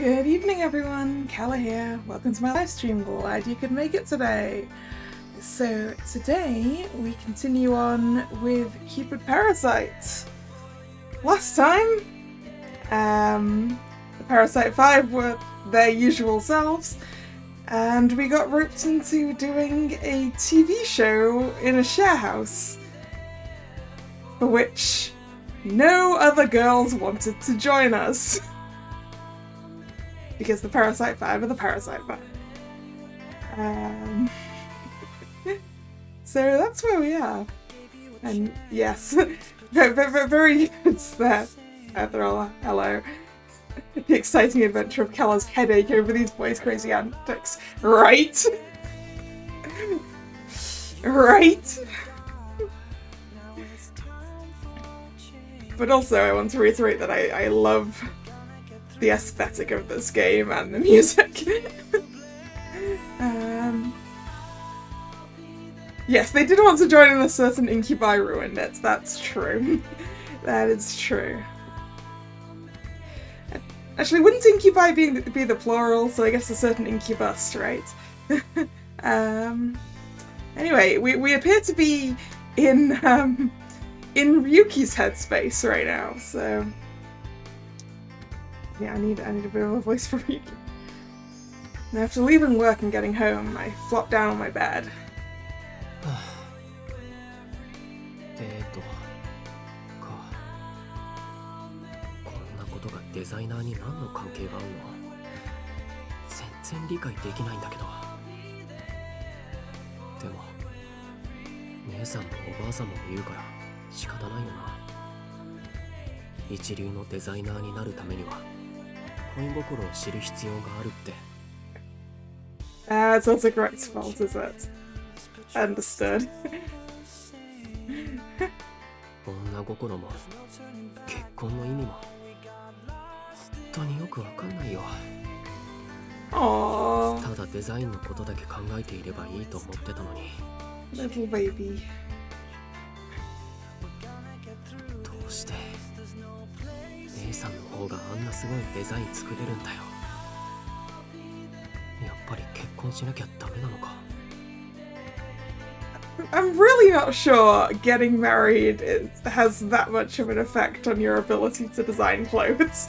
Good evening everyone, Kalla here. Welcome to my live stream. Glad you could make it today. So today we continue on with Cupid Parasite. Last time, the Parasite 5 were their usual selves, and we got roped into doing a TV show in a share house, for which no other girls wanted to join us. Because the Parasite 5 are the Parasite 5. So that's where we are. And yes, very good there. Hello. The exciting adventure of Kalla's headache over these boys' crazy antics. Right? Right? But also I want to reiterate that I love the aesthetic of this game and the music. Yes, they did want to join in a certain incubi ruined it. That's true. That is true. Actually, wouldn't incubi be the plural? So I guess a certain incubus, right? Anyway, we appear to be in Ryuki's headspace right now, so yeah, I need a bit of a voice for Ryuki. Now, after leaving work and getting home, I flopped down on my bed. It's also Greg's fault, is it? Understood. Aww. Little baby. I'm really not sure getting married has that much of an effect on your ability to design clothes.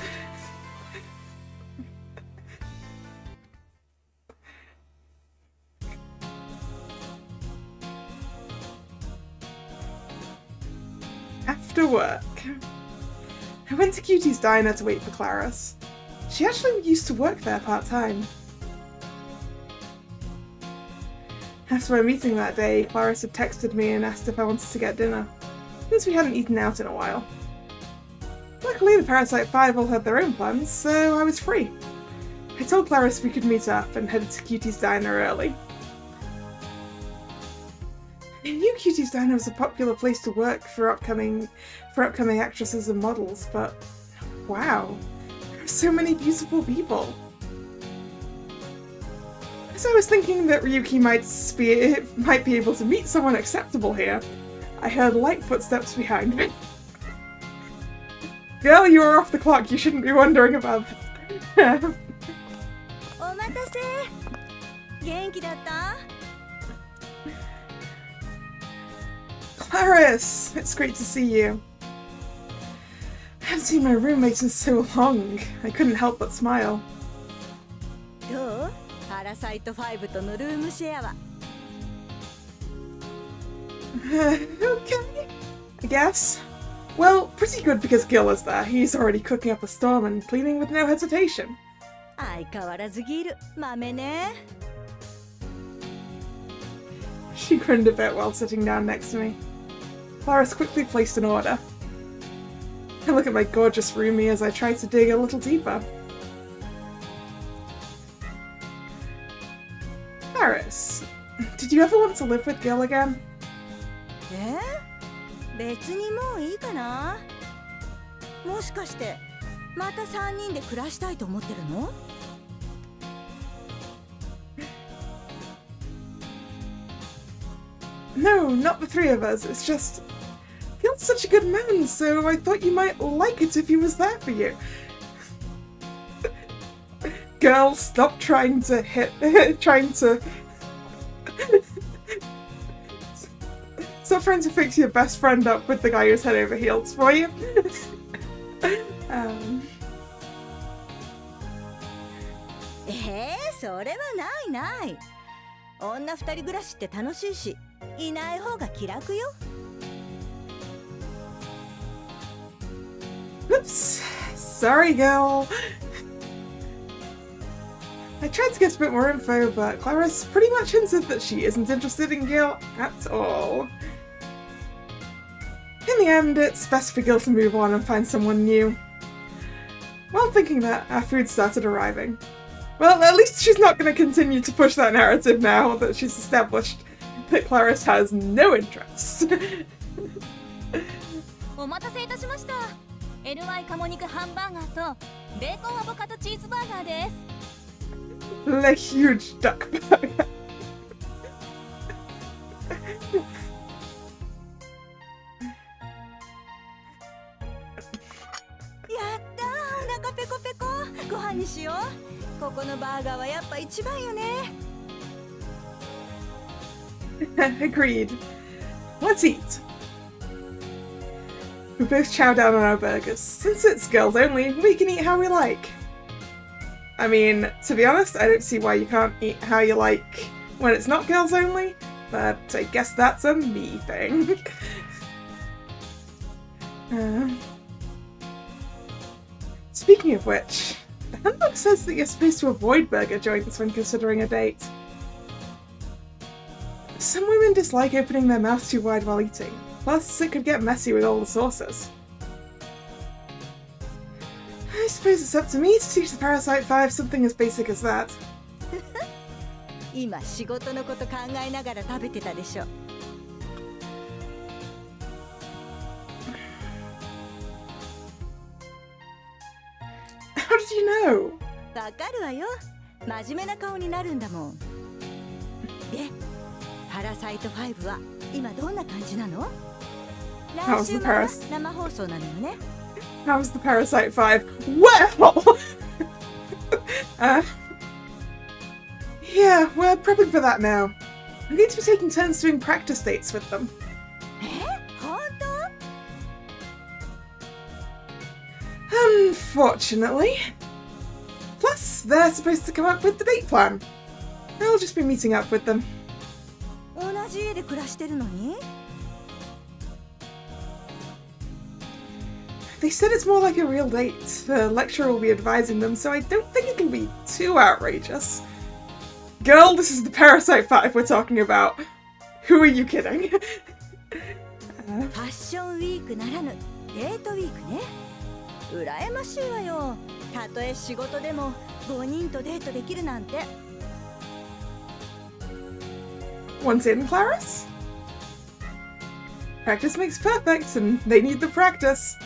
After work, I went to Cutie's diner to wait for Clarice. She actually used to work there part-time. After my meeting that day, Clarice had texted me and asked if I wanted to get dinner, since we hadn't eaten out in a while. Luckily, the Parasite 5 all had their own plans, so I was free. I told Clarice we could meet up and headed to Cutie's diner early. I knew Cutie's diner was a popular place to work for upcoming actresses and models, but wow, there are so many beautiful people. So I was thinking that Ryuki might be able to meet someone acceptable here. I heard light footsteps behind me. Girl, you are off the clock. You shouldn't be wondering about this. Clarice! It's great to see you. I haven't seen my roommate in so long. I couldn't help but smile. Parasite 5 とのルームシェアは Okay, I guess. Well, pretty good because Gil is there. He's already cooking up a storm and cleaning with no hesitation. 相変わらずギル豆ね She grinned a bit while sitting down next to me. Clarice quickly placed an order. I look at my gorgeous roomie as I try to dig a little deeper. Clarice, did you ever want to live with Gil again? 別にもういいかなもしかしてまた3人で暮らしたいと思ってるの No, not the three of us. It's just Gil's such a good man, so I thought you might like it if he was there for you. Girl, stop trying to stop trying to fix your best friend up with the guy who's head over heels for you.それはないない。女二人暮らしって楽しいし、いない方が気楽よ。Oops. Sorry, girl. I tried to get a bit more info, but Clarice pretty much hinted that she isn't interested in Gil at all. In the end, it's best for Gil to move on and find someone new. While thinking that, our food started arriving. Well, at least she's not going to continue to push that narrative now that she's established that Clarice has no interest. お待たせいたしました。LY 鴨肉ハンバーガーとベーコンアボカドチーズバーガーです。The huge duck burger. やったー、お腹ペコペコ。ご飯にしよう。ここのバーガーはやっぱ一番よね。Agreed. Let's eat. We both chow down on our burgers. Since it's girls only, we can eat how we like. I mean, to be honest, I don't see why you can't eat how you like when it's not girls only, but I guess that's a me thing. Speaking of which, the handbook says that you're supposed to avoid burger joints when considering a date. Some women dislike opening their mouths too wide while eating, plus it could get messy with all the sauces. I suppose it's up to me to teach the Parasite 5 something as basic as that. 今仕事のこと考えながら食べてたでしょ。How did you know? わかるわよ。真面目な顔になるんだもん。で、パラサイト5は今どんな感じなの？来週また生放送なのよね。How's the Parasite 5? Well! Yeah, we're prepping for that now. I'm going to be taking turns doing practice dates with them. 本当？ Unfortunately. Plus, they're supposed to come up with the date plan. I'll just be meeting up with them. 同じ家で暮らしてるのに？ They said it's more like a real date. The lecturer will be advising them, so I don't think it'll be too outrageous. Girl, this is the Parasite 5 we're talking about. Who are you kidding? ファッションウィークならぬデートウィークね。羨ましいわよ。たとえ仕事でも5人とデートできるなんて。Once in, Clarice? Practice makes perfect, and they need the practice.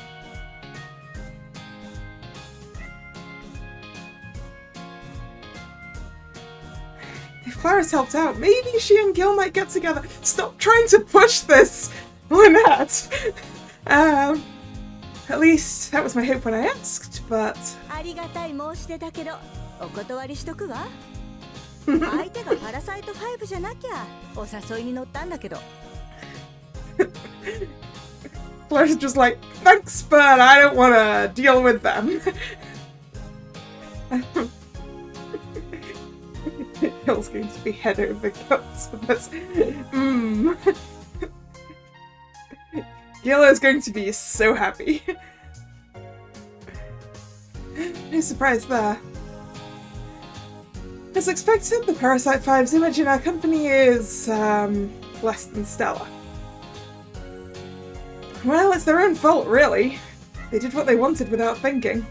If Clarice helped out, maybe she and Gil might get together. Stop trying to push this, Lynette! At least that was my hope when I asked, but... ありがたい申し出だけど、お断りしとくわ。相手がパラサイト5じゃなきゃ、お誘いに乗ったんだけど。Clarice just like, thanks, but I don't want to deal with them. Gil's going to be head over guts for this. Gil is going to be so happy. No surprise there. As expected, the Parasite 5's image in our company is, less than stellar. Well, it's their own fault, really. They did what they wanted without thinking.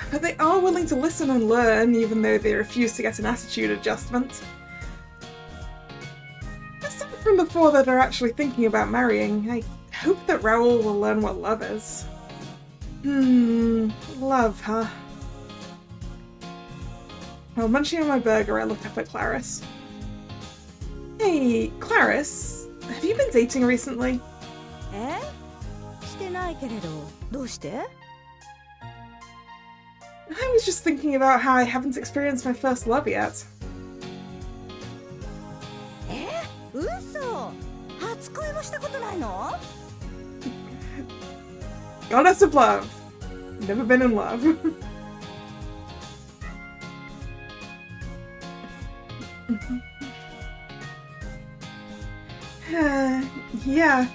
But they are willing to listen and learn, even though they refuse to get an attitude adjustment. Aside from the four that are actually thinking about marrying, I hope that Raoul will learn what love is. Love, huh? While munching on my burger, I looked up at Clarice. Hey, Clarice, have you been dating recently? してないけれど、どうして？ I was just thinking about how I haven't experienced my first love yet. 嘘。初恋もしたことないの？ Goddess of love. Never been in love. Yeah.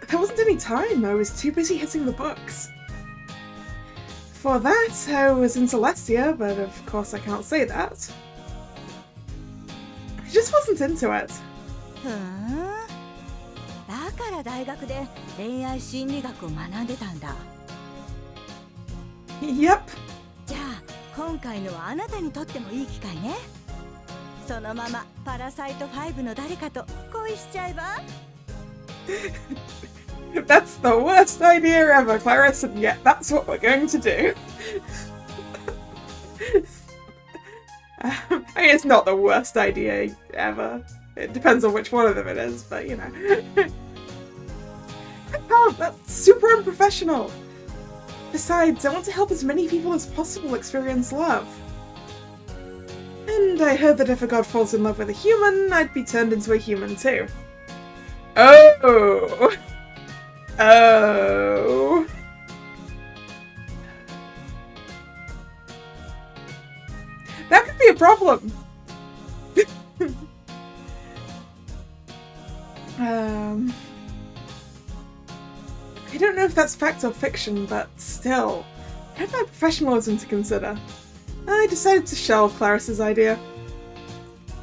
There wasn't any time. I was too busy hitting the books. For that, I was in Celestia, but of course I can't say that. I just wasn't into it. ふーん。だから大学で恋愛心理学を学んでたんだ。Yep. じゃあ今回のはあなたにとってもいい機会ね。そのままパラサイト5の誰かと恋しちゃえば？ That's the worst idea ever, Clarice, and yet that's what we're going to do. I mean, it's not the worst idea ever. It depends on which one of them it is, but you know. I can't, that's super unprofessional. Besides, I want to help as many people as possible experience love. And I heard that if a god falls in love with a human, I'd be turned into a human too. Oh! Oh! That could be a problem! I don't know if that's fact or fiction, but still, I have my professionalism to consider. I decided to shelve Clarice's idea.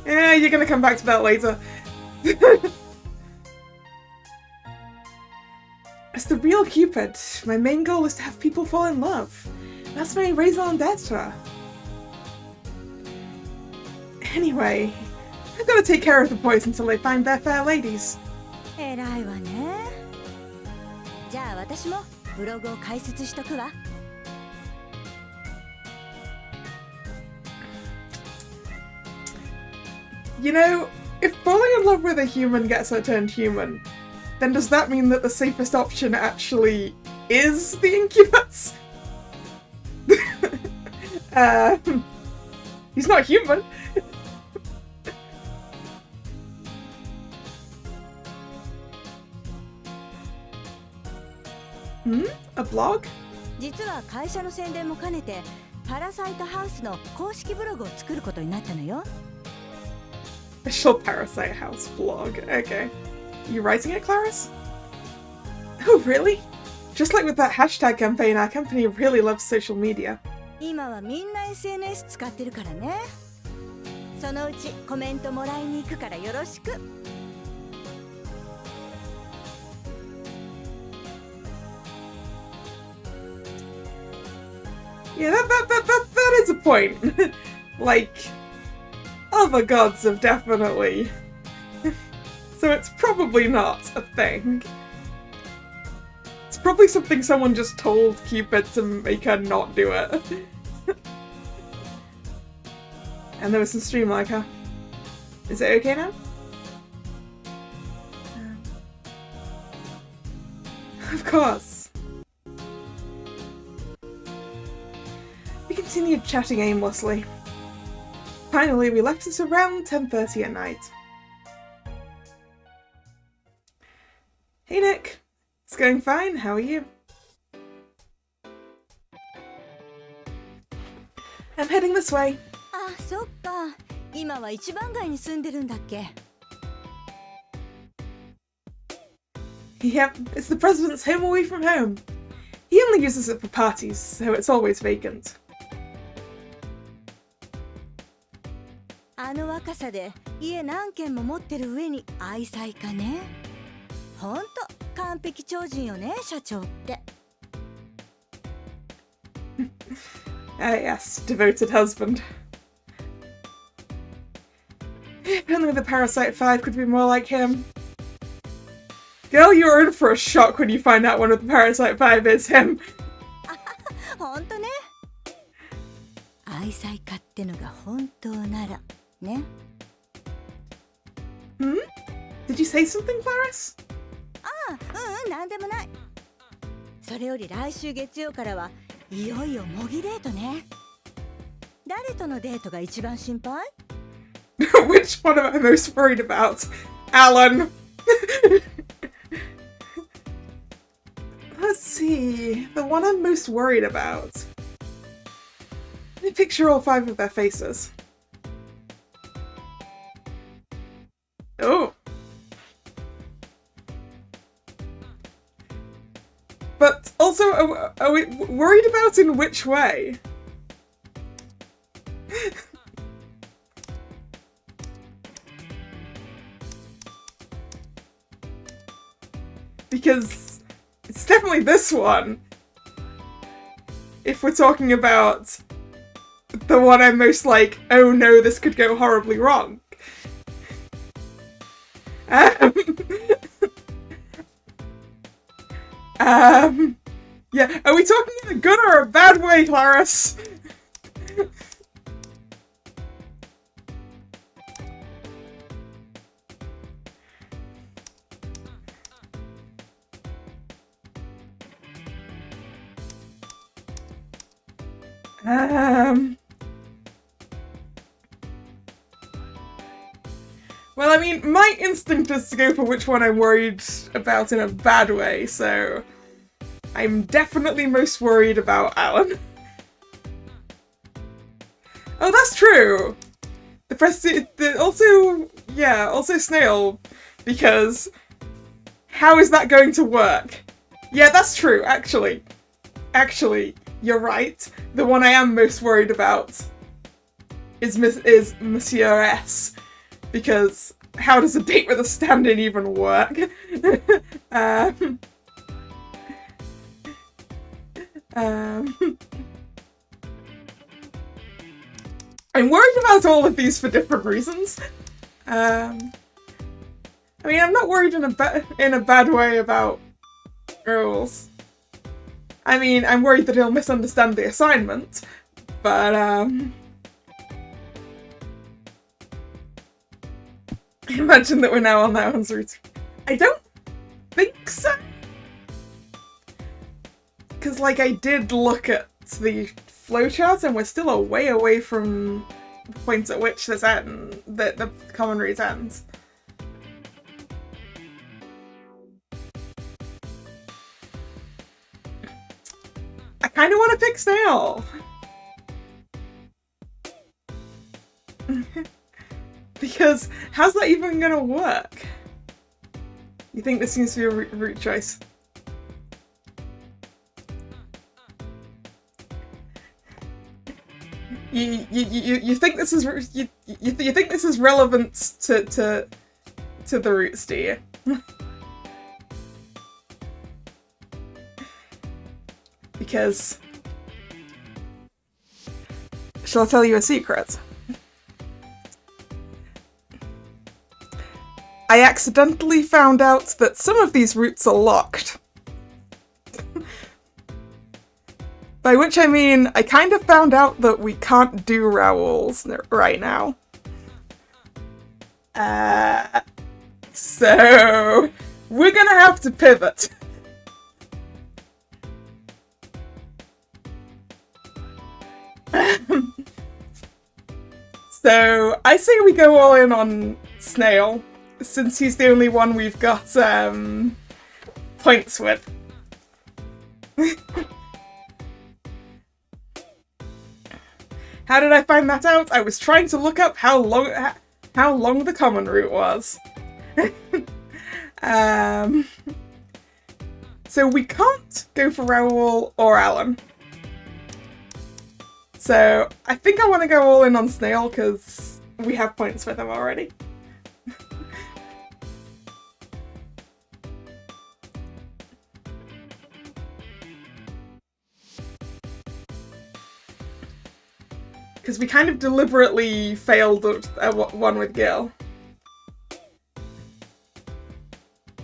Yeah, you're gonna come back to that later. As the real Cupid, my main goal is to have people fall in love. That's my raison d'etre. Anyway, I've got to take care of the boys until they find their fair ladies. 偉いわね。じゃあ私もブログを開設しとくわ。You know, if falling in love with a human gets her turned human, then does that mean that the safest option actually is the incubus? He's not human. A blog? 実は会社の宣伝も兼ねてパラサイトハウスの公式ブログを作ることになったのよ。Official Parasite House blog. Okay. You writing it, Clarice? Oh, really? Just like with that hashtag campaign, our company really loves social media. 今はみんな SNS 使ってるからね。そのうちコメントもらいに行くからよろしく。Yeah, that is a point. Like, other gods have definitely. So it's probably not a thing. It's probably something someone just told Cupid to make her not do it. And there was some stream like her. Is it okay now? Of course. We continued chatting aimlessly. Finally, we left at around 10:30 at night. Hey Nick, it's going fine, how are you? I'm heading this way. あ、そっか。今は一番街に住んでるんだっけ。Yep, it's the president's home away from home. He only uses it for parties, so it's always vacant. あの若さで家何軒も持ってる上に愛妻家ね。ほんと完璧超人よね、社長って。Ah yes, devoted husband. If only the Parasite 5 could be more like him. Girl, you're in for a shock when you find out one of the Parasite 5 is him. ほんとね。愛妻家ってのが本当ならね。Hmm? Did you say something, Clarice? ああ、なんでもない。それより来週月曜からはいよいよ模擬デートね。誰とのデートが一番心配？ Which one am I most worried about? Alan. Let's see. The one I'm most worried about. Let me picture all 5 of their faces. Oh. But also, are we worried about in which way? Because it's definitely this one. If we're talking about the one I'm most like, oh no, this could go horribly wrong. Yeah, are we talking in a good or a bad way, Clarice? Well, I mean, my instinct is to go for which one I'm worried about in a bad way, so I'm definitely most worried about Alan. Oh, that's true! Also Snail, because how is that going to work? Yeah, that's true, actually. Actually, you're right. The one I am most worried about is Monsieur S. Because how does a date with a stand-in even work? I'm worried about all of these for different reasons. I mean, I'm not worried in a bad way about rules. I mean, I'm worried that he'll misunderstand the assignment, but imagine that we're now on that one's route. I don't think so. Because, like, I did look at the flowchart and we're still a way away from the point at which this the common route ends. I kind of want to pick Snail. Because how's that even gonna work? You think this seems to be a route choice? You think this is you think this is relevant to the routes, do you? Because shall I tell you a secret? I accidentally found out that some of these routes are locked. By which I mean, I kind of found out that we can't do Raoul's right now. So we're gonna have to pivot. So I say we go all in on Snail, since he's the only one we've got points with. How did I find that out? I was trying to look up how long the common route was. So we can't go for Raoul or Alan. So I think I want to go all in on Snail because we have points with him already. Because we kind of deliberately failed one with Gil.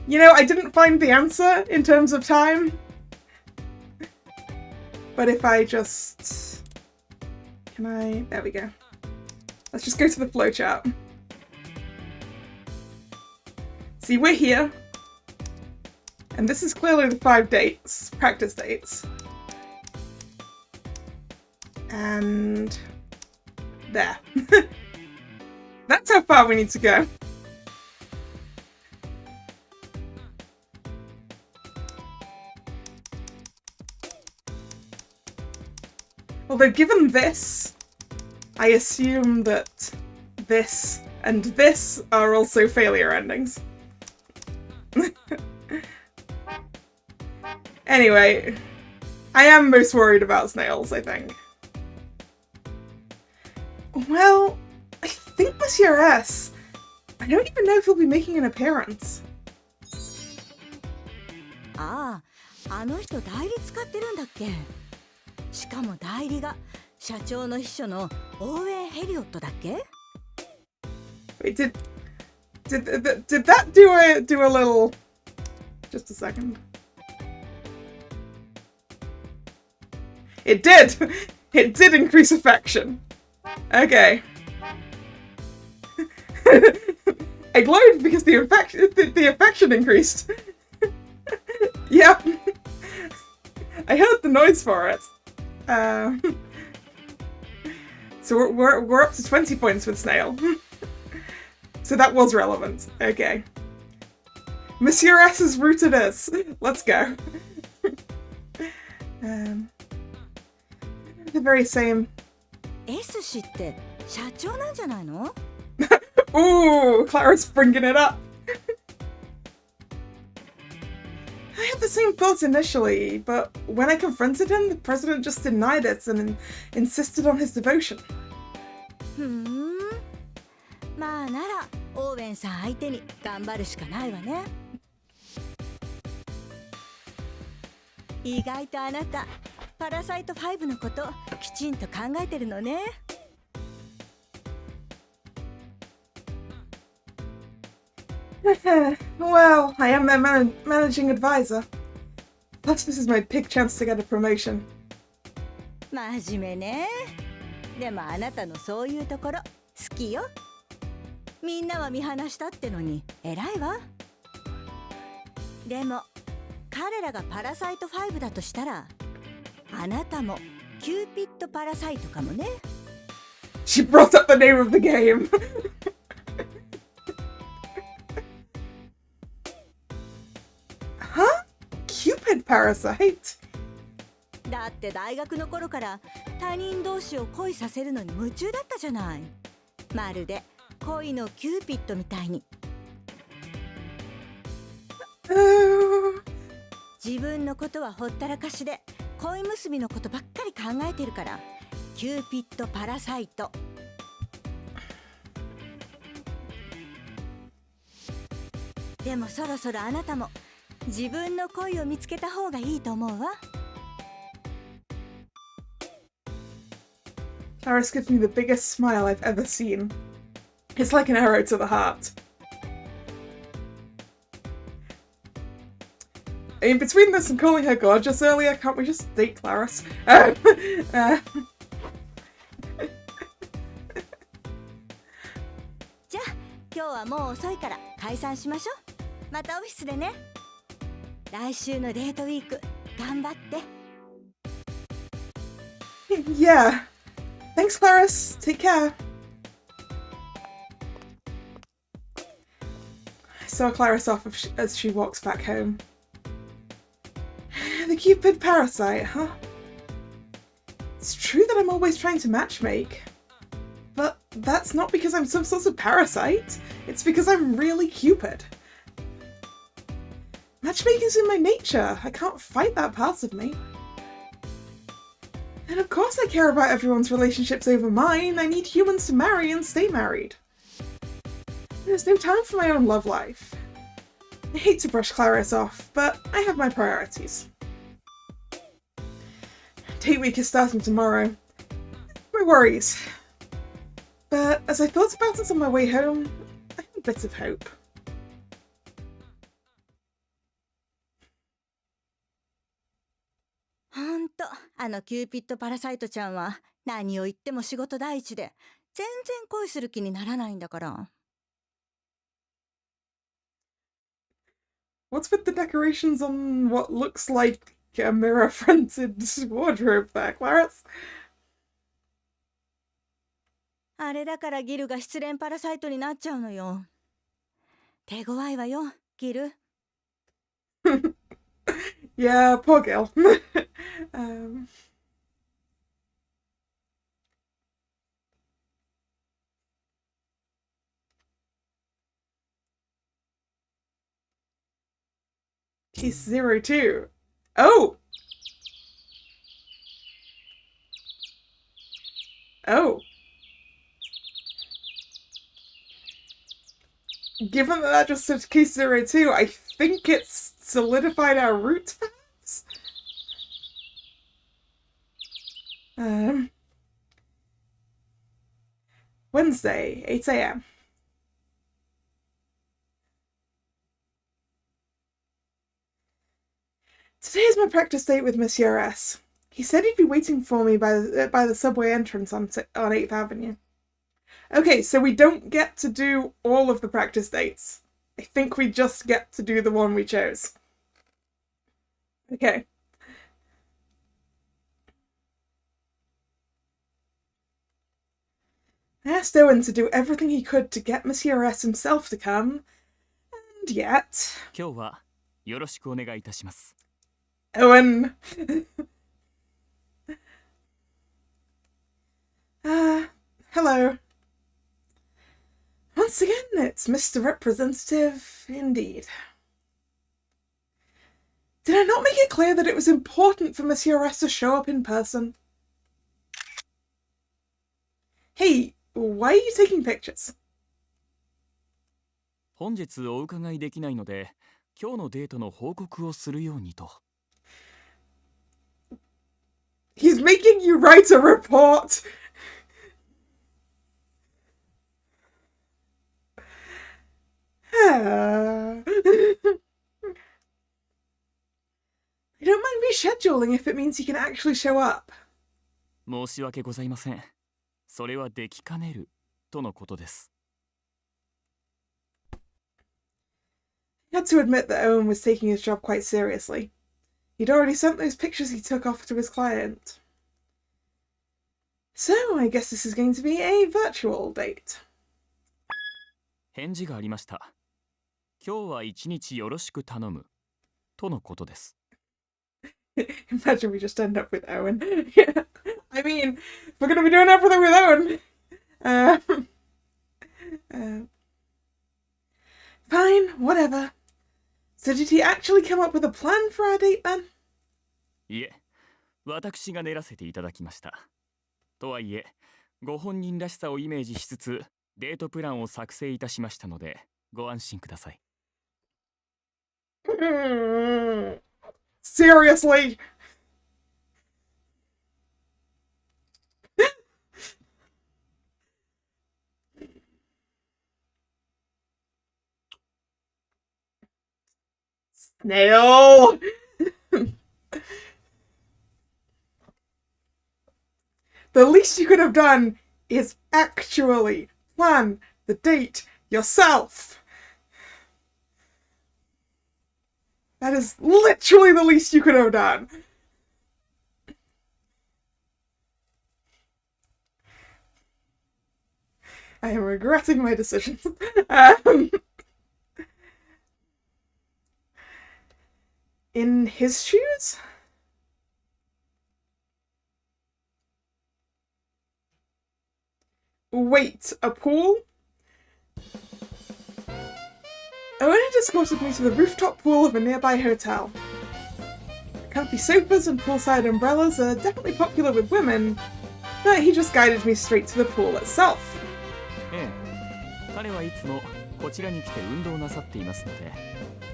You know, I didn't find the answer in terms of time. But if I just... Can I... There we go. Let's just go to the flowchart. See, we're here. And this is clearly the 5 dates, practice dates. And There. That's how far we need to go. Although given this, I assume that this and this are also failure endings. Anyway, I am most worried about snails, I think. Well, I think Monsieur S. I don't even know if he'll be making an appearance. ああ、あの人代理使ってるんだっけ。しかも代理が社長の秘書のオーウェン・ヘリオットだっけ。 Wait, did that do a little? Just a second. It did. It did increase affection. Okay. I glowed because the affection increased. Yep. I heard the noise for it. So we're up to 20 points with Snail. So that was relevant. Okay. Monsieur S is rooted us. Let's go. The very same. S 氏って社長なんじゃないの？ Ooh, Clara's bringing it up. I had the same thoughts initially, but when I confronted him, the president just denied it and insisted on his devotion. まあならオーウェンさん相手に頑張るしかないわね。意外とあなたパラサイト5のこときちんと考えてるのね。Well, I am their managing advisor. Plus, this is my big chance to get a promotion. 真面目ね。でもあなたのそういうところ好きよ。みんなは見放したってのに偉いわ。でも彼らがパラサイト5だとしたらあなたもキューピッドパラサイトかもね。 She brought up the name of the game. Huh? Cupid Parasite? だって大学の頃から他人同士を恋させるのに夢中だったじゃない。まるで恋のキューピッドみたいに。自分のことはほったらかしで恋結びのことばっかり考えてるからキューピッドパラサイト。でもそろそろあなたも自分の恋を見つけた方がいいと思うわ。Paris gives me the biggest smile I've ever seen. It's like an arrow to the heart. I mean, between this and calling her gorgeous earlier, can't we just date Claris? じゃあ今日はもう遅いから解散しましょう。またオフィスでね。来週のデートウィーク頑張って。Yeah. Thanks, Claris. Take care. I saw Claris off as she walks back home. The Cupid Parasite, huh? It's true that I'm always trying to matchmake. But that's not because I'm some sort of parasite. It's because I'm really Cupid. Matchmaking's in my nature. I can't fight that part of me. And of course I care about everyone's relationships over mine. I need humans to marry and stay married. There's no time for my own love life. I hate to brush Claris off, but I have my priorities. Date week is starting tomorrow. My worries. But as I thought about it on my way home, I have a bit of hope. ほんとあのキューピッドパラサイトちゃんは何を言っても仕事第一で全然恋する気にならないんだから。What's with the decorations on what looks like a mirror-fronted wardrobe there, Claris? あれだからギルが失恋パラサイトになっちゃうのよ。手強いわよ、ギル。Yeah, poor girl. Case 02. Oh! Oh. Given that just said case 02, I think it's solidified our route, perhaps? Wednesday, 8 a.m. Today is my practice date with Monsieur S. He said he'd be waiting for me by the subway entrance on 8th Avenue. Okay, so we don't get to do all of the practice dates. I think we just get to do the one we chose. Okay. I asked Owen to do everything he could to get Monsieur S himself to come, and yet... 今日はよろしくお願いいたします。 Owen... hello. Once again, it's Mr. Representative, indeed. Did I not make it clear that it was important for Monsieur S to show up in person? Hey, why are you taking pictures? 本日お伺いできないので、今日のデートの報告をするようにと。 He's making you write a report! I don't mind rescheduling if it means he can actually show up. 申し訳ございません。それはできかねるとのことです。 He had to admit that Owen was taking his job quite seriously. He'd already sent those pictures he took off to his client. So, I guess this is going to be a virtual date. 返事がありました。今日は一日よろしく頼むとのことです。 Imagine we just end up with Owen. Yeah. I mean, we're going to be doing everything with Owen. Fine, whatever. So did he actually come up with a plan for our date then? いえ、私が練らせていただきました。とはいえ、ご本人らしさをイメージしつつ、デートプランを作成いたしましたので、ご安心ください。 Seriously? Snail! The least you could have done is actually plan the date yourself. That is literally the least you could have done. I am regretting my decisions. In his shoes? Wait, a pool? Owen had escorted me to the rooftop pool of a nearby hotel. Comfy sofas and poolside umbrellas are definitely popular with women, but he just guided me straight to the pool itself. ええ、彼はいつもこちらに来て運動なさっていますので、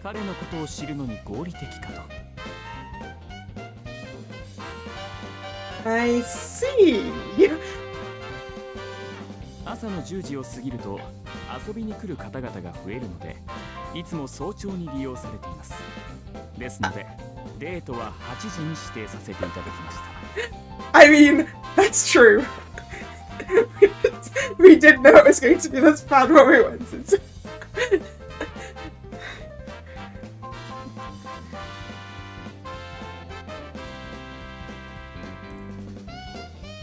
彼のことを知るのに合理的かと。 I see. 朝の10時を過ぎると遊びに来る方々が増えるので、いつも早朝に利用されています。ですので、デートは8時に指定させていただきました。 I mean, that's true. We did know it was going to be this bad when we went into.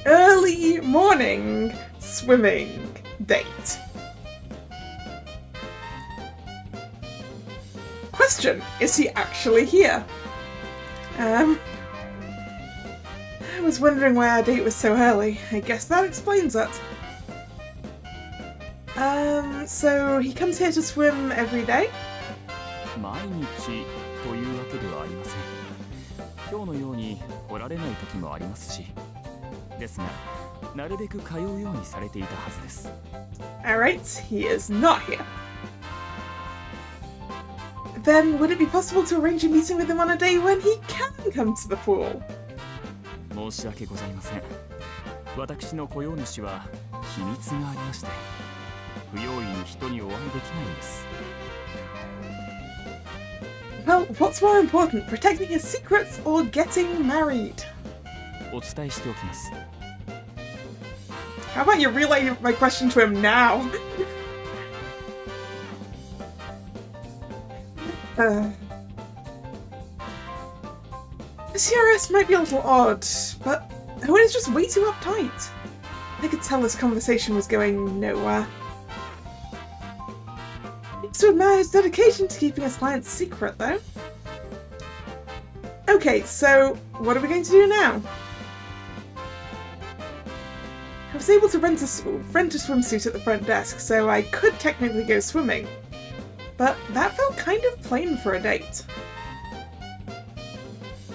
Early morning, swimming date. Question, is he actually here? I was wondering why our date was so early. I guess that explains it. So he comes here to swim every day? 毎日というわけではありません。今日のように来られない時もありますし。ですが、なるべく通うようにされていたはずです。Alright, he is not here. Then would it be possible to arrange a meeting with him on a day when he can come to the pool? 申し訳ございません。私の雇用主は秘密がありまして、不用意に人にお会いできないんです。Well, what's more important, protecting his secrets or getting married? お伝えしておきます。How about you relay my question to him now? This CRS might be a little odd, but Owen is just way too uptight. I could tell this conversation was going nowhere. I used to admire his dedication to keeping his clients secret, though. Okay, so what are we going to do now? I was able to rent a swimsuit at the front desk, so I could technically go swimming. But that felt kind of plain for a date.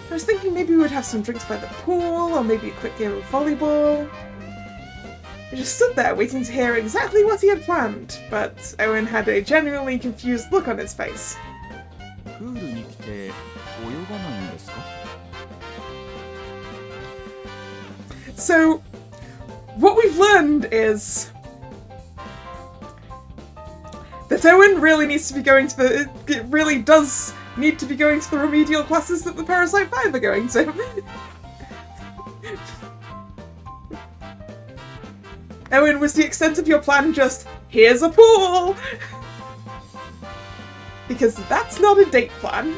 I was thinking maybe we would have some drinks by the pool, or maybe a quick game of volleyball. I just stood there waiting to hear exactly what he had planned, but Owen had a genuinely confused look on his face. プールに来て泳がないんですか? So, what we've learned is that Owen really needs to be going to the... It really does need to be going to the remedial classes that the Parasite 5 are going to. Owen, was the extent of your plan just, here's a pool? Because that's not a date plan.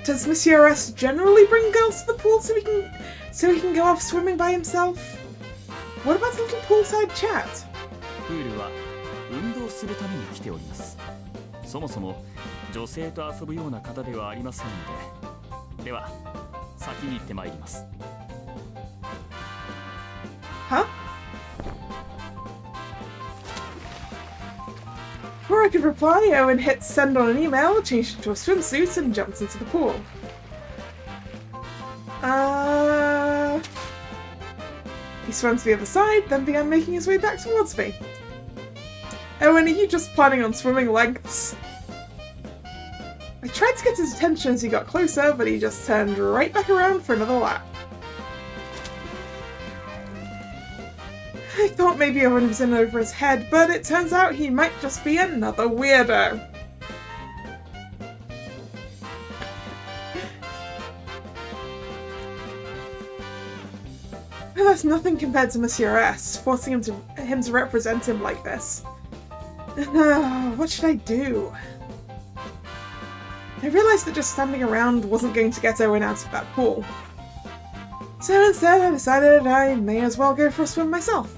Does Monsieur S generally bring girls to the pool so he can go off swimming by himself? What about a little poolside chat? プールは運動するために来ております。そもそも女性と遊ぶような方ではありませんので。では、先に行ってまいります。Huh? Before I could reply, Owen hit send on an email, changed into a swimsuit, and jumped into the pool. He swam to the other side, then began making his way back towards me. Owen, are you just planning on swimming lengths? I tried to get his attention as he got closer, but he just turned right back around for another lap. I thought maybe Owen was in over his head, but it turns out he might just be another weirdo. Well, that's nothing compared to Monsieur S, forcing him to represent him like this. What should I do? I realised that just standing around wasn't going to get Owen out of that pool. So instead I decided I may as well go for a swim myself.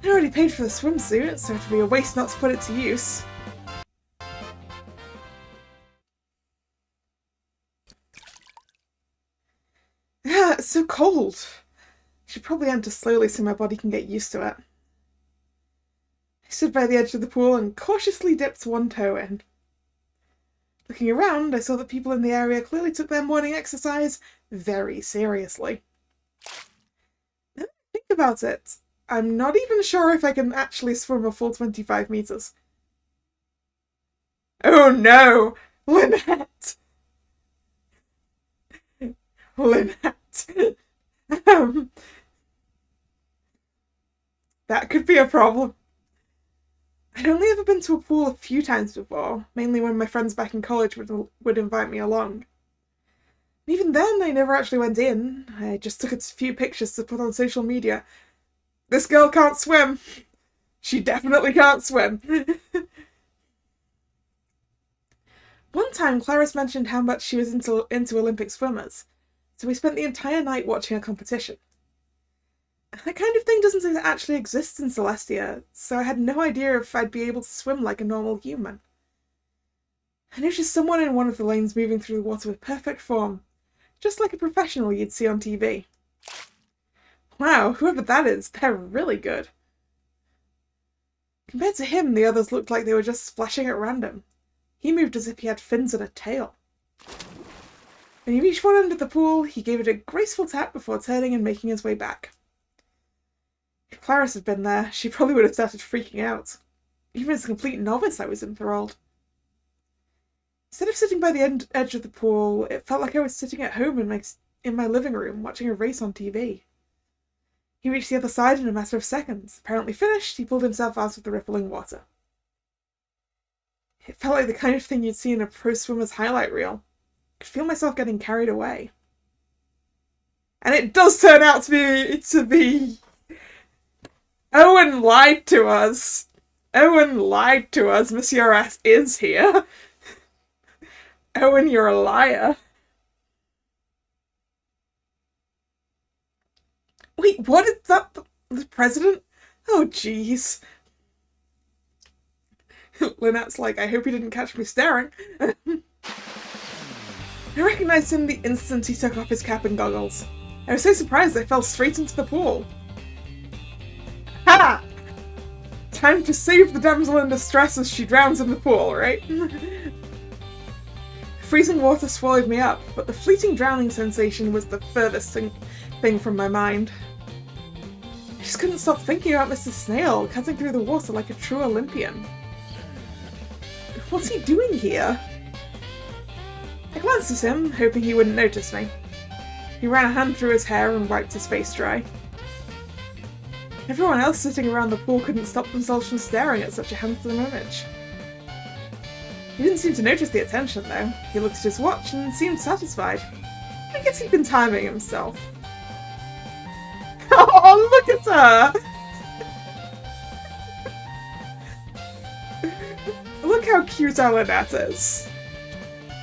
I already paid for the swimsuit, so it'd be a waste not to put it to use. It's so cold. I should probably enter slowly so my body can get used to it. I stood by the edge of the pool and cautiously dipped one toe in. Looking around, I saw that people in the area clearly took their morning exercise very seriously. Now that I think about it, I'm not even sure if I can actually swim a full 25 meters. Oh no! Lynette! Lynette. That could be a problem. I'd only ever been to a pool a few times before, mainly when my friends back in college would invite me along. And even then, I never actually went in. I just took a few pictures to put on social media. This girl can't swim. She definitely can't swim. One time, Clarice mentioned how much she was into Olympic swimmers. So we spent the entire night watching a competition. That kind of thing doesn't actually exist in Celestia, so I had no idea if I'd be able to swim like a normal human. I noticed someone in one of the lanes moving through the water with perfect form, just like a professional you'd see on TV. Wow, whoever that is, they're really good. Compared to him, the others looked like they were just splashing at random. He moved as if he had fins and a tail. When he reached one end of the pool, he gave it a graceful tap before turning and making his way back. If Clarice had been there, she probably would have started freaking out. Even as a complete novice, I was enthralled. Instead of sitting by the edge of the pool, it felt like I was sitting at home in my living room, watching a race on TV. He reached the other side in a matter of seconds. Apparently finished, he pulled himself out of the rippling water. It felt like the kind of thing you'd see in a pro swimmer's highlight reel. I could feel myself getting carried away. And it does turn out to be... Owen lied to us. Owen lied to us. Monsieur S is here. Owen, you're a liar. Wait, what is that? The president? Oh, jeez. Lynette's like, I hope he didn't catch me staring. I recognized him the instant he took off his cap and goggles. I was so surprised I fell straight into the pool. Ha! Time to save the damsel in distress as she drowns in the pool, right? Freezing water swallowed me up, but the fleeting drowning sensation was the furthest thing from my mind. I just couldn't stop thinking about Mr. Snail, cutting through the water like a true Olympian. What's he doing here? I glanced at him, hoping he wouldn't notice me. He ran a hand through his hair and wiped his face dry. Everyone else sitting around the pool couldn't stop themselves from staring at such a handsome image. He didn't seem to notice the attention, though. He looked at his watch and seemed satisfied. I guess he'd been timing himself. Oh, look at her! Look how cute our Lynette is.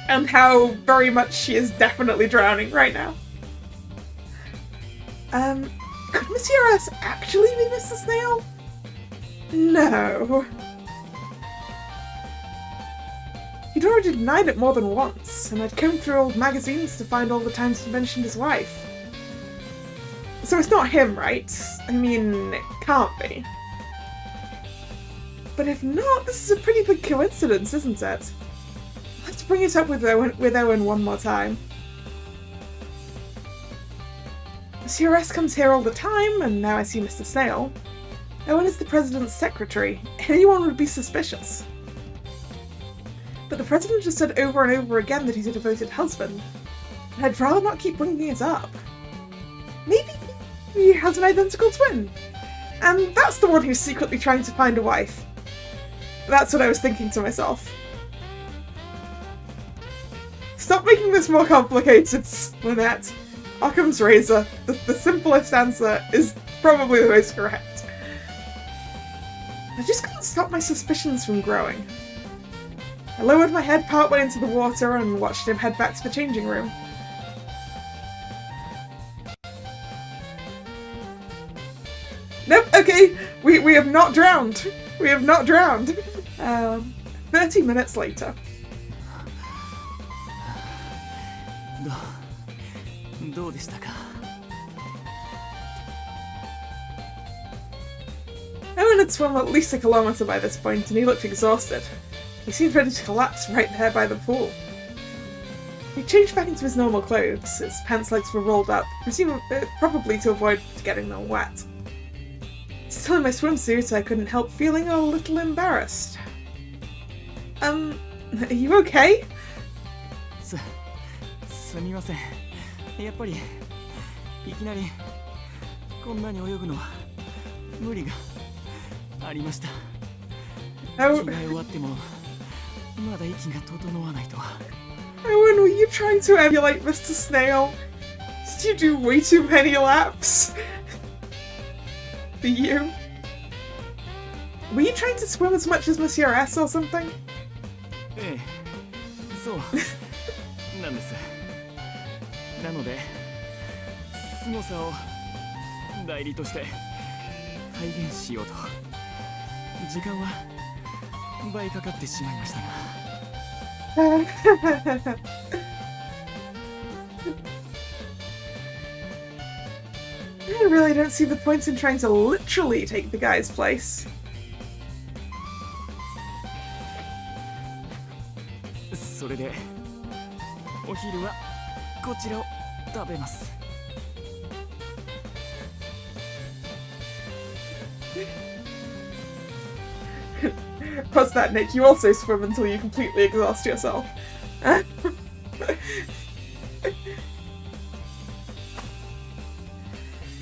And how very much she is definitely drowning right now. Could Monsieur S actually be Mr. Snail? No. He'd already denied it more than once, and I'd combed through old magazines to find all the times he mentioned his wife. So it's not him, right? I mean, it can't be. But if not, this is a pretty big coincidence, isn't it? Let's bring it up with Owen one more time. Monsieur S comes here all the time, and now I see Mr. Snail. Owen is the president's secretary. Anyone would be suspicious. But the president just said over and over again that he's a devoted husband, and I'd rather not keep bringing it up. Maybe he has an identical twin, and that's the one who's secretly trying to find a wife. That's what I was thinking to myself. Stop making this more complicated, Lynette. Occam's razor. The simplest answer is probably the most correct. I just couldn't stop my suspicions from growing. I lowered my head partway into the water and watched him head back to the changing room. Nope, okay, we have not drowned. We have not drowned. 30 minutes later. どうでしたか? Owen had swum at least a kilometre by this point, and he looked exhausted. He seemed ready to collapse right there by the pool. He changed back into his normal clothes. His pants legs were rolled up, probably to avoid getting them wet. Still in my swimsuit, I couldn't help feeling a little embarrassed. Are you okay? すみません。やっぱりいきなりこんなに泳ぐのは無理がありました。着替え終わってもまだ息が整わないと。Owen, were you trying to emulate Mr. Snail? Did you do way too many laps? For you? Were you trying to swim as much as Monsieur S or something? ええ、そうなんです。なので凄さを代理として再現しようと時間は倍かかってしまいましたが。I really don't see the point in trying to literally take the guy's place. それでお昼はこちらを食べます。Plus that, Nick, you also swim until you completely exhaust yourself.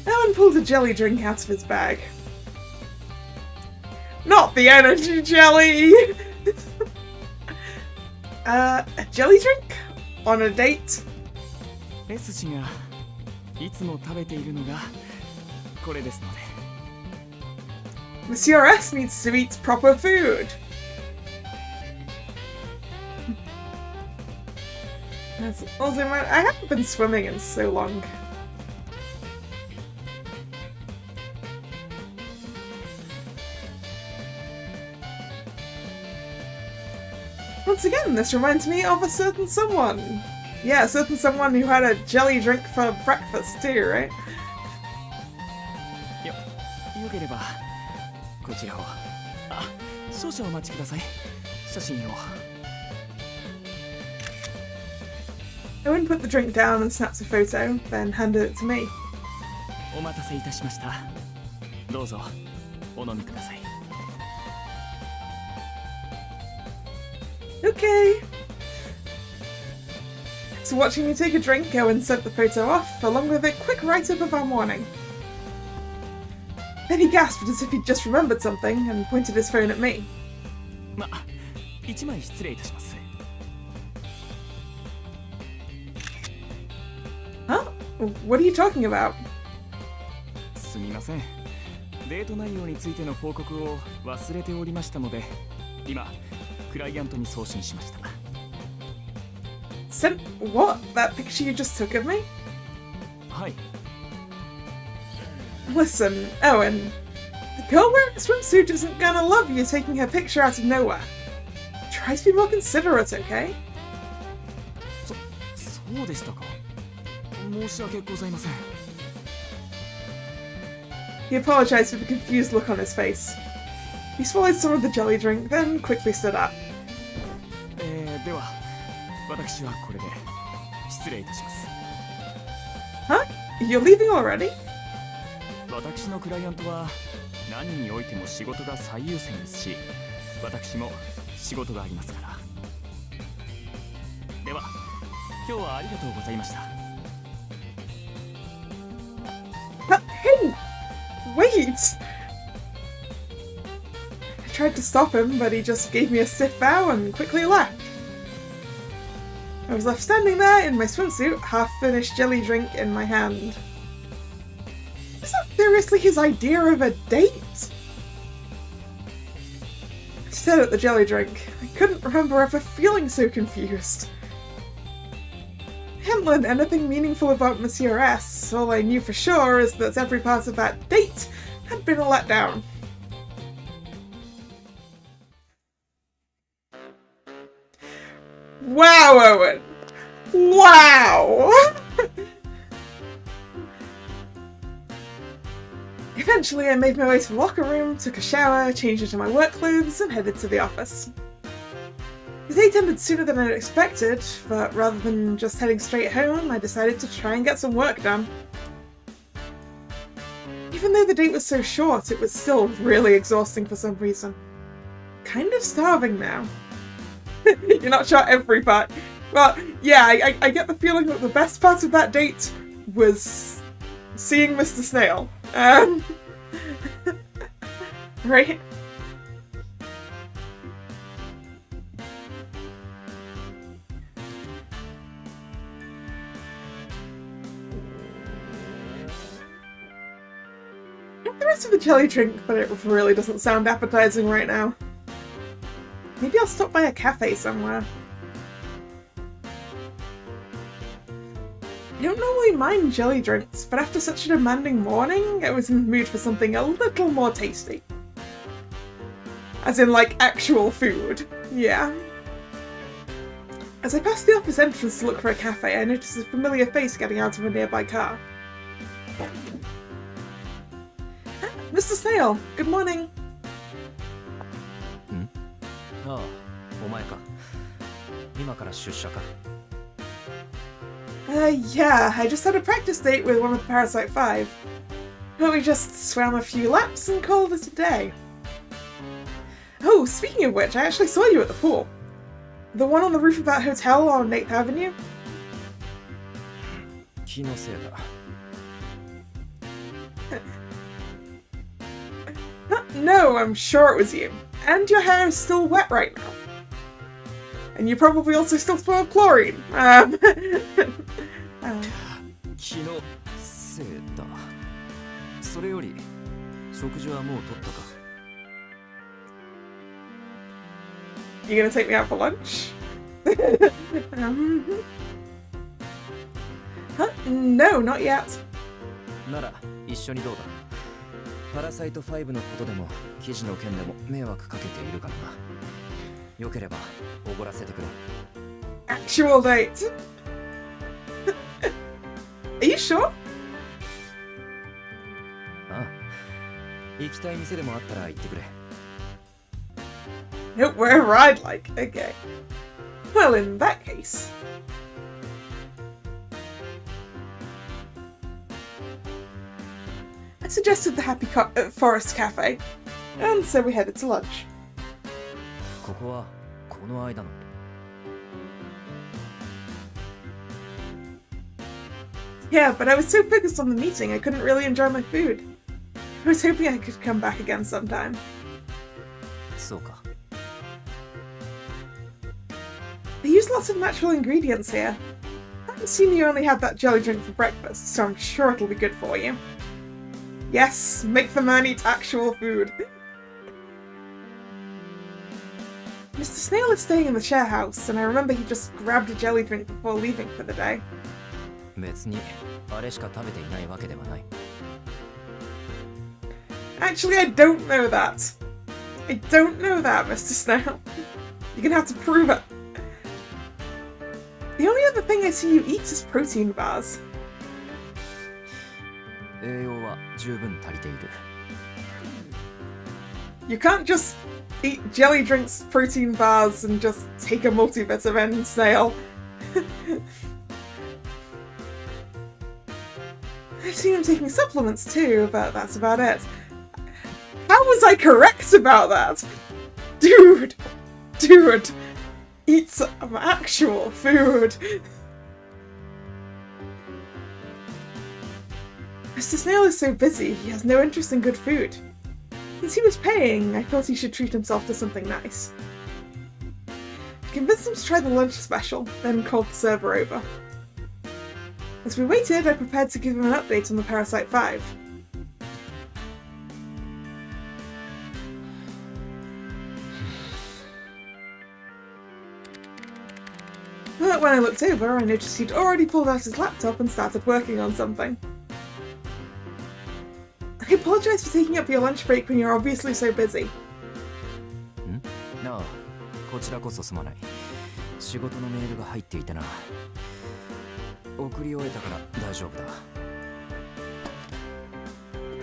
Owen pulled a jelly drink out of his bag. Not the energy jelly! A jelly drink? On a date? S 氏がいつも食べているのがこれですので。Monsieur S needs to eat proper food. Also, I haven't been swimming in so long. Once again, this reminds me of a certain someone. Yeah, a certain someone who had a jelly drink for breakfast too, right? よければこちらを。少々お待ちください。写真を。Owen put the drink down and snapped a photo, then handed it to me. お待たせいたしました。どうぞお飲みください。Okay. So watching me take a drink, Owen sent the photo off, along with a quick write-up of our morning. Then he gasped as if he'd just remembered something and pointed his phone at me. 一枚失礼いたします。Huh? What are you talking about? すみません。デート内容についての報告を忘れておりましたので、今クライアントに送信しました。Sent what? That picture you just took of me? はい。Listen, Owen. The girl wearing a swimsuit isn't gonna love you taking her picture out of nowhere. Try to be more considerate, okay? そうでしたか。申し訳ございません。He apologized for the confused look on his face. He swallowed some of the jelly drink, then quickly stood up. では、私はこれで失礼いたします。Huh? You're leaving already? 私のクライアントは何においても仕事が最優先ですし、私も仕事がありますから。では、今日はありがとうございました。Hey! Wait! I tried to stop him, but he just gave me a stiff bow and quickly left. I was left standing there in my swimsuit, half-finished jelly drink in my hand. Was that seriously his idea of a date? I stared at the jelly drink. I couldn't remember ever feeling so confused. I hadn't learned anything meaningful about Monsieur S. All I knew for sure is that every part of that date had been a letdown. Wow, Owen! Wow! Eventually, I made my way to the locker room, took a shower, changed into my work clothes, and headed to the office. The date ended sooner than I'd expected, but rather than just heading straight home, I decided to try and get some work done. Even though the date was so short, it was still really exhausting for some reason. Kind of starving now. You're not sure every part. Well, yeah, I get the feeling that the best part of that date was seeing Mr. Snail. Right? The rest of the jelly drink, but it really doesn't sound appetizing right now. Maybe I'll stop by a cafe somewhere. I don't normally mind jelly drinks, but after such a demanding morning, I was in the mood for something a little more tasty. As in, like, actual food. Yeah. As I passed the office entrance to look for a cafe, I noticed a familiar face getting out of a nearby car. Mr. Snail, good morning. Ah, お前か。今から出社か。Yeah, I just had a practice date with one of the Parasite 5. But we just swam a few laps and called it a day. Oh, speaking of which, I actually saw you at the pool. The one on the roof of that hotel on 8th Avenue? 気のせいだ。No, I'm sure it was you. And your hair is still wet right now. And you probably also still smell of chlorine. 気のせいだ。それより食事はもう取ったか。You gonna take me out for lunch? No, not yet. なら一緒にどうだ。パラサイト5のことでも記事の件でも迷惑かけているからな。よければおごらせてくれ。Actual date. Are you sure? ああ、行きたい店でもあったら行ってくれ。Nope, wherever I'd like. Okay. Well, in that case. I suggested the Happy Forest Cafe, and so we headed to lunch. ここはこの間の。Yeah, but I was so focused on the meeting I couldn't really enjoy my food. I was hoping I could come back again sometime. そうか。They use lots of natural ingredients here. I haven't seen you only had that jelly drink for breakfast, so I'm sure it'll be good for you. Yes, make the man eat actual food. Mr. Snail is staying in the share house, and I remember he just grabbed a jelly drink before leaving for the day. 別にあれしか食べていないわけではない。Actually, I don't know that. I don't know that, Mr. Snail. You're gonna have to prove it. The only other thing I see you eat is protein bars. 栄養は十分足りている。You can't just eat jelly drinks, protein bars, and just take a multivitamin, Snail. I've seen him taking supplements too, but that's about it. How was I correct about that? Dude! Eat some actual food! Mr. Snail is so busy, he has no interest in good food. Since he was paying, I felt he should treat himself to something nice. I convinced him to try the lunch special, then called the server over. As we waited, I prepared to give him an update on the Parasite 5. But when I looked over, I noticed he'd already pulled out his laptop and started working on something. I apologise for taking up your lunch break when you're obviously so busy. なあ、こちらこそすまない。仕事のメールが入っていてな。送り終えたから大丈夫だ。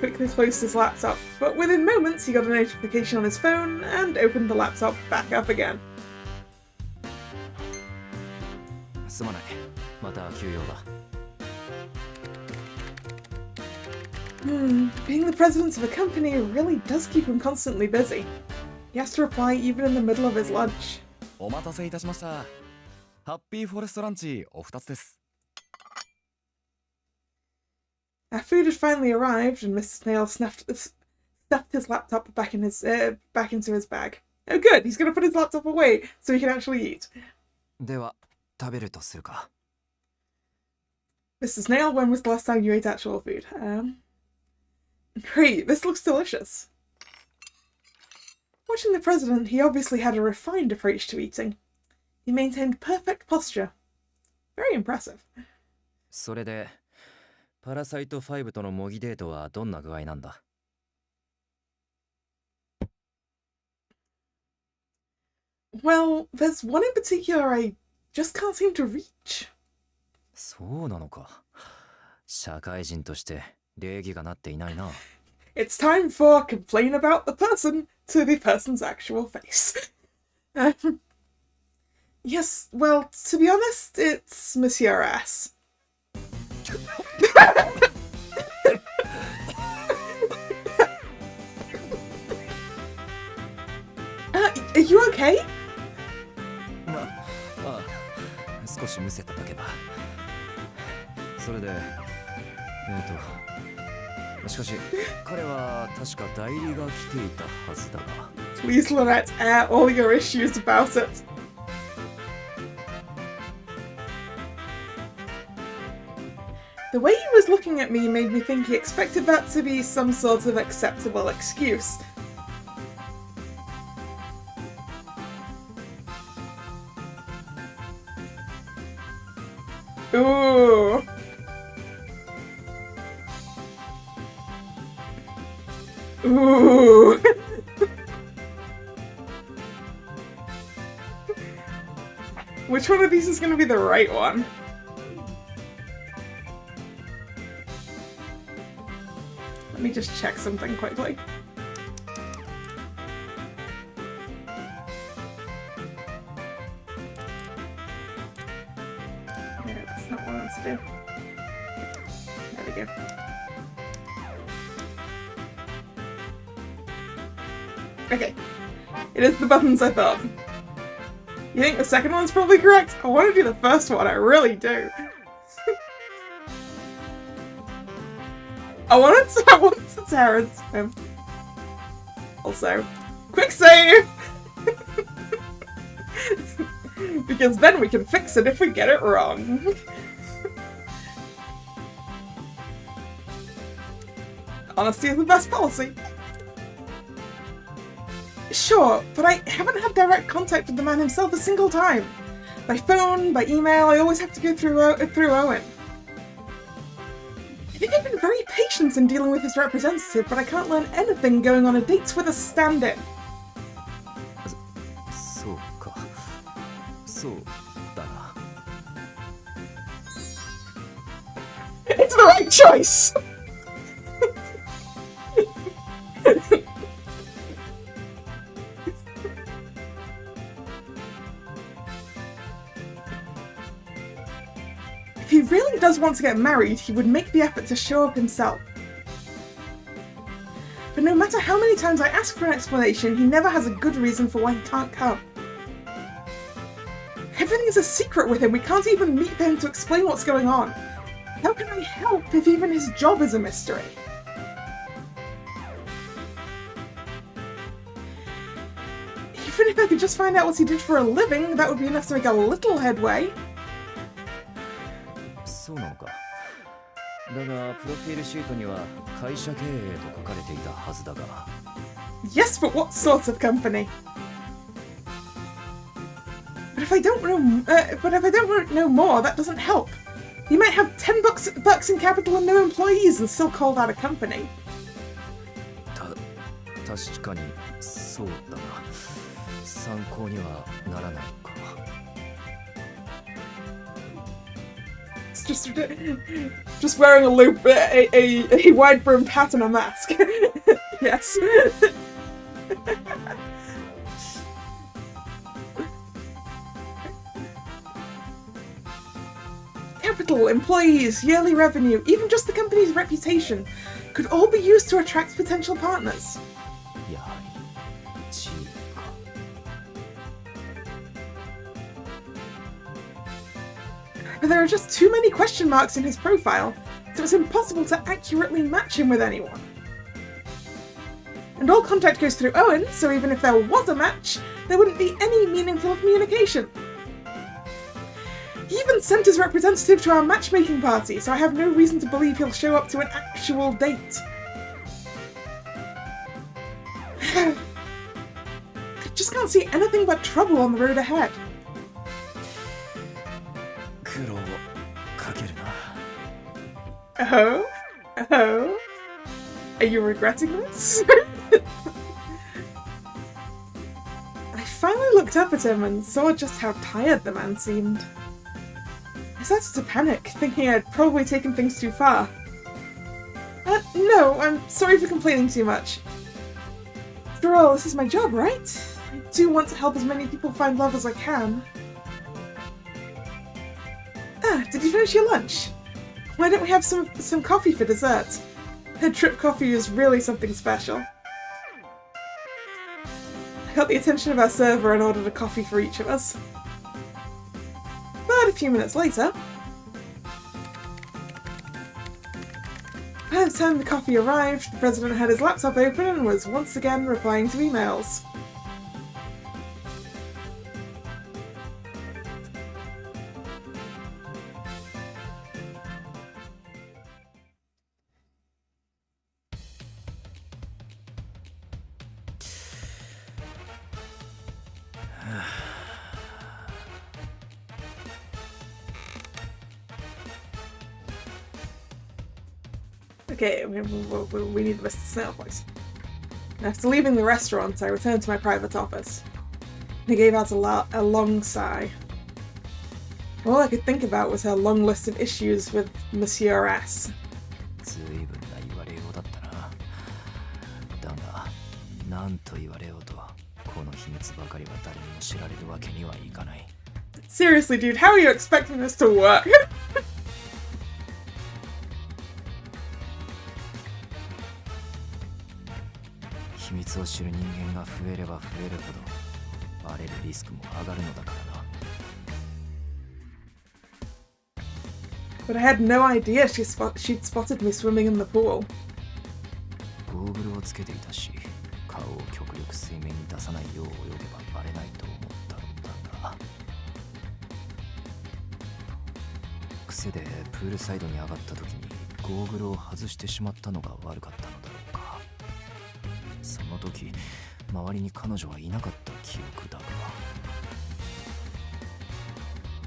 Quickly closed his laptop, but within moments he got a notification on his phone and opened the laptop back up again. すまない。また休養だ。Being the president of a company really does keep him constantly busy. He has to reply even in the middle of his lunch. お待たせいたしました。ハッピーフォレストランチお二つです。Our food had finally arrived, and Mr. Snail stuffed his laptop back into his bag. Oh, good! He's going to put his laptop away so he can actually eat. では食べるとするか。Mr. Snail, when was the last time you ate actual food? Great, this looks delicious. Watching the president, he obviously had a refined approach to eating. He maintained perfect posture. Very impressive. それでパラサイト5との模擬デートはどんな具合なんだ？ Well, there's one in particular I just can't seem to reach. そうなのか。社会人として礼儀がなっていないな。It's time for complain about the person to the person's actual face. Yes, well, to be honest, it's Monsieur S. Are you okay? ああ、少しむせただけだ。それで、しかし、彼は確か代理が来ていたはずだが。Please, Lynette, air all your issues about it. The way he was looking at me made me think he expected that to be some sort of acceptable excuse. Ooh. Ooh. Which one of these is going to be the right one? Let me just check something quickly. No, that's not what I want to do. There we go. Okay. It is the buttons I thought. You think the second one's probably correct? I want to do the first one, I really do. I want to Terrence him. Also, quick save! Because then we can fix it if we get it wrong. Honesty is the best policy. Sure, but I haven't had direct contact with the man himself a single time. By phone, by email, I always have to go through Owen. I think I've been very patient in dealing with his representative, but I can't learn anything going on a dates with a stand-in. そうか。そうだな。It's the right choice! If he really does want to get married, he would make the effort to show up himself. But no matter how many times I ask for an explanation, he never has a good reason for why he can't come. Everything is a secret with him. We can't even meet him to explain what's going on. How can I help if even his job is a mystery? Even if I could just find out what he did for a living, that would be enough to make a little headway. そうなのか。だが、プロフィールシートには会社経営と書かれていたはずだが。Yes, but what sort of company? But if I don't know more, that doesn't help. You might have $10 in capital and no employees and still call that a company. 確かにそうだな。参考にはならないか。It's just wearing a loop, a wide brimmed hat and a mask. Yes. Capital, employees, yearly revenue, even just the company's reputation could all be used to attract potential partners. やはり地位か。But there are just too many question marks in his profile, so it's impossible to accurately match him with anyone. And all contact goes through Owen, so even if there was a match, there wouldn't be any meaningful communication. He even sent his representative to our matchmaking party, so I have no reason to believe he'll show up to an actual date. I just can't see anything but trouble on the road ahead. 苦労をかけるな。Oh? Oh? Are you regretting this? I finally looked up at him and saw just how tired the man seemed. I started to panic, thinking I'd probably taken things too far. No, I'm sorry for complaining too much. After all, this is my job, right? I do want to help as many people find love as I can. Ah, did you finish your lunch? Why don't we have some coffee for dessert? Her drip coffee is really something special. I got the attention of our server and ordered a coffee for each of us. But a few minutes later, by the time the coffee arrived, the president had his laptop open and was once again replying to emails. Okay, we need Mr. Snail voice. After leaving the restaurant, I returned to my private office. I gave out a long sigh. All I could think about was her long list of issues with Monsieur S. Seriously, dude, how are you expecting this to work? But I had no idea she'd spotted me swimming in the pool.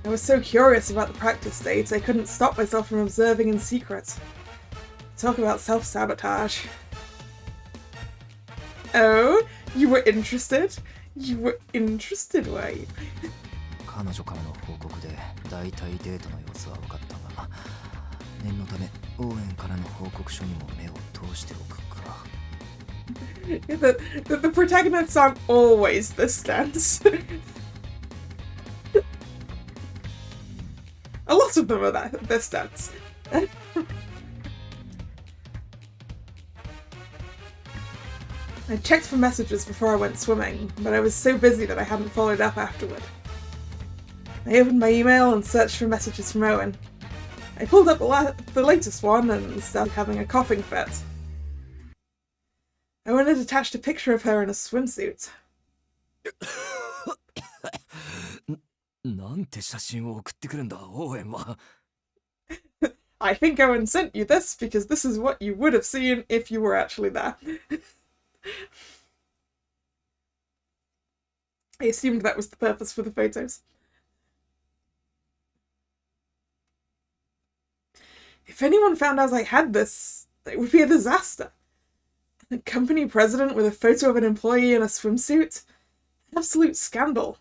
I was so curious about the practice dates, I couldn't stop myself from observing in secret. Talk about self-sabotage. Oh? You were interested? You were interested, were you? The protagonists aren't always this stance. A lot of them are this stance. I checked for messages before I went swimming, but I was so busy that I hadn't followed up afterward. I opened my email and searched for messages from Owen. I pulled up the latest one and started having a coughing fit. Owen had attached a picture of her in a swimsuit. I think Owen sent you this because this is what you would have seen if you were actually there. I assumed that was the purpose for the photos. If anyone found out I had this, it would be a disaster. A company president with a photo of an employee in a swimsuit? An absolute scandal.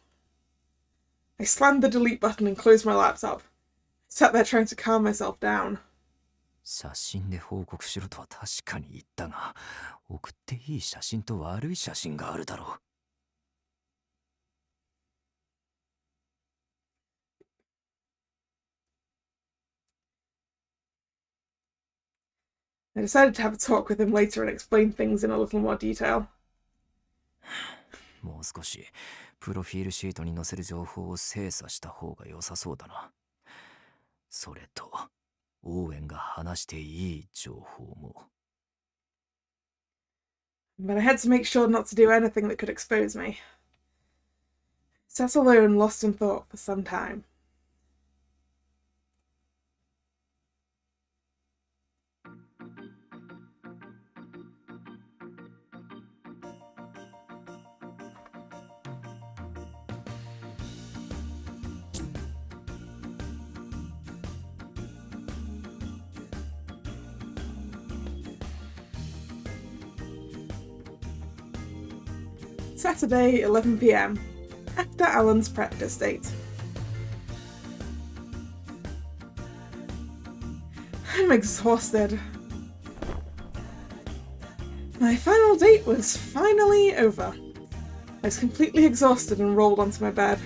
I slammed the delete button and closed my laptop. I sat there trying to calm myself down. I decided to have a talk with him later and explain things in a little more detail. もう少しプロフィールシートに載せる情報を精査した方が良さそうだな。それと、オーエンが話していい情報も。But I had to make sure not to do anything that could expose me. Sat alone, lost in thought for some time. Saturday, 11 PM, after Alan's practice date. I'm exhausted. My final date was finally over. I was completely exhausted and rolled onto my bed.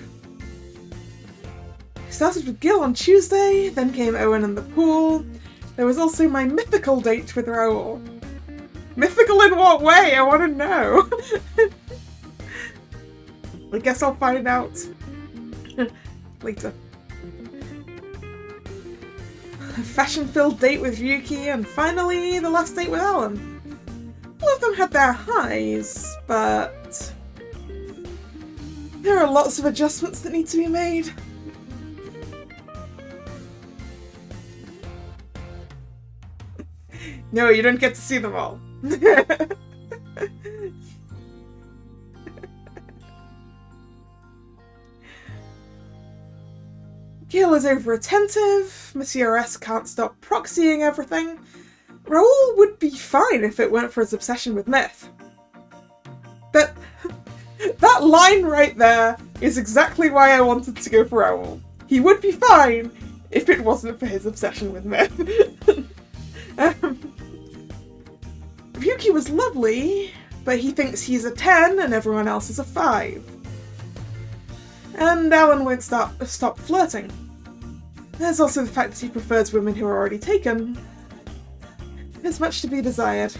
I started with Gil on Tuesday, then came Owen and the pool. There was also my mythical date with Raoul. Mythical in what way? I want to know. I guess I'll find out later. A fashion-filled date with Yuki, and finally the last date with Alan. All of them had their highs, but there are lots of adjustments that need to be made. No, you don't get to see them all. Gil is over-attentive, Monsieur S can't stop proxying everything. Raoul would be fine if it weren't for his obsession with myth. That line right there is exactly why I wanted to go for Raoul. He would be fine if it wasn't for his obsession with myth. Ryuki was lovely, but he thinks he's a 10 and everyone else is a 5. And Alan won't stop flirting. There's also the fact that he prefers women who are already taken. There's much to be desired.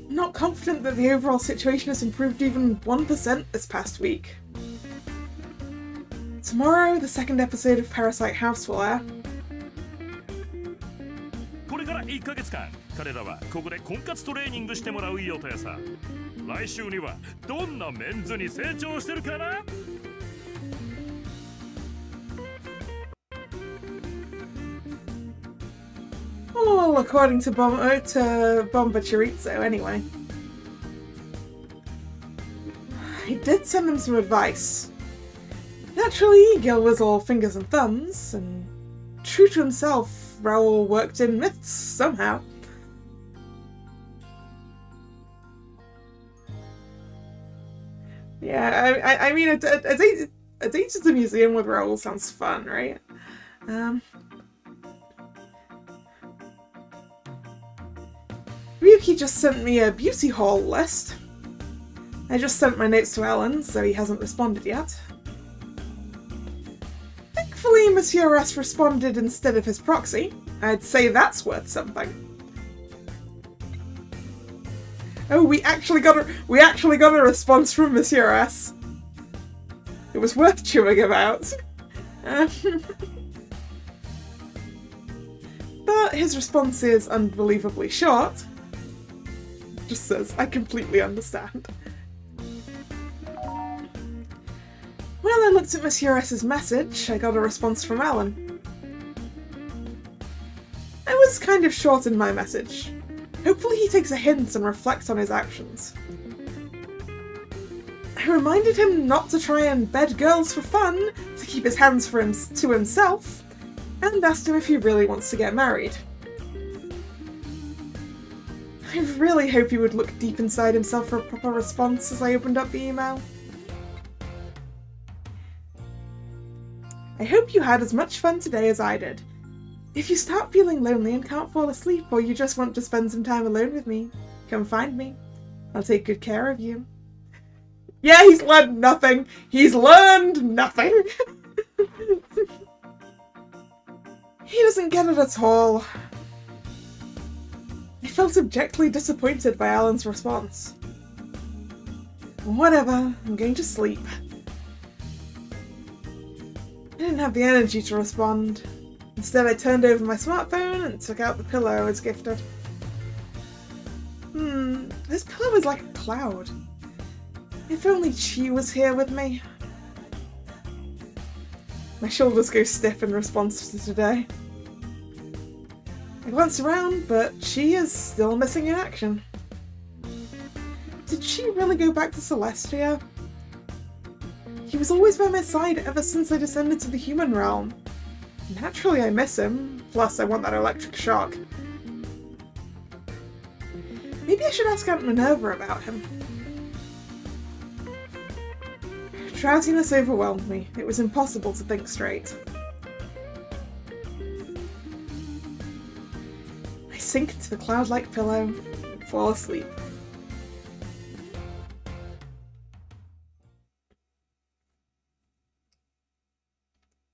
I'm not confident that the overall situation has improved even 1% this past week. Tomorrow, the second episode of Parasite House will air. これから1ヶ月間、彼らはここで婚活トレーニングしてもらう予定さ。来週にはどんなメンズに成長してるかな? Well, according to Bomba Chorizo, anyway. I did send him some advice. Naturally, Gil was all fingers and thumbs, and true to himself, Raoul worked in myths somehow. Yeah, I mean, a date at the museum with Raoul sounds fun, right? Ryuki just sent me a beauty haul list. I just sent my notes to Alan, so he hasn't responded yet. Thankfully, Monsieur S responded instead of his proxy. I'd say that's worth something. Oh, we actually got a response from Monsieur S. It was worth chewing about. But his response is unbelievably short. Just says, I completely understand. When I looked at Monsieur S's message, I got a response from Alan. I was kind of short in my message. Hopefully he takes a hint and reflects on his actions. I reminded him not to try and bed girls for fun, to keep his hands to himself, and asked him if he really wants to get married. I really hope he would look deep inside himself for a proper response as I opened up the email. I hope you had as much fun today as I did. If you start feeling lonely and can't fall asleep, or you just want to spend some time alone with me, come find me. I'll take good care of you. Yeah, he's learned nothing! He's learned nothing! He doesn't get it at all. I felt abjectly disappointed by Alan's response. Whatever, I'm going to sleep. I didn't have the energy to respond. Instead, I turned over my smartphone and took out the pillow I was gifted. This pillow is like a cloud. If only Chi was here with me. My shoulders go stiff in response to today. I glance around, but Chi is still missing in action. Did she really go back to Celestia? He was always by my side ever since I descended to the human realm. Naturally I miss him, plus I want that electric shock. Maybe Maybe I should ask Aunt Minerva about him. Drowsiness overwhelmed me. It was impossible to think straight. I sink into the cloud-like pillow and fall asleep.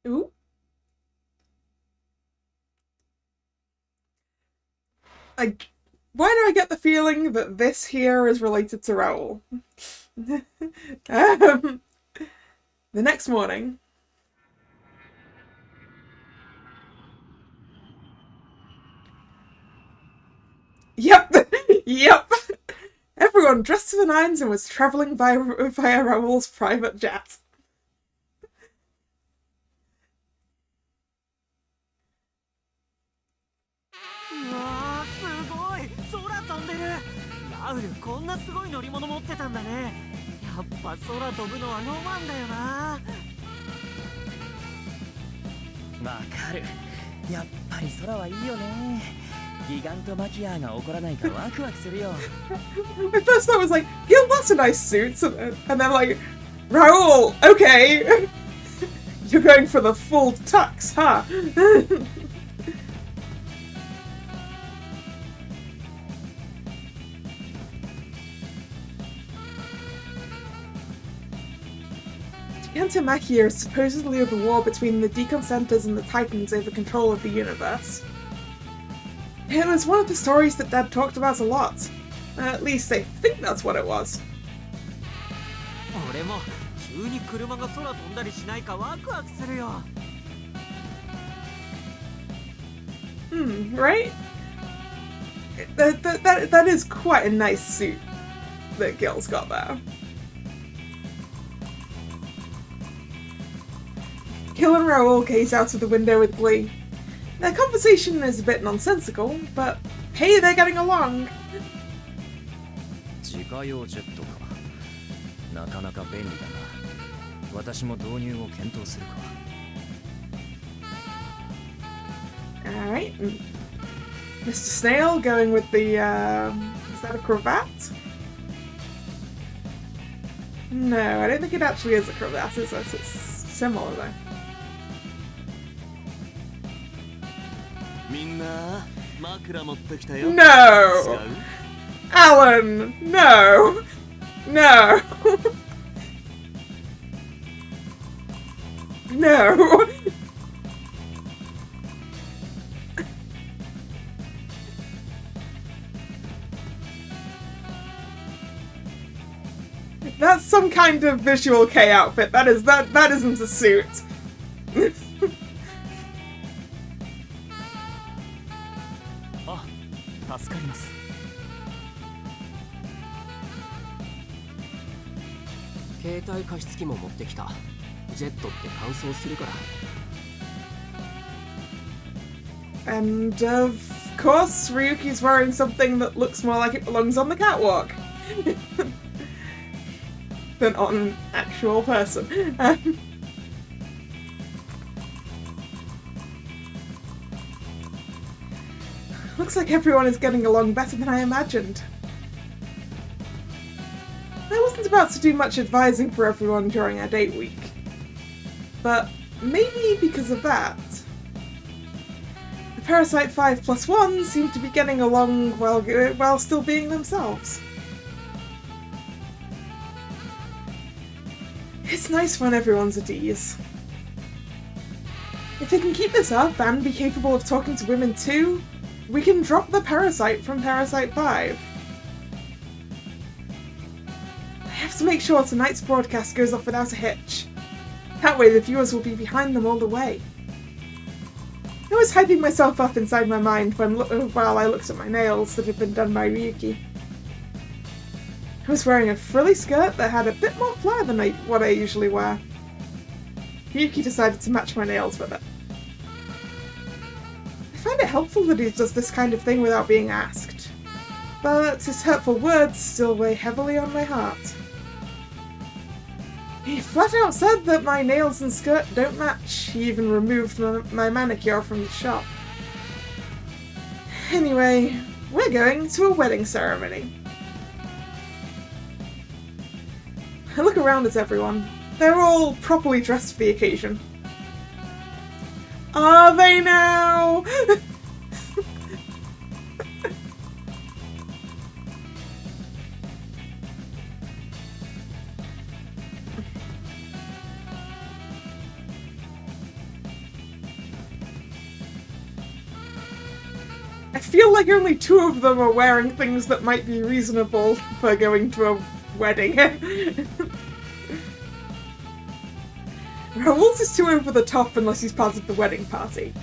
Ooh. Why do I get the feeling that this here is related to Raoul? The next morning. Yep! Yep! Everyone dressed to the nines and was travelling via Raoul's private jet. My first thought was like, Gil, that's a nice suit. And then like, Raoul, okay. You're going for the full tux, huh? The Antimachia is supposedly the war between the Deconsenters and the Titans over control of the universe. It was one of the stories that Dad talked about a lot. At least I think that's what it was. Right? That is quite a nice suit that Gil's got there. Gil and Raoul gaze out of the window with glee. Their conversation is a bit nonsensical, but hey, they're getting along. Alright. Mr. Snail going with the, is that a cravat? No, I don't think it actually is a cravat, it's similar though. No! Alan! No! No! No! That's some kind of visual K outfit. That isn't a suit. And of course, Ryuki's wearing something that looks more like it belongs on the catwalk than on an actual person. Looks like everyone is getting along better than I imagined. I wasn't about to do much advising for everyone during our date week, but maybe because of that, the Parasite 5+1 seem to be getting along while still being themselves. It's nice when everyone's at ease. If they can keep this up and be capable of talking to women too, we can drop the Parasite from Parasite 5. I have to make sure tonight's broadcast goes off without a hitch. That way the viewers will be behind them all the way. I was hyping myself up inside my mind while I looked at my nails that had been done by Ryuki. I was wearing a frilly skirt that had a bit more flair than what I usually wear. Ryuki decided to match my nails with it. I find it helpful that he does this kind of thing without being asked, but his hurtful words still weigh heavily on my heart. He flat out said that my nails and skirt don't match. He even removed my manicure from the shop. Anyway, We're going to a wedding ceremony. I look around at everyone. They're all properly dressed for the occasion. Are they now? I feel like only 2 of them are wearing things that might be reasonable for going to a wedding. Raoul's is too over the top unless he's part of the wedding party.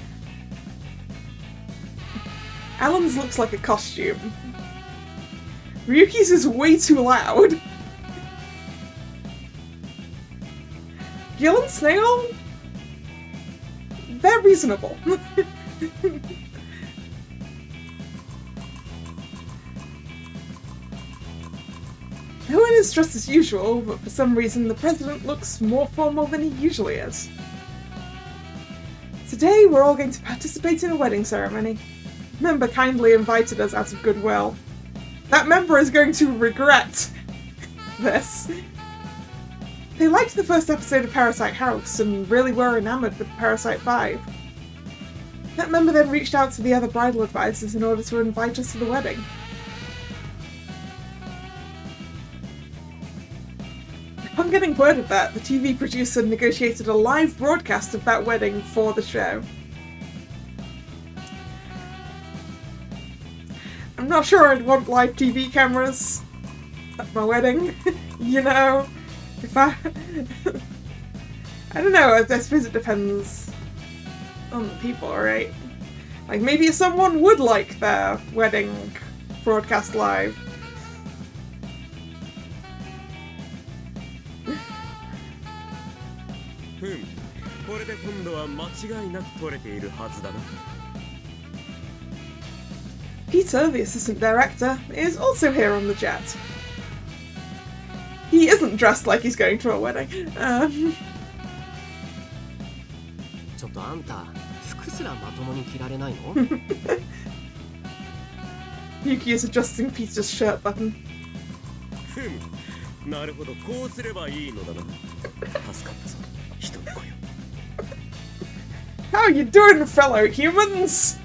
Alan's looks like a costume. Ryuki's is way too loud. Gil and Snail? They're reasonable. Owen is dressed as usual, but for some reason the president looks more formal than he usually is. Today we're all going to participate in a wedding ceremony. A member kindly invited us out of goodwill. That member is going to regret this. They liked the first episode of Parasite House and really were enamoured with Parasite 5. That member then reached out to the other bridal advisors in order to invite us to the wedding. Upon getting word of that, the TV producer negotiated a live broadcast of that wedding for the show. I'm not sure I'd want live TV cameras at my wedding, you know, if I don't know, I suppose it depends on the people, right? Like, maybe someone would like their wedding broadcast live. Peter, the assistant director, is also here on the jet. He isn't dressed like he's going to a wedding. Yuki is adjusting Peter's shirt button. How you doing, fellow humans?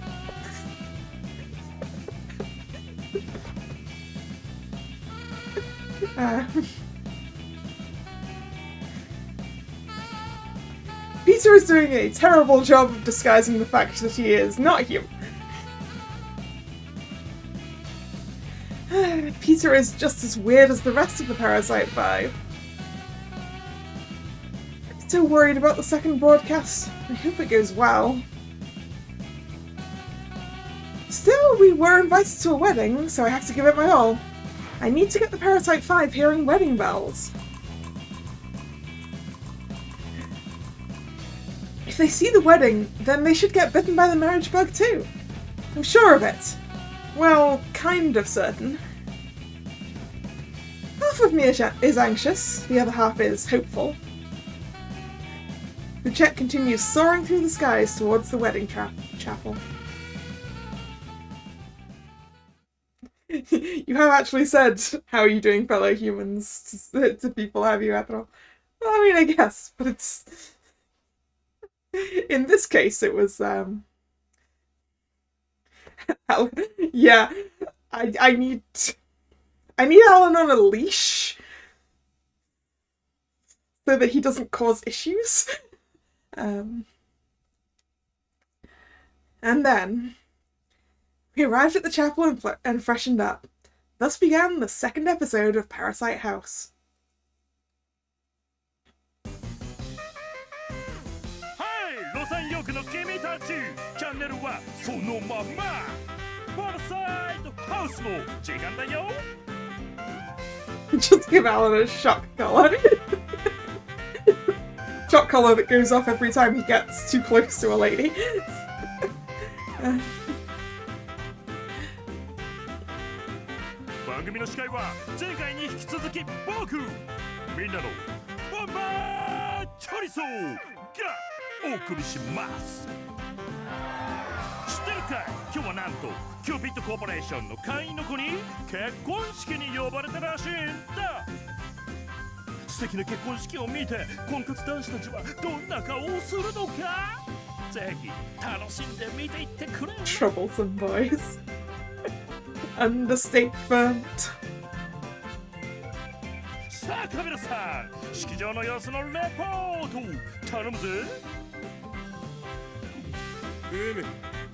Peter is doing a terrible job of disguising the fact that he is not human. Peter is just as weird as the rest of the Parasite 5. I'm so worried about the second broadcast. I hope it goes well. Still, we were invited to a wedding, so I have to give it my all. I need to get the Parasite 5 hearing wedding bells. If they see the wedding, then they should get bitten by the marriage bug too. I'm sure of it. Well, kind of certain. Half of me is anxious, the other half is hopeful. The jet continues soaring through the skies towards the wedding chapel. You have actually said, "How are you doing, fellow humans?" to people, have you, Ethel? Well, I mean, I guess, but it's... In this case, it was, yeah, I need Alan on a leash so that he doesn't cause issues. And then we arrived at the chapel and freshened up. Thus began the second episode of Parasite House. Just give Alan a shock collar. Shock collar that goes off every time he gets too close to a lady. 番組の司会は前回に引き続き僕みんなのボンバーチョリソーがお送りします。知ってるかい。今日はなんとキューピッドコーポレーションの会員の子に結婚式に呼ばれたらしいんだ。素敵な結婚式を見て婚活男子たちはどんな顔をするのか、ぜひ楽しんで見ていってくれ。 Troublesome boys. Understatement. さあカメラさん、式場の様子のレポート頼むぜ。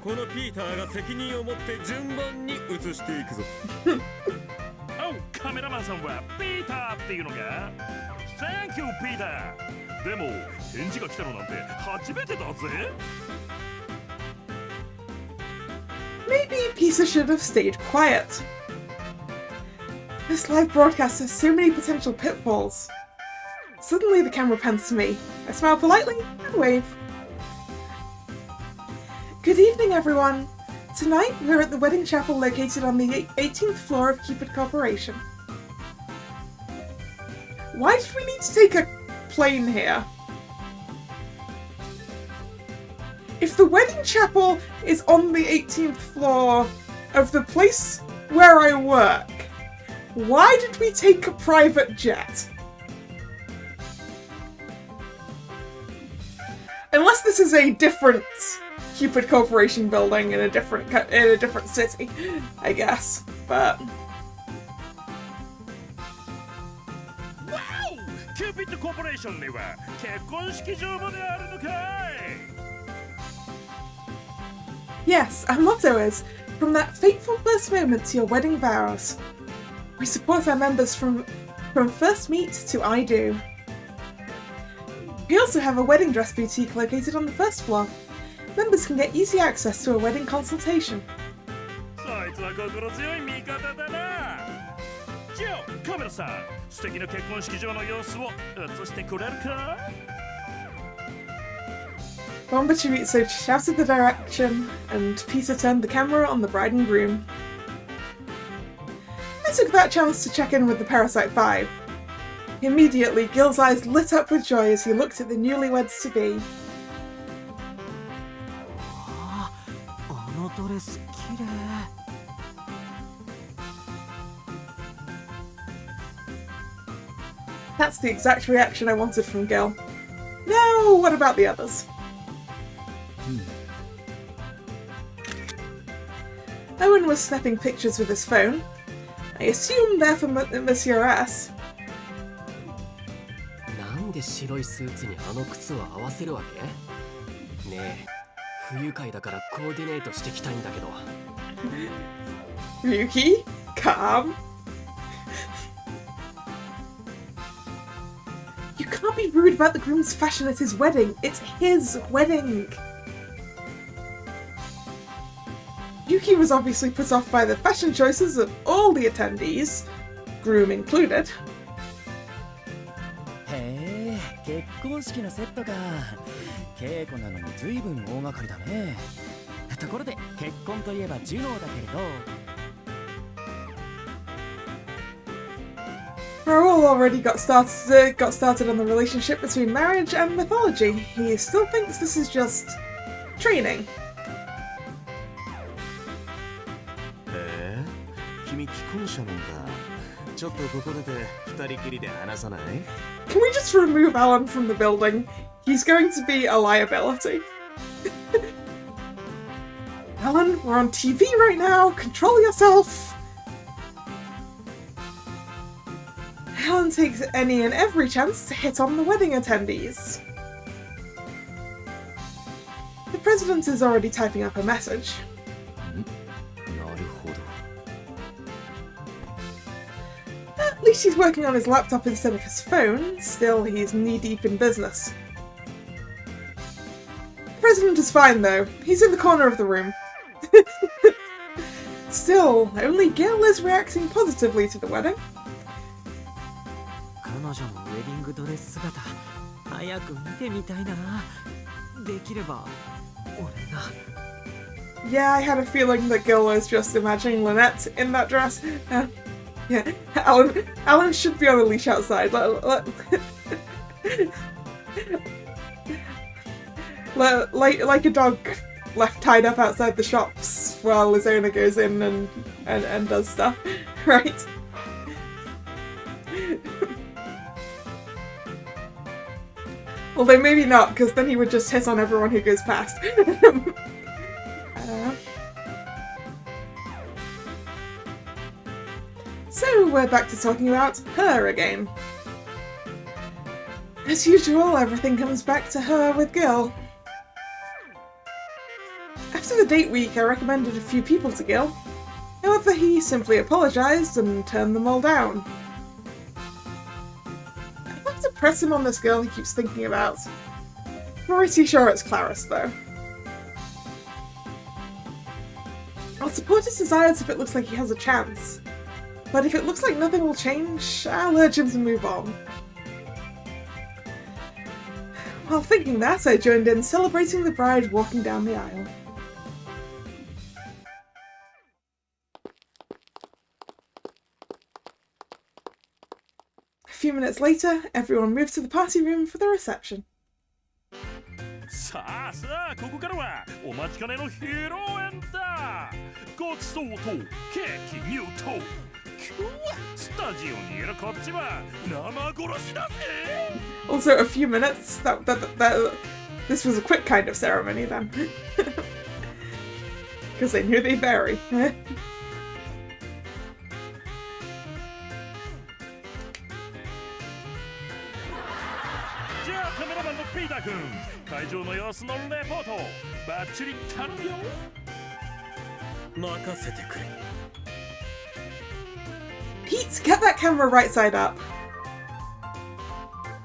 このピーターが責任を持って順番に移していくぞ。お、カメラマンさんはピーターっていうのか。 Thank you ピーター。でも返事が来たのなんて初めてだぜ。 Maybe Pisa should have stayed quiet. This live broadcast has so many potential pitfalls. Suddenly the camera pans to me. I smile politely and wave. Good evening, everyone. Tonight we're at the wedding chapel located on the 18th floor of Cupid Corporation. Why did we need to take a plane here? If the wedding chapel is on the 18th floor of the place where I work, why did we take a private jet? Unless this is a different Cupid Corporation building in a different city, I guess. But わお、キューピッドコーポレーションには結婚式場まであるのかい。 yes, our motto is, from that fateful first moment to your wedding vows. We support our members from first meet to I do. We also have a wedding dress boutique located on the first floor. Members can get easy access to a wedding consultation. そいつは心強い味方だな。じゃあカメラさん、素敵な結婚式場の様子を映してくれるか。 Bombachiritsu shouted the direction, and Pisa turned the camera on the bride and groom. I took that chance to check in with the Parasite 5. Immediately, Gil's eyes lit up with joy as he looked at the newlyweds-to-be. あのドレス綺麗。That's the exact reaction I wanted from Gil. Now, what about the others? Owen was snapping pictures with his phone. I assume they're for Monsieur S. なんで白いスーツにあの靴を合わせるわけ？ねえ、不愉快だからコーディネートしてきたいんだけど。Ryuki, calm. You can't be rude about the groom's fashion at his wedding. It's his wedding. Yuki was obviously put off by the fashion choices of all the attendees, groom included. へえ、結婚式のセットか。稽古なのに随分大掛かりだね。ところで結婚といえばジュノーだけれど。Raoul already got started on the relationship between marriage and mythology. He still thinks this is just training. へえ、君既婚者なんだ。ちょっとここで二人きりで話さない？ Can we just remove Alan from the building? He's going to be a liability. Alan, we're on TV right now. Control yourself. Alan takes any and every chance to hit on the wedding attendees. The president is already typing up a message. なるほど。 At least he's working on his laptop instead of his phone. Still, he's knee-deep in business. The president is fine, though. He's in the corner of the room. Still, only Gil is reacting positively to the wedding. 彼女のウェディングドレス姿、早く見てみたいな。できれば俺が。 Yeah, I had a feeling that Gil was just imagining Lynette in that dress. Yeah, Alan should be on a leash outside. Like a dog left tied up outside the shops while his owner goes in and does stuff, right? Although maybe not, because then he would just hit on everyone who goes past. So we're back to talking about her again. As usual, everything comes back to her with Gil. After the date week, I recommended a few people to Gil. However, he simply apologised and turned them all down. I'd like to press him on this girl he keeps thinking about. Pretty sure it's Clarice, though. I'll support his desires if it looks like he has a chance. But if it looks like nothing will change, I'll urge him to move on. While thinking that, I joined in, celebrating the bride walking down the aisle. A few minutes later, everyone moved to the party room for the reception. さあさあ、ここからはお待ちかねの披露宴だ。ごちそうとケーキ入刀。今日はスタジオにいるこっちは生殺しだぜ。 Also, a few minutes. This was a quick kind of ceremony then, because they knew they vary. じゃあカメラマンのピーター君、会場の様子のレポートバッチリ頼むよ。任せてくれ。 Pete, get that camera right side up.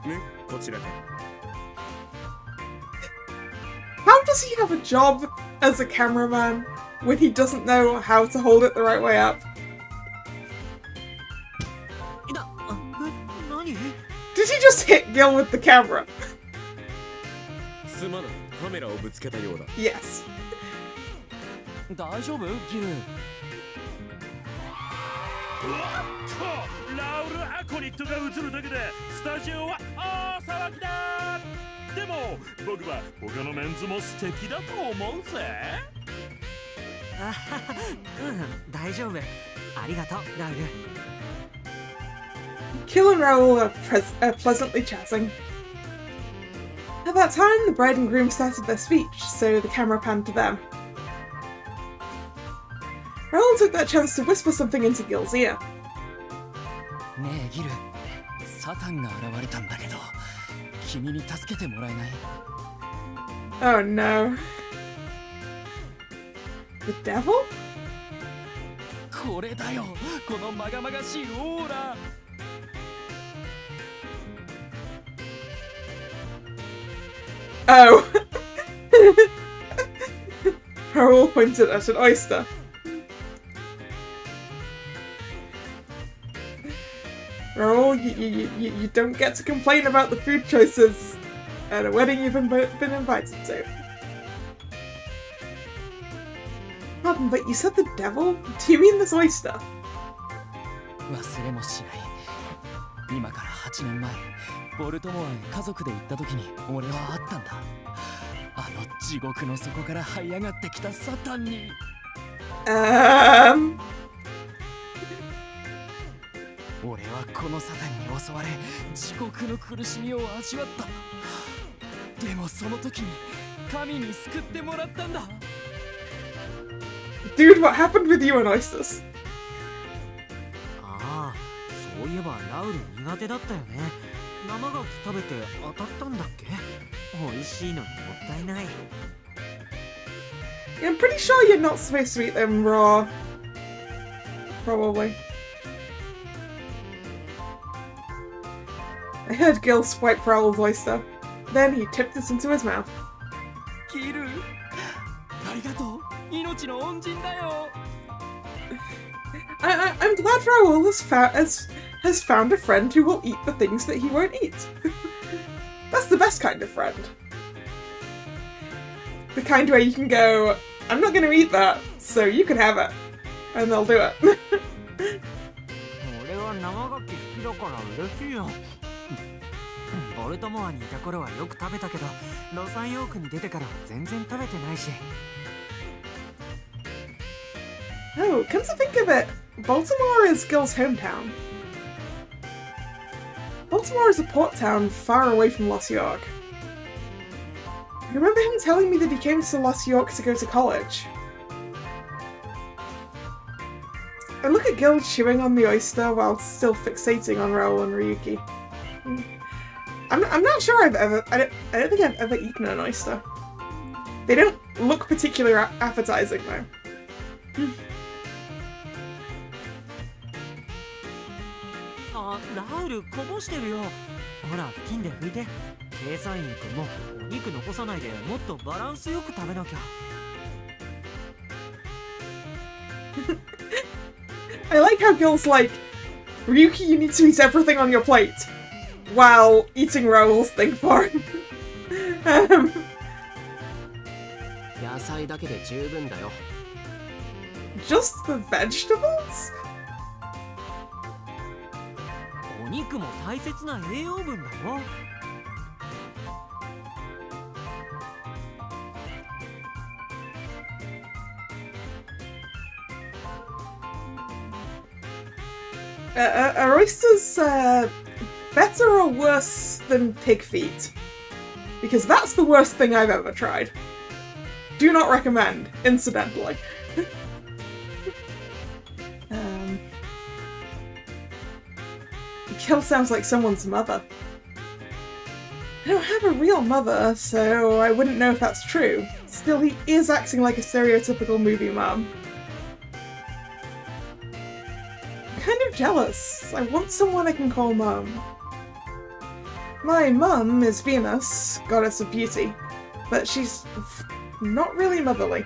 ね、こちらで。 How does he have a job as a cameraman when he doesn't know how to hold it the right way up? 何？ Did he just hit Gil with the camera? すまない、カメラをぶつけたようだ。 Yes. 大丈夫ギル？おっと、ラウル・アコニットが映るだけでスタジオは大騒ぎだ。でも僕は他のメンズも素敵だと思うぜ。大丈夫。ありがとう、ラウル。 Gil and Raoul are pleasantly chatting. At that time, the bride and groom started their speech, so the camera panned to them. Raoul took that chance to whisper something into Gil's ear. ねえギル、サタンが現れたんだけど、君に助けてもらえない？ Oh no. The devil? これだよ、このまがまがしいオーラ。 Oh. Raoul pointed at an oyster. Raoul, you don't get to complain about the food choices at a wedding you've been invited to. Pardon, but you said the devil? Do you mean this oyster? 忘れもしない。今から8年前、ボルトモアへ家族で行った時に俺は会ったんだ。あの地獄の底から這い上がってきたサタンに。俺はこのサタンに襲われ、地獄の苦しみを味わった。でもその時に神に救ってもらったんだ。 Dude, what happened with you and oysters? ああ、そういえばラウル苦手だったよね。生ガキ食べて当たったんだっけ？美味しいのにもったいない。 I'm pretty sure you're not supposed to eat them raw. Probably. I heard Gil swipe Raoul's oyster. Then he tipped it into his mouth. ギル、ありがとう。命の恩人だよ。 I'm glad Raoul has found a friend who will eat the things that he won't eat. That's the best kind of friend. The kind where you can go, I'm not going to eat that, so you can have it. And they'll do it. 俺は生ガキ好きだから嬉しいよ。ボルトモアにいた頃はよく食べたけど、ロサンヨークに出てからは全然食べてないし。Oh, come to think of it, Baltimore is Gil's hometown. Baltimore is a port town far away from Los York. I remember him telling me that he came to Los York to go to college. I look at Gil chewing on the oyster while still fixating on Raoul and Ryuki. I'm not sure I don't think I've ever eaten an oyster. They don't look particularly appetizing though. Ah, ラウルこぼしてるよ。ほら、布巾で拭いて。計算員君もお肉残さないでもっとバランスよく食べなきゃ。I like how Gil's like, Ryuki, you need to eat everything on your plate, while eating Raoul's thing for him. 野菜だけで十分だよ。 Just the vegetables? お肉も大切な栄養分だよ。Are oysters better or worse than pig feet? Because that's the worst thing I've ever tried. Do not recommend, incidentally. Gil sounds like someone's mother. I don't have a real mother, so I wouldn't know if that's true. Still, he is acting like a stereotypical movie mom. I'm kind of jealous. I want someone I can call mum. My mum is Venus, goddess of beauty, but she's not really motherly.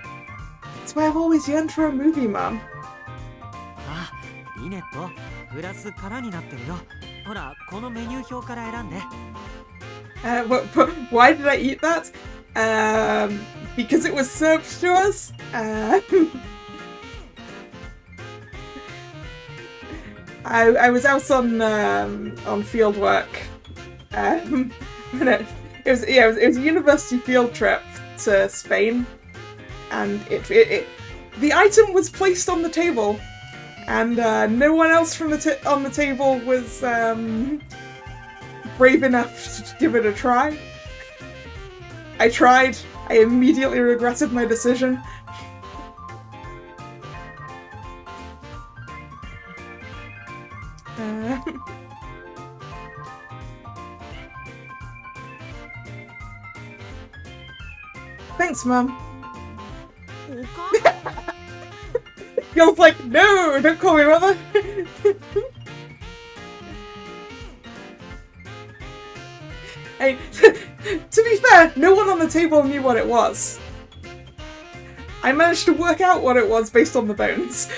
That's why I've always yearned for a movie mum. あ、リネット、グラス空になってるよ。ほら、このメニュー表から選んで。Why did I eat that? Because it was served to us. I was out on field work. And it was a university field trip to Spain, and the item was placed on the table, and no one else from on the table was brave enough to give it a try. I tried. I immediately regretted my decision. Thanks, Mum. Gil's like, no, don't call me mother. Hey, to be fair, no one on the table knew what it was. I managed to work out what it was based on the bones.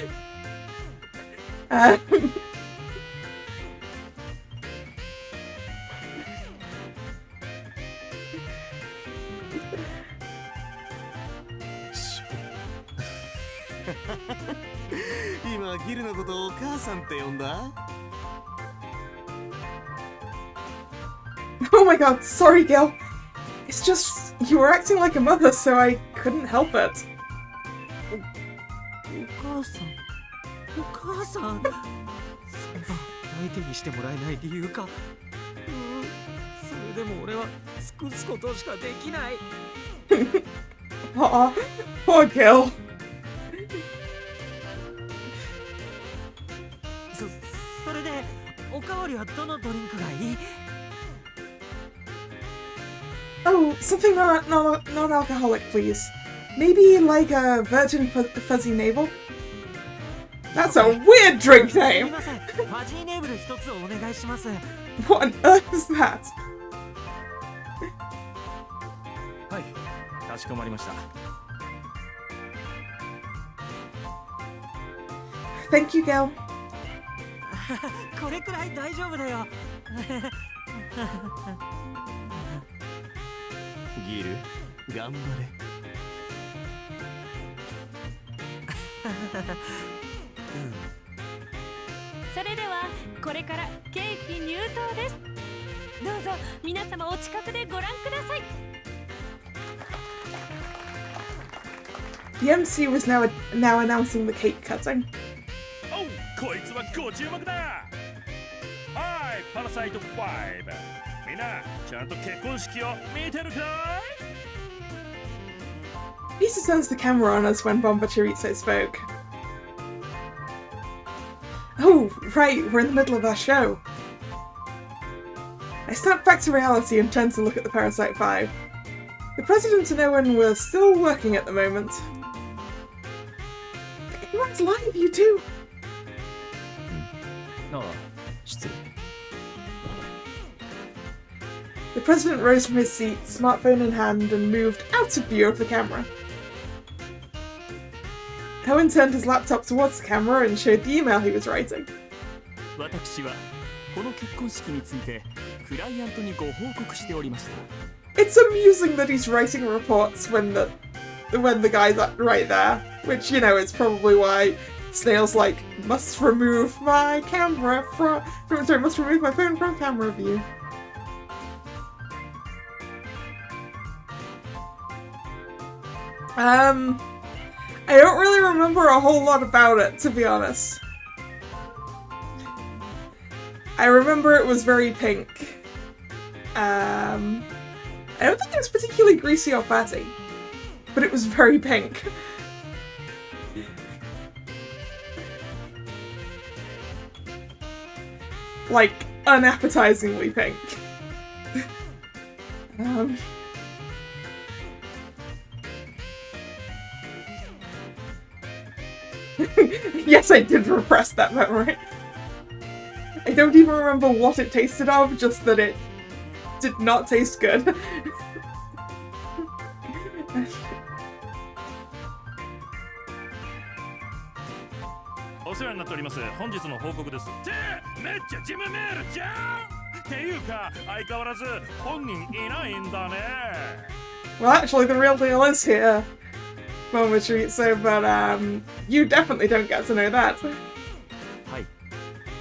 Oh my god, sorry Gil. It's just, you were acting like a mother, so I couldn't help it. お母さん。そんな相手にしてもらえない理由か。それでも俺は尽くすことしかできない。Aw, poor Gil. それでおかわりはどのドリンクがいい？ Oh, something non-alcoholic, please. Maybe like a virgin fuzzy navel? That's a weird drink name! ファジーネーブル一つお願いします。 What on earth is that? はい、かしこまりました。 Thank you, Gil. これくらい大丈夫だよ。ギル、頑張れ。それではこれからケーキ入刀です。どうぞ皆様お近くでご覧ください。 The MC was now announcing the cake cutting. おう、こいつはご注目だ。はい、パラサイト5。みんな、ちゃんと結婚式を見てるかい？ Lisa turns the camera on us when Bomba Chorizo spoke. Oh, right, we're in the middle of our show. I snapped back to reality and turned to look at the Parasite 5. The President and Owen were still working at the moment. The camera's live, you two! ああ、失礼。 The President rose from his seat, smartphone in hand, and moved out of view of the camera. Owen turned his laptop towards the camera and showed the email he was writing. 私はこの結婚式についてクライアントにご報告しておりました。 It's amusing that he's writing reports when the guy's right there, which, you know, is probably why Snail's like, must remove my camera must remove my phone from camera view. I don't really remember a whole lot about it, to be honest. I remember it was very pink. I don't think it was particularly greasy or fatty, but it was very pink. Like, unappetizingly pink. Yes, I did repress that memory. I don't even remember what it tasted of, just that it did not taste good. お世話になっております。本日の報告です。ってめっちゃ事務メールじゃん。っていうか相変わらず本人いないんだね。 Well, actually, the real deal is here, Momotsuritsu, but you definitely don't get to know that. はい、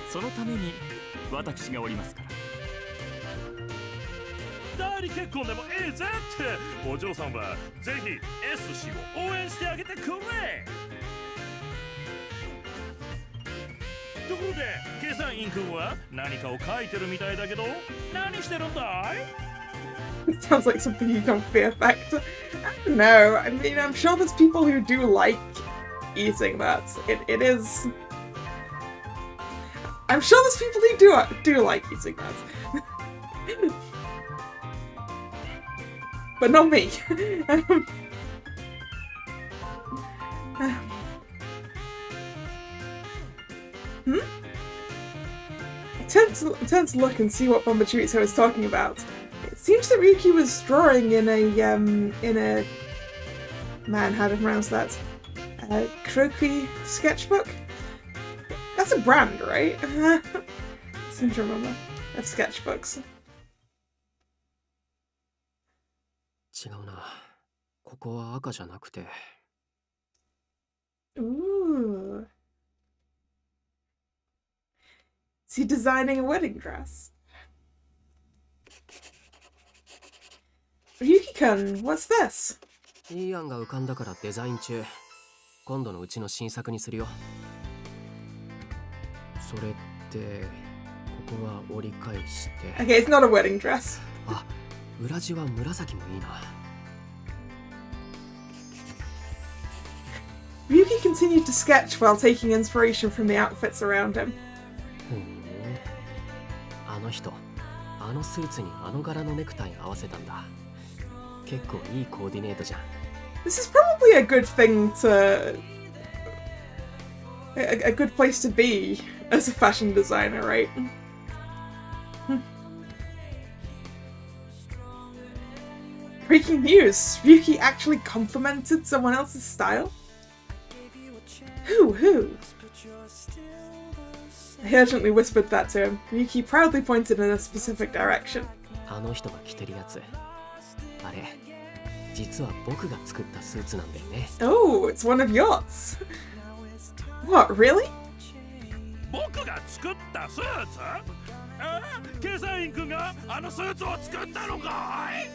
そのために私がおりますから。代理結婚でもいいぜって。お嬢さんはぜひ S 氏を応援してあげてくれ。ところで計算員くんは何かを書いてるみたいだけど、何してるんだい？ It sounds like something you don't fear factor. I don't know. I mean, I'm sure there's people who do like eating that. It is. I'm sure there's people who do like eating that. But not me. I turned to look and see what Bombachuritsu was talking about. It seems that Ryuki was drawing in a man, how to pronounce that? Kroki sketchbook? That's a brand, right? I seem to remember. Of sketchbooks. 違うな。ここは赤じゃなくて。Ooh. Is he designing a wedding dress? Ryuki-kun, what's this? いい案が浮かんだからデザイン中。今度のうちの新作にするよ。それって、ここは折り返して。Okay, it's not a wedding dress. あ、裏地は紫もいいな。Ryuki continued to sketch while taking inspiration from the outfits around him. あの人、あのスーツにあの柄のネクタイ合わせたんだ。結構いいコーディネートじゃん。This is probably a good thing to... a good place to be as a fashion designer, right? Breaking news! Ryuki actually complimented someone else's style? Who? I urgently whispered that to him. Ryuki proudly pointed in a specific direction. あの人が着てるやつ。あれ、実は僕が作ったスーツなんだよね。Oh, it's one of yours. What, really? 僕が作ったスーツ？計算員くんがあのスーツを作ったのかい？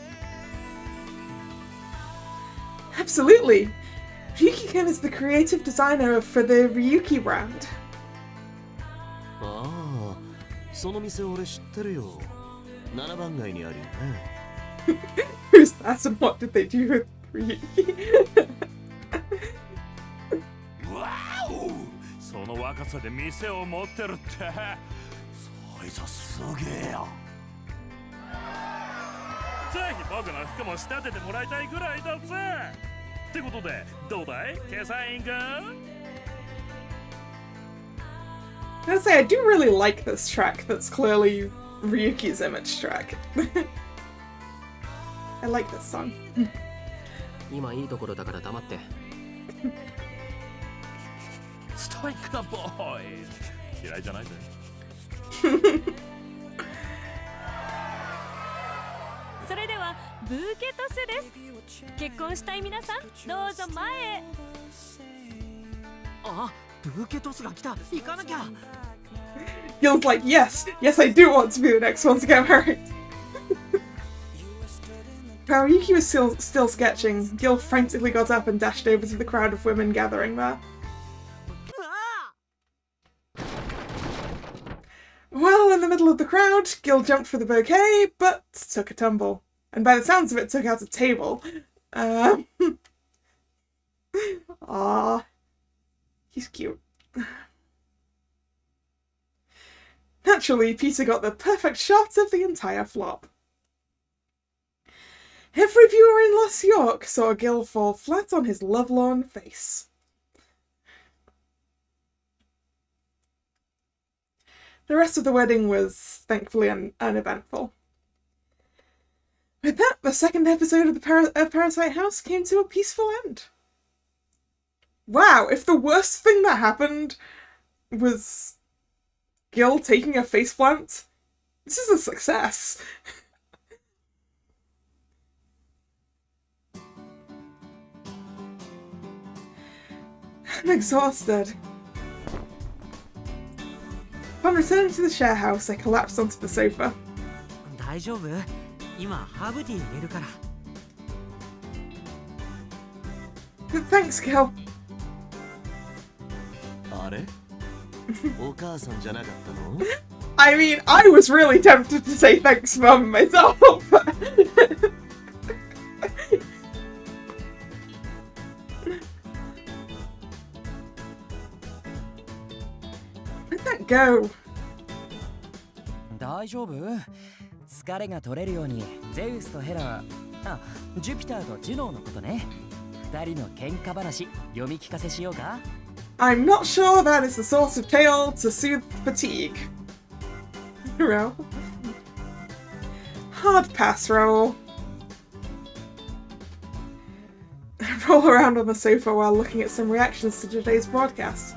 Absolutely. Ryuki-kun is the creative designer for the Ryuki brand. ああ、その店俺知ってるよ。7番街にあるよね。Who's that and what did they do with Ryuki? わお！その若さで店を持ってるって、そいつすげえよ。ぜひ僕の服も仕立ててもらいたいぐらいだぜ。ってことで、どうだい、計算員くん？ I gotta say, I do really like this track that's clearly Ryuki's image track. I like this song. 今いいところだから黙って。ストイックなボーイ。嫌いじゃないぜ。それではブーケトスです。結婚したい皆さん、どうぞ前へ。あ、ブーケトスが来た。行かなきゃ。Gil's like, yes, I do want to be the next one to get married. While Ryuki was still sketching, Gil frantically got up and dashed over to the crowd of women gathering there. Well, in the middle of the crowd, Gil jumped for the bouquet, but took a tumble. And by the sounds of it, took out a table. Aww. He's cute. Naturally, Peter got the perfect shot of the entire flop. Every viewer in Los York saw Gil fall flat on his lovelorn face. The rest of the wedding was thankfully uneventful. With that, the second episode of the Parasite House came to a peaceful end. Wow, if the worst thing that happened was Gil taking a faceplant, this is a success. I'm exhausted. Upon returning to the share house, I collapsed onto the sofa. 大丈夫？今ハーブティー入れるから。Thanks, Gil. あれ？お母さんじゃなかったの？ I mean, I was really tempted to say thanks, Mum, myself. Where'd that go? 大丈夫？疲れが取れるようにゼウスとヘラ、ジュピターとジュノーのことね。二人の喧嘩話読み聞かせしようか？ I'm not sure that is the sort of tale to soothe fatigue. Raoul. Hard pass, Raoul. I roll around on the sofa while looking at some reactions to today's broadcast.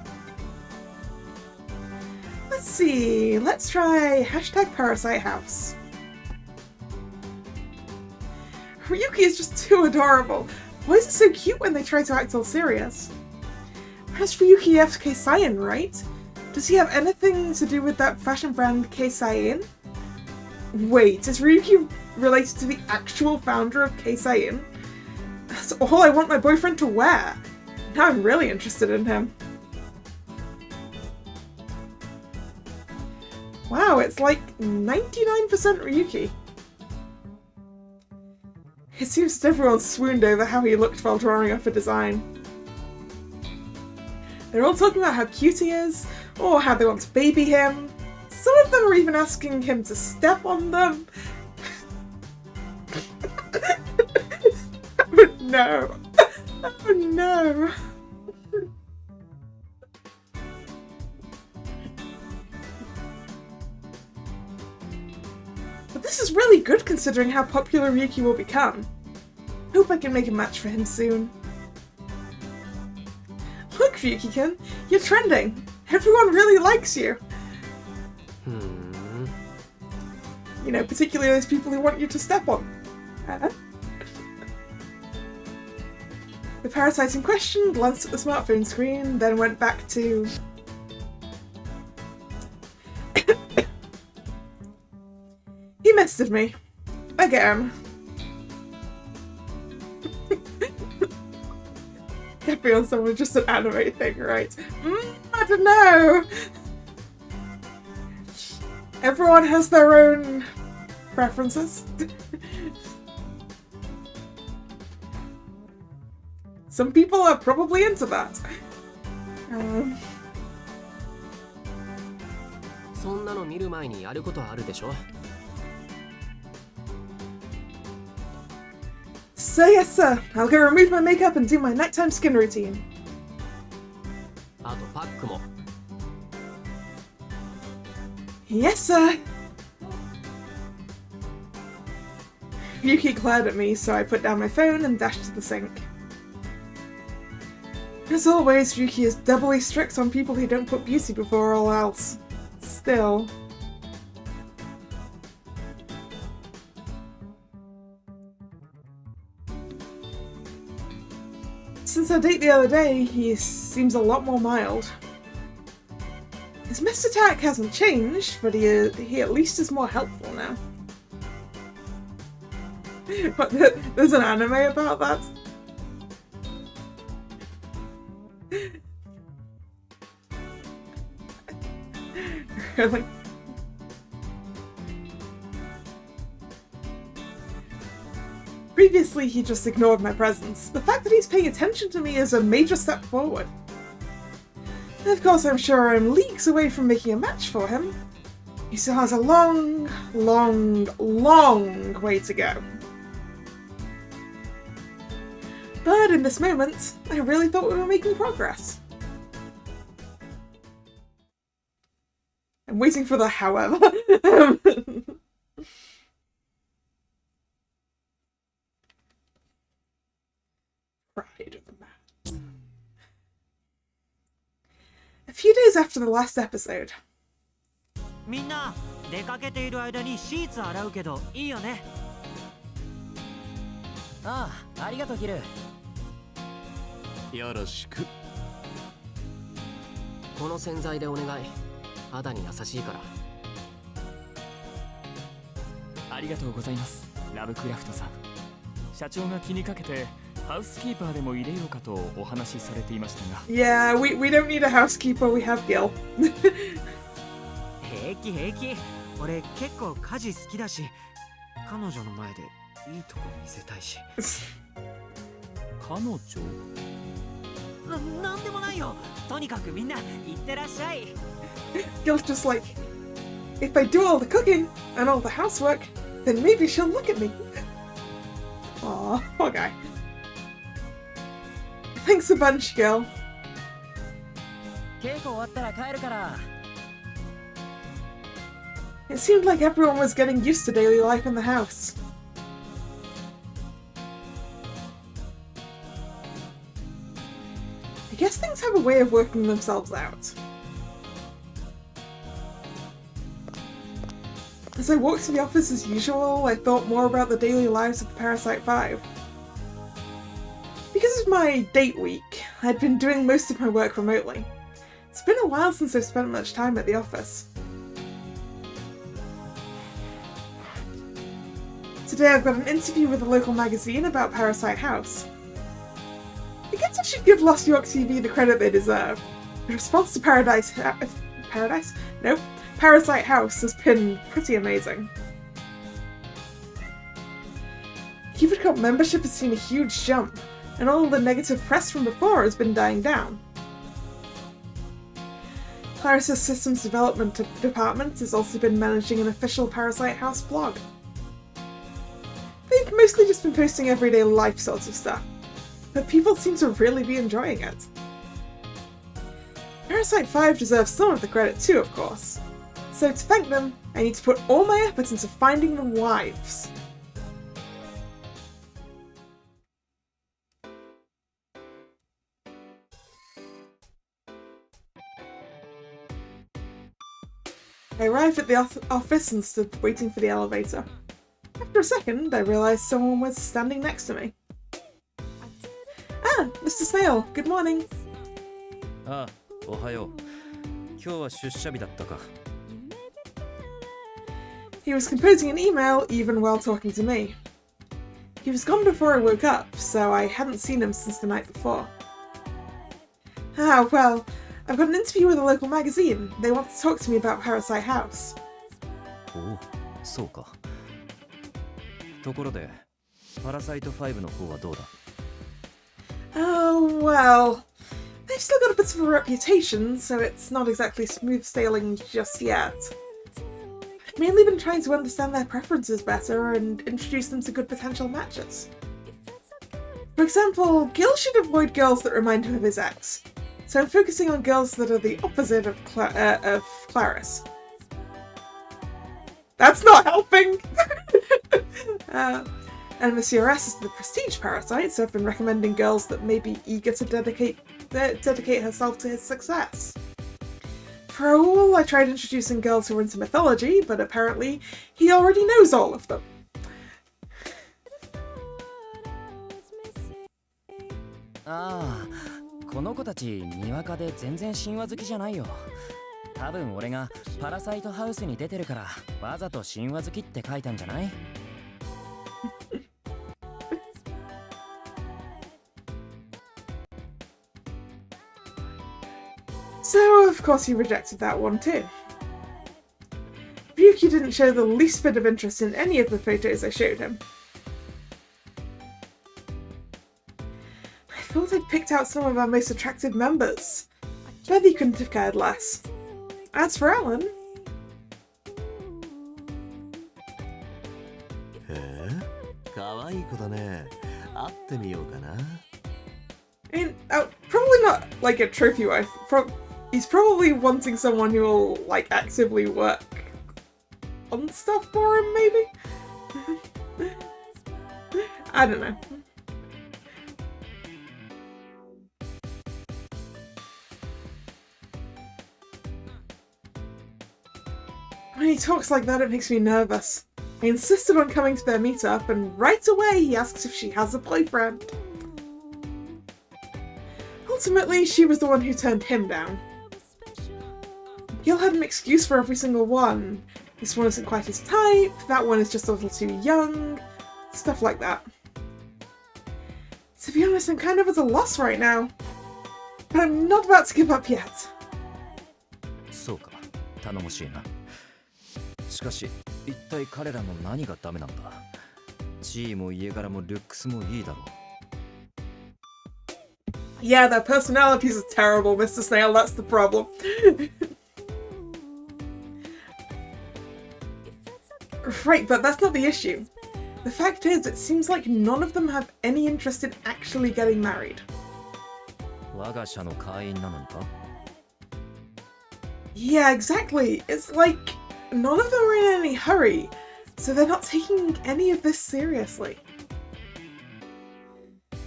Let's see, let's try #Parasite House. Ryuki is just too adorable. Why is it so cute when they try to act all serious? That's Ryuki F's Keisain, right? Does he have anything to do with that fashion brand Keisain? Wait, is Ryuki related to the actual founder of Keisain? That's all I want my boyfriend to wear. Now I'm really interested in him. Wow, it's like 99% Ryuki. It seems that everyone swooned over how he looked while drawing up a design. They're all talking about how cute he is, or how they want to baby him. Some of them are even asking him to step on them. Oh no. Oh no. But this is really good considering how popular Ryuki will become. Hope I can make a match for him soon. Look, Ryuki-kun, you're trending. Everyone really likes you. You know, particularly those people who want you to step on. The parasite in question glanced at the smartphone screen, then went back to ghosted me. Again. Happy on someone just an anime thing, right? I don't know. Everyone has their own preferences. Some people are probably into that. そんなの見る前にやることあるでしょ So yes, sir. I'll go remove my makeup and do my nighttime skin routine. あとパックも Yes, sir. Yuki glared at me, so I put down my phone and dashed to the sink. As always, Yuki is doubly strict on people who don't put beauty before all else. Still. Since our date the other day, he seems a lot more mild. His missed attack hasn't changed, but he at least is more helpful now. But there's an anime about that? Really? Previously, he just ignored my presence. The fact that he's paying attention to me is a major step forward. Of course, I'm sure I'm leagues away from making a match for him. He still has a long, long, long way to go. But in this moment, I really thought we were making progress. I'm waiting for the however. Pride of man. A few days after the last episode. みんな出かけている間にシーツ洗うけどいいよねああ、ありがとうキルよろしくこの洗剤でお願い肌に優しいからありがとうございますラブクラフトさん社長が気にかけてハウスキーパーでも入れようかとお話しされていましたが Yeah, we don't need a housekeeper, we have Gil. 平気平気俺結構家事好きだし彼女の前でいいとこ見せたいし彼女なんでもないよとにかくみんな行ってらっしゃい Gil's just like, if I do all the cooking and all the housework, then maybe she'll look at me. Aw, poor guy. Thanks a bunch, Gil. 稽古終わったら帰るから It seemed like everyone was getting used to daily life in the house. I guess things have a way of working themselves out. As I walked to the office as usual, I thought more about the daily lives of the Parasite 5. Because of my date week, I'd been doing most of my work remotely. It's been a while since I've spent much time at the office. Today I've got an interview with a local magazine about Parasite House. I guess I should give Lost York TV the credit they deserve. The response to Parasite House has been pretty amazing. Cupid membership has seen a huge jump, and all the negative press from before has been dying down. Clarissa's systems development department has also been managing an official Parasite House blog. They've mostly just been posting everyday life sorts of stuff, but people seem to really be enjoying it. Parasite 5 deserves some of the credit too, of course. So to thank them, I need to put all my efforts into finding them wives. I arrived at the office and stood waiting for the elevator. After a second, I realised someone was standing next to me. Ah, Mr. Snail, good morning. ああ、おはよう今日は出社日だったか He was composing an email even while talking to me. He was gone before I woke up, so I hadn't seen him since the night before. Ah, well, I've got an interview with a local magazine. They want to talk to me about Parasite House. おお、そうか。ところで、パラサイト5の方はどうだ？ Oh, well, they've still got a bit of a reputation, so it's not exactly smooth sailing just yet. I've mainly been trying to understand their preferences better and introduce them to good potential matches. For example, Gil should avoid girls that remind him of his ex, so I'm focusing on girls that are the opposite of Clarice. That's not helping! And Monsieur S is the prestige parasite, so I've been recommending girls that may be eager to dedicate herself to his success. For Raoul, I tried introducing girls who are into mythology, but apparently he already knows all of them. ああ、この子たちにわかで全然神話好きじゃないよ。多分俺がパラサイトハウスに出てるからわざと神話好きって書いたんじゃない？ So, of course, he rejected that one too. Ryuki didn't show the least bit of interest in any of the photos I showed him. I thought I'd picked out some of our most attractive members. Bet he couldn't have cared less. As for Alan... へえ、かわいい子だね。会ってみようかな。 I mean, probably not like a trophy wife. He's probably wanting someone who will, like, actively work on stuff for him, maybe? I don't know. When he talks like that, it makes me nervous. I insisted on coming to their meetup, and right away he asks if she has a boyfriend. Ultimately, she was the one who turned him down. Gil had an excuse for every single one. This one isn't quite his type, that one is just a little too young, stuff like that. To be honest, I'm kind of at a loss right now. But I'm not about to give up yet. そうか、頼もしいな。しかし、一体彼らの何がダメなんだ？地位も家柄もルックスもいいだろう。 Yeah, their personalities are terrible, Mr. Snail, that's the problem. Right, but that's not the issue. The fact is, it seems like none of them have any interest in actually getting married. 我が社の会員なのにか? Yeah, exactly. It's like none of them are in any hurry, so they're not taking any of this seriously.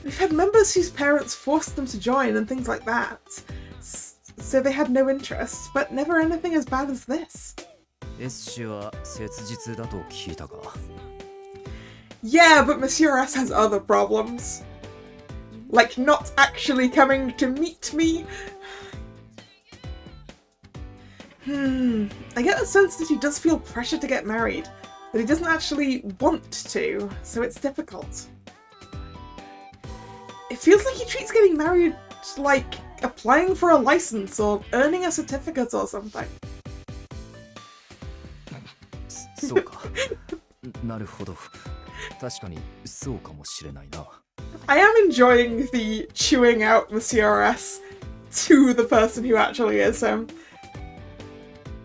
We've had members whose parents forced them to join and things like that, so they had no interest, but never anything as bad as this. S 氏は切実だと聞いたか? Yeah, but Monsieur S has other problems. Like not actually coming to meet me. I get the sense that he does feel pressure to get married, but he doesn't actually want to, so it's difficult. It feels like he treats getting married like applying for a license or earning a certificate or something. そうか。なるほど。確かにそうかもしれないな。I am enjoying the chewing out Monsieur S to the person who actually is him.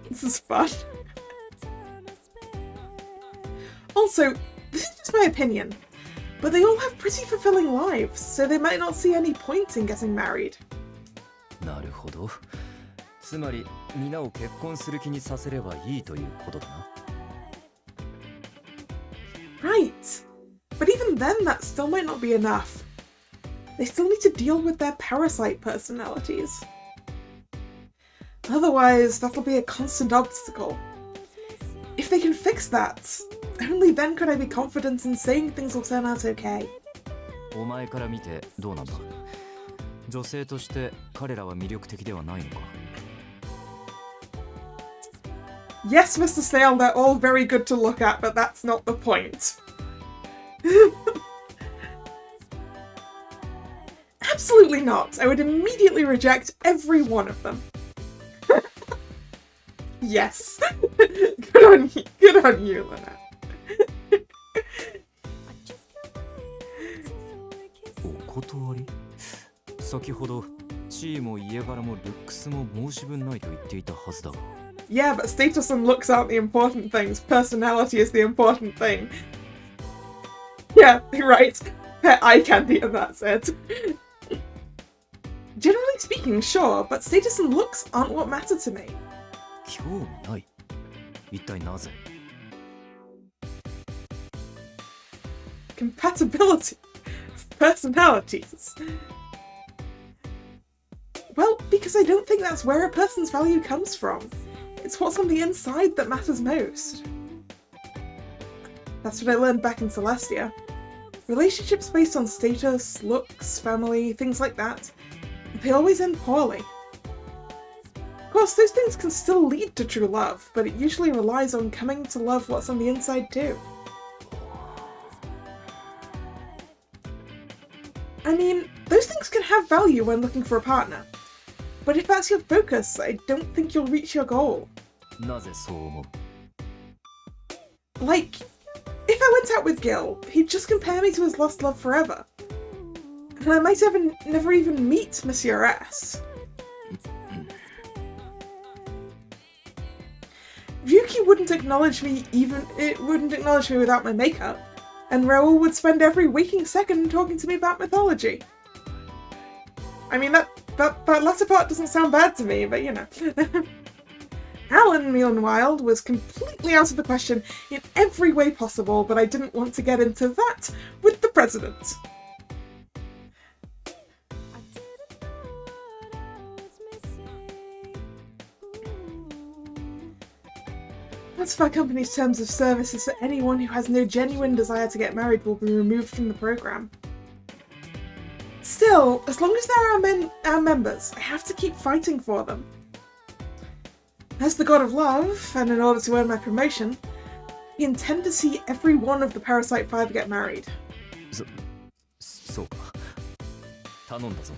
This is fun. Also, this is just my opinion, but they all have pretty fulfilling lives, so they might not see any point in getting married. なるほど。つまり、皆を結婚する気にさせればいいということだな。Right. But even then, that still might not be enough. They still need to deal with their parasite personalities. Otherwise, that'll be a constant obstacle. If they can fix that, only then could I be confident in saying things will turn out okay. お前から見てどうなんだ？女性として彼らは魅力的ではないのか？ Yes, Mr. Snail, they're all very good to look at, but that's not the point. Absolutely not. I would immediately reject every one of them. Yes. Good on you, Lynette. お断り？先ほど地位も家柄もルックスも申し分ないと言っていたはずだが。Yeah, but status and looks aren't the important things. Personality is the important thing. Yeah, right. Pet eye candy and that's it. Generally speaking, sure, but status and looks aren't what matter to me. 興味ない。一体なぜ？ Compatibility of personalities. Well, because I don't think that's where a person's value comes from. It's what's on the inside that matters most. That's what I learned back in Celestia. Relationships based on status, looks, family, things like that, they always end poorly. Of course, those things can still lead to true love, but it usually relies on coming to love what's on the inside too. I mean, those things can have value when looking for a partner. But if that's your focus, I don't think you'll reach your goal. なぜそう思う？ Like, if I went out with Gil, he'd just compare me to his lost love forever. And I might never even meet Monsieur S. Ryuki wouldn't acknowledge me without my makeup, and Raoul would spend every waking second talking to me about mythology. I mean, that latter part doesn't sound bad to me, but you know. Alan, meanwhile, was completely out of the question in every way possible, but I didn't want to get into that with the president. That's if our company's terms of service is that anyone who has no genuine desire to get married will be removed from the program. Still, as long as there are our members, I have to keep fighting for them. As the god of love, and in order to earn my promotion, I intend to see every one of the Parasite 5 get married. そうか。頼んだぞ。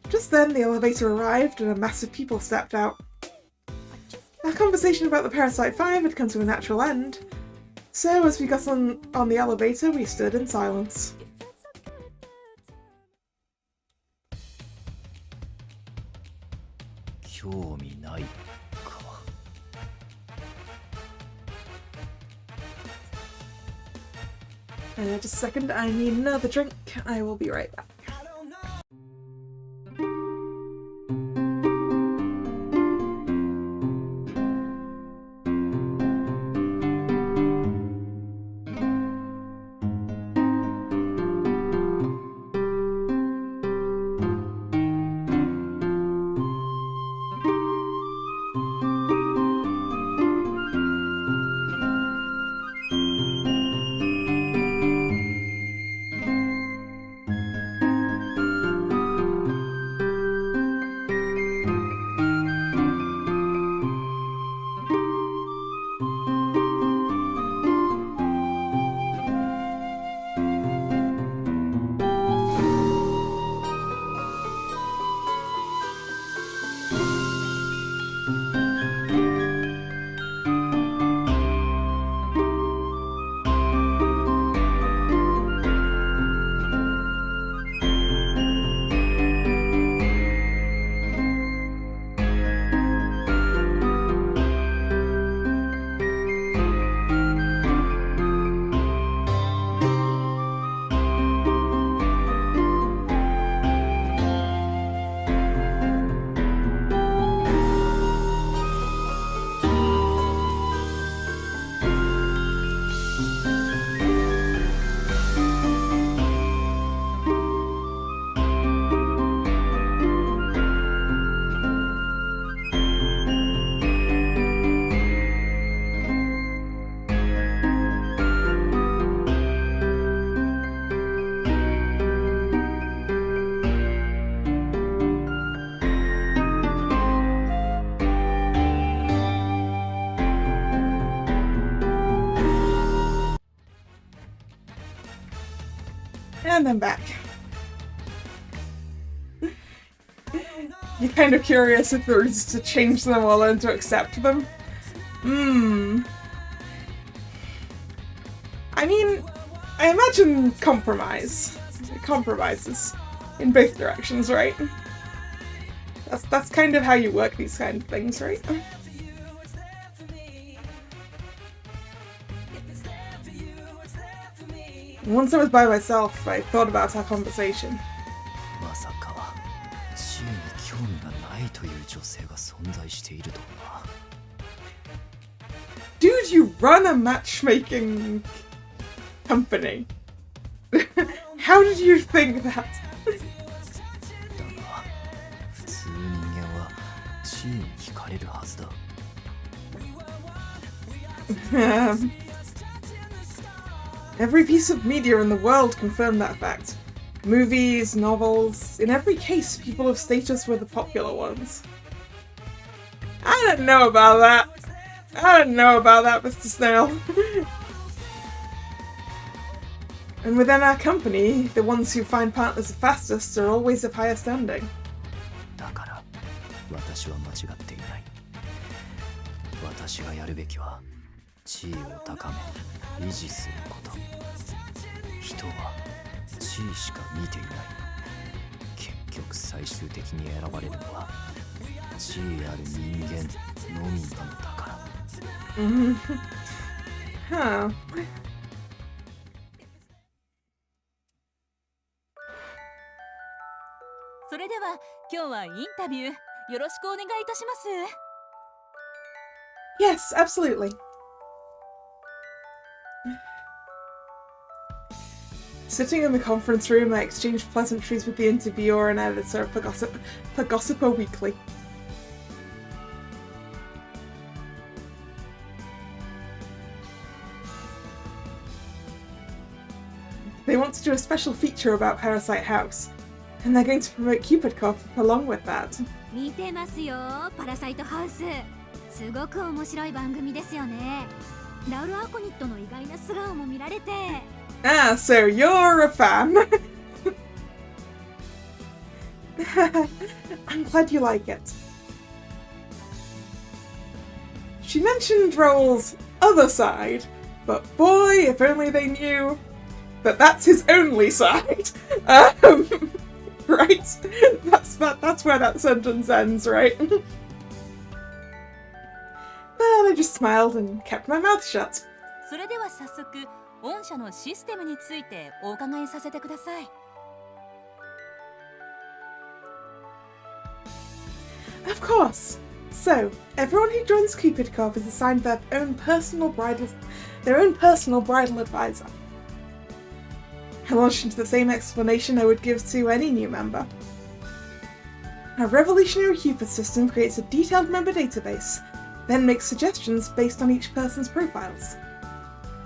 Just then, the elevator arrived and a mass of people stepped out. Our conversation about the Parasite 5 had come to a natural end, so as we got on the elevator, we stood in silence. Just a second, I need another drink. I will be right back. And then back. You're kind of curious if there is to change them or learn to accept them. I mean, I imagine compromises in both directions, right? That's kind of how you work these kind of things, right? Once I was by myself, I thought about our conversation. Dude, you run a matchmaking company. How did you think that? Every piece of media in the world confirmed that fact. Movies, novels, in every case, people of status were the popular ones. I don't know about that. I don't know about that, Mr. Snail. And within our company, the ones who find partners the fastest are always of higher standing. Huh. それでは今日はインタビューよろしくお願いいたします。 Yes, absolutely. Sitting in the conference room, I exchanged pleasantries with the interviewer and editor for Gossiper Weekly. They want to do a special feature about Parasite House, and they're going to promote Cupid along with that. 見てますよ、パラサイトハウス。すごく面白い番組ですよね。ラウル・アコニットの意外な素顔も見られて。Ah, so you're a fan. I'm glad you like it. She mentioned Raoul's other side, but boy, if only they knew that that's his only side. Right? That's where that sentence ends, right? But I just smiled and kept my mouth shut. それでは早速、御社のシステムについてお伺いさせてください。 Of course. So, everyone who joins Cupid Corp is assigned their own personal bridal advisor. I launched into the same explanation I would give to any new member. Our revolutionary Cupid system creates a detailed member database, then makes suggestions based on each person's profiles.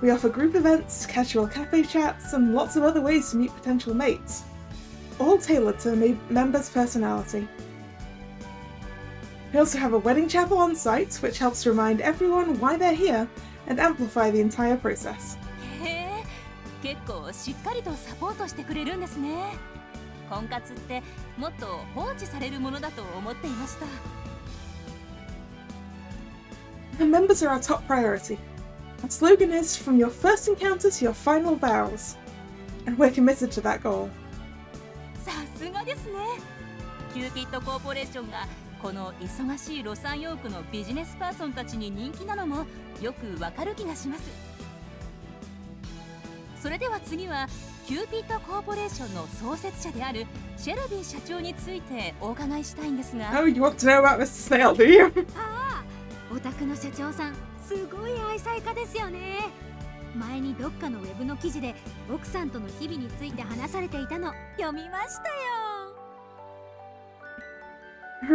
We offer group events, casual cafe chats, and lots of other ways to meet potential mates, all tailored to a member's personality. We also have a wedding chapel on site, which helps remind everyone why they're here and amplify the entire process. へえ、結構しっかりとサポートしてくれるんですね。婚活ってもっと放置されるものだと思っていました。 The members are our top priority. Our slogan is, from your first encounter to your final vows. And we're committed to that goal. さすがですね。キューピッドコーポレーションがこの忙しいロサンヨークのビジネスパーソンたちに人気なのもよくわかる気がします。それでは次はキューピッドコーポレーションの創設者であるシェルビー社長についてお伺いしたいんですが。 Oh, you want to know about Mr. Snail, do you? ああ、お宅の社長さん、すごい愛妻家ですよね。前にどっかのウェブの記事で奥さんとの日々について話されていたの読みましたよ。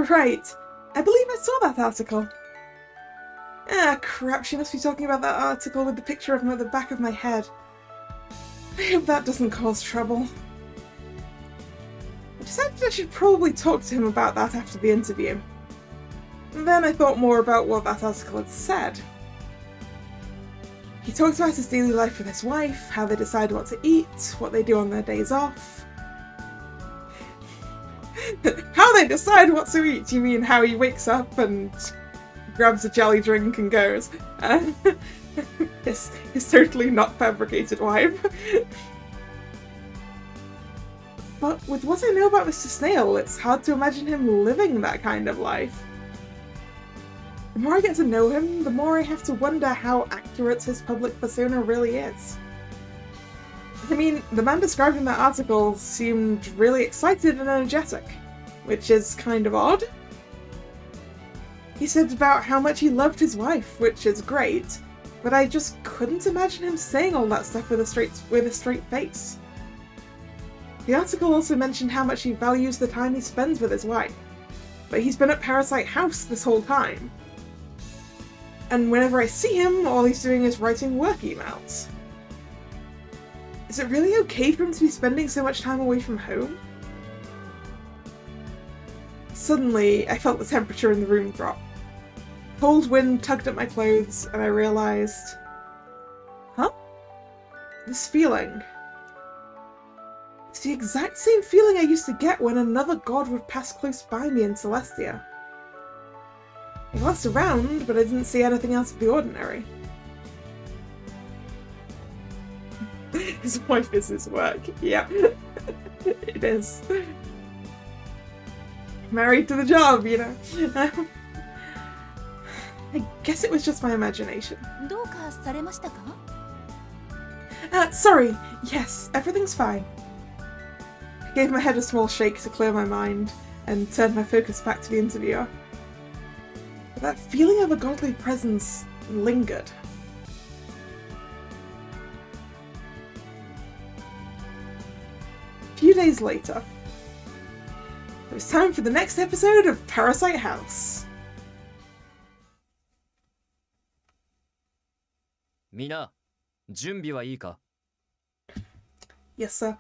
Right. I believe I saw that article. Ah, crap, she must be talking about that article with the picture of him at the back of my head. I hope that doesn't cause trouble. I decided I should probably talk to him about that after the interview. And then I thought more about what that article had said. He talks about his daily life with his wife, how they decide what to eat, what they do on their days off. How they decide what to eat? You mean how he wakes up and grabs a jelly drink and goes? His totally not fabricated wife. But with what I know about Mr. Snail, it's hard to imagine him living that kind of life. The more I get to know him, the more I have to wonder how accurate his public persona really is. I mean, the man described in that article seemed really excited and energetic, which is kind of odd. He said about how much he loved his wife, which is great, but I just couldn't imagine him saying all that stuff with a straight face. The article also mentioned how much he values the time he spends with his wife, but he's been at Parasite House this whole time. And whenever I see him, all he's doing is writing work emails. Is it really okay for him to be spending so much time away from home? Suddenly, I felt the temperature in the room drop. Cold wind tugged at my clothes, and I realized... Huh? This feeling. It's the exact same feeling I used to get when another god would pass close by me in Celestia. I glanced around, but I didn't see anything out of the ordinary. His wife is his work. Yeah. It is. Married to the job, you know. I guess it was just my imagination. Sorry. Yes, everything's fine. I gave my head a small shake to clear my mind and turned my focus back to the interviewer. But that feeling of a godly presence lingered. A few days later, it was time for the next episode of Parasite House. Mina, 準備はいいか? Yes, sir.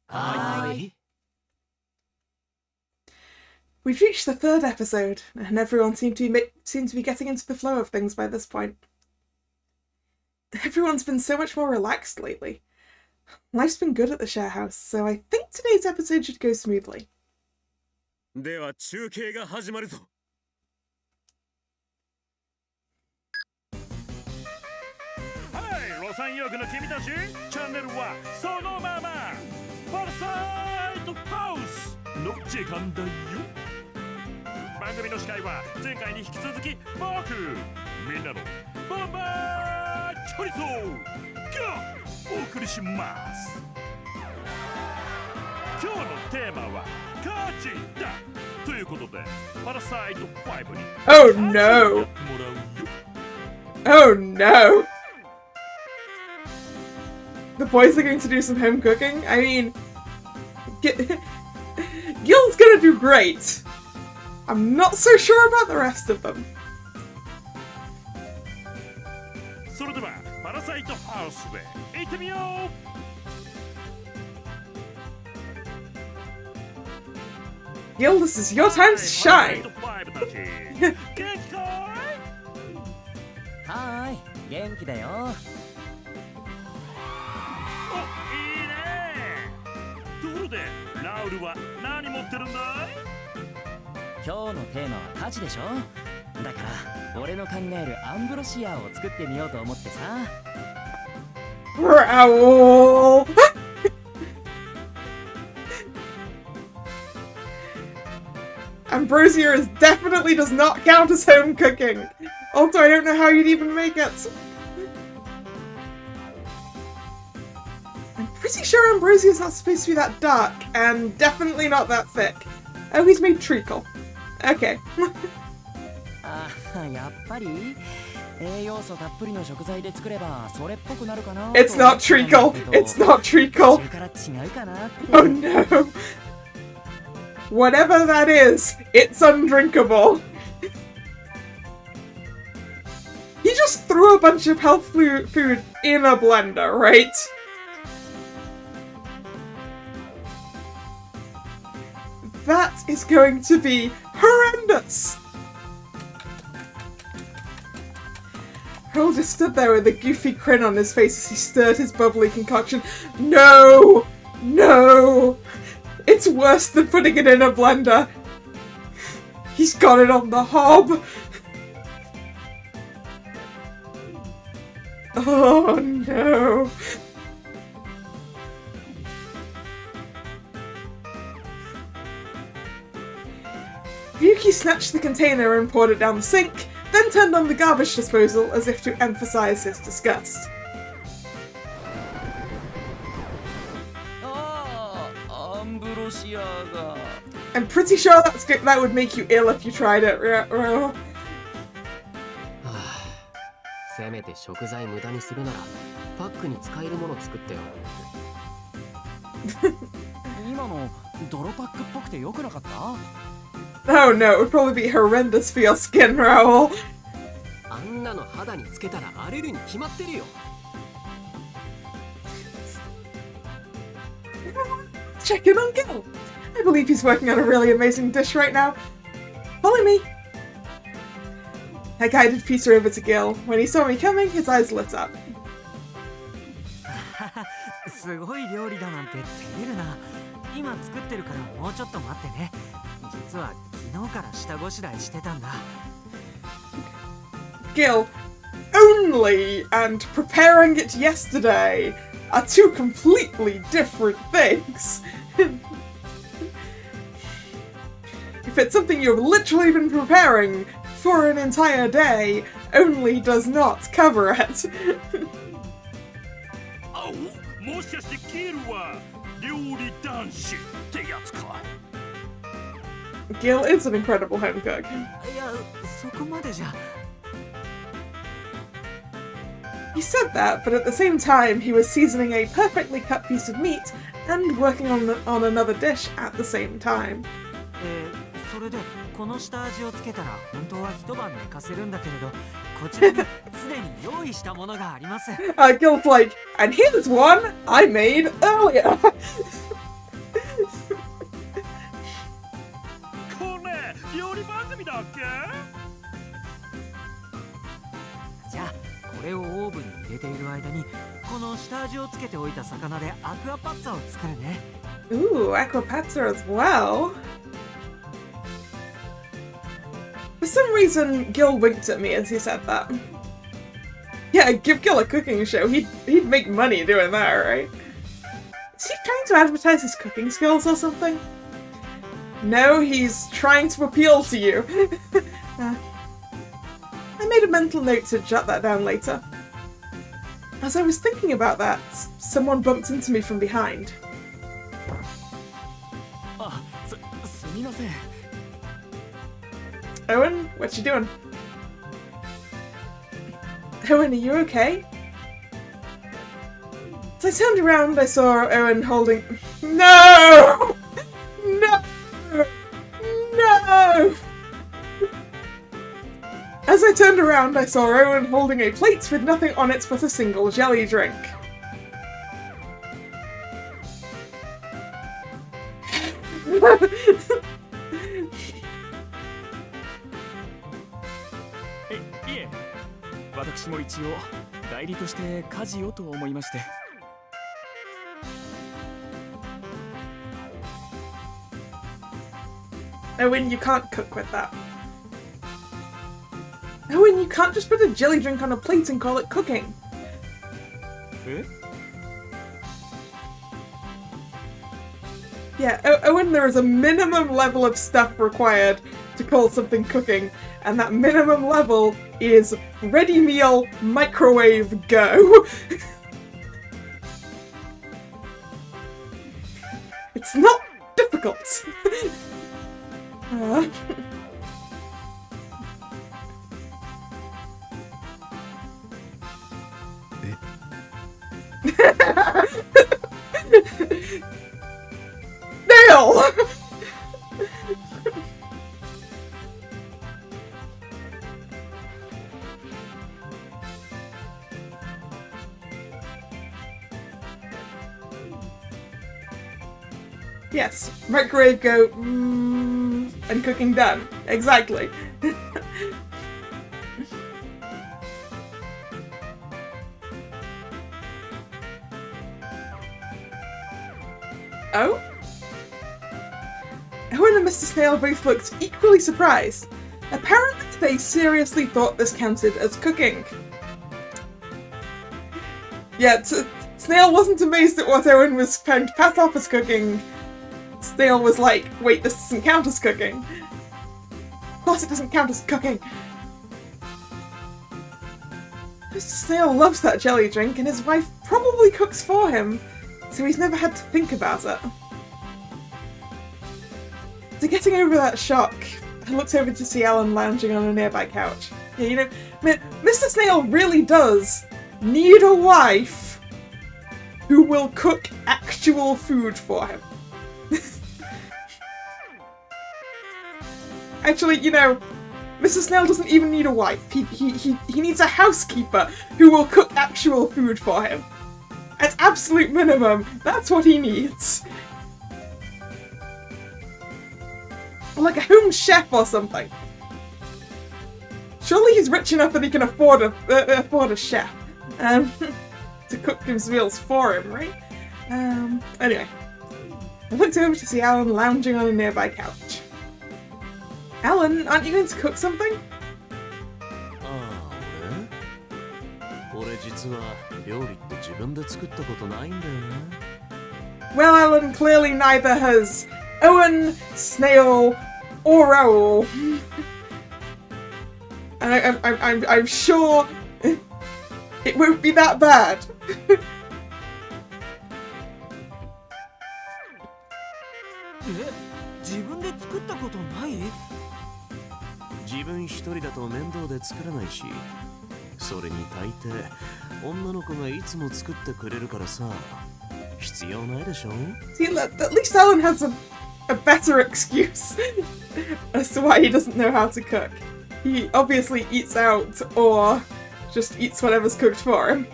Aye. We'd reached the third episode, and everyone seemed to be getting into the flow of things by this point. Everyone's been so much more relaxed lately. Life's been good at the share house, so I think today's episode should go smoothly. では中継が始まるぞ。はい、ロサンヨークの君たち、チャンネルはそのまま。パラサイトハウスの時間だよ。番組の司会は前回に引き続き僕、みんなのバンバーチョリソーがお送りします。今日のテーマは価値だということで、パラサイト5に Oh no! Oh no! The boys are going to do some home cooking? I mean, Gil's gonna do great! I'm not so sure about the rest of them. それではパラサイトハウスで行ってみよう。Gil, this is your time to shine! はーい、元気だよ。お、いいね。ところで、ラウルは何持ってるんだい？今日のテーマは価値でしょ。だから俺の考えるアンブロシアを作ってみようと思ってさ。Growl! Ambrosia definitely does not count as home cooking. Also, I don't know how you'd even make it. I'm pretty sure Ambrosia's not supposed to be that dark, and definitely not that thick. Oh, he's made treacle. Okay. あ、やっぱり栄養素たっぷりの食材で作ればそれっぽくなるかな。It's not treacle. It's not treacle. 途中から違うかなって。Oh no. Whatever that is, it's undrinkable. He just threw a bunch of health food in a blender, right? That is going to be horrendous. Raoul just stood there with a goofy grin on his face as he stirred his bubbly concoction. No! No! It's worse than putting it in a blender. He's got it on the hob. Oh no. Yuki snatched the container and poured it down the sink, then turned on the garbage disposal as if to emphasize his disgust. I'm pretty sure that would make you ill if you tried it, Raoul. せめて食材無駄にするならパックに使えるもの作ってよ。今の泥パックっぽくて良くなかった？ Oh no, it would probably be horrendous for your skin, Raoul. あんなの肌につけたら荒れるに決まってるよ。Check in on Gil. I believe he's working on a really amazing dish right now. Follow me. I guided Peter over to Gil. When he saw me coming, his eyes lit up. すごい料理だなんて照れるな。今作ってるからもうちょっと待ってね。実は昨日から下ごしらえしてたんだ。Gil, only and preparing it yesterday are two completely different things. If it's something you've literally been preparing for an entire day, only does not cover it. あ、もしかしてキルは料理男子ってやつか。Gil is an incredible home cook. いや、そこまでじゃ。He said that, but at the same time, he was seasoning a perfectly cut piece of meat and working on another dish at the same time. それでこの下味をつけたら本当は一晩寝かせるんだけれど、こちらにすでに用意したものがあります。Gil's like, and here's one I made earlier. これ料理番組だっけ？じゃあこれをオーブンに入れている間にこの下味をつけておいた魚でアクアパッツァを作るね。Ooh, aqua pazza as well. For some reason, Gil winked at me as he said that. Yeah, give Gil a cooking show. He'd make money doing that, right? Is he trying to advertise his cooking skills or something? No, he's trying to appeal to you. I made a mental note to jot that down later. As I was thinking about that, someone bumped into me from behind. あ、すみません。 Owen, what you doing? Owen, are you okay? As I turned around, I saw Owen holding... No! No! No! As I turned around, I saw Owen holding a plate with nothing on it but a single jelly drink. Owen, you can't cook with that. Owen, you can't just put a jelly drink on a plate and call it cooking. Eh? Yeah, Owen, there is a minimum level of stuff required to call something cooking, and that minimum level is ready meal, microwave, go. It's not difficult. Nail! Yes, microwave go, and cooking done. Exactly. Oh? Owen and Mr. Snail both looked equally surprised. Apparently, they seriously thought this counted as cooking. Yeah, Snail wasn't amazed at what Owen was trying to pass off as cooking. Snail was like, wait, this doesn't count as cooking. Of course it doesn't count as cooking. Mr. Snail loves that jelly drink and his wife probably cooks for him, so he's never had to think about it. So getting over that shock, I looked over to see Alan lounging on a nearby couch. Yeah, you know, Mr. Snail really does need a wife who will cook actual food for him. Actually, you know, Mr. Snail doesn't even need a wife. He needs a housekeeper who will cook actual food for him. At absolute minimum, that's what he needs. Like a home chef or something. Surely he's rich enough that he can afford a chef to cook his meals for him, right? Anyway, I looked over to see Alan lounging on a nearby couch. Alan, aren't you going to cook something? Well, Alan, clearly neither has Owen, Snail, or Owl. And I'm sure it won't be that bad. 自分で作ったことない？自分一人だと面倒で作らないし、それに大抵女の子がいつも作ってくれるからさ、必要ないでしょ？ See, at least Alan has a better excuse as to why he doesn't know how to cook. He obviously eats out or just eats whatever's cooked for him.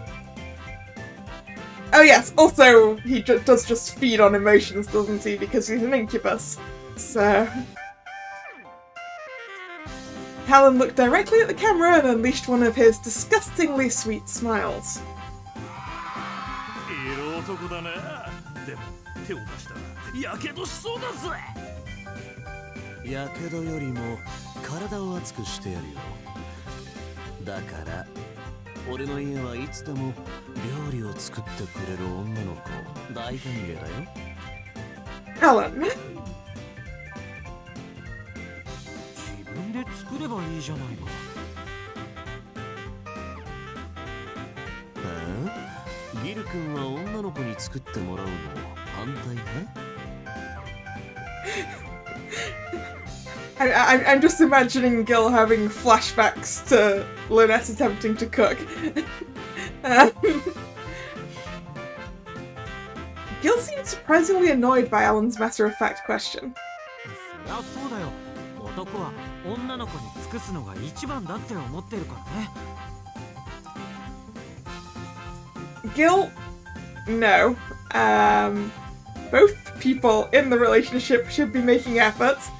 Oh yes, also he does just feed on emotions, doesn't he? Because he's an incubus. So... Alan looked directly at the camera and unleashed one of his disgustingly sweet smiles. 色男だね。でも手を出したらやけどしそうだぜ。やけどよりも体を熱くしてやるよ。だから俺の家はいつでも料理を作ってくれる女の子大歓迎だよ。Alan. 自分で作ればいいじゃないか。ギル君は女の子に作ってもらうの反対ね。I'm just imagining Gil having flashbacks to Lynette attempting to cook. Gil seemed surprisingly annoyed by Alan's matter-of-fact question. そりゃそうだよ。男は女の子に尽くすのが一番だって思ってるからね。Gil? No. Both people in the relationship should be making efforts.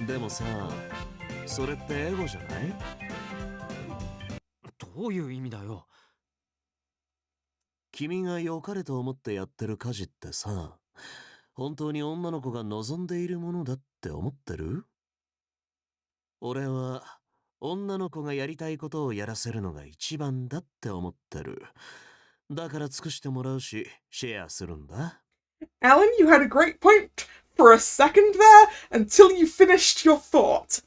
でもさ、それってエゴじゃない？どういう意味だよ。君が良かれと思ってやってる家事ってさ、本当に女の子が望んでいるものだって思ってる？俺は女の子がやりたいことをやらせるのが一番だって思ってる。だから尽くしてもらうし、シェアするんだ。Alan, you had a great point for a second there until you finished your thought.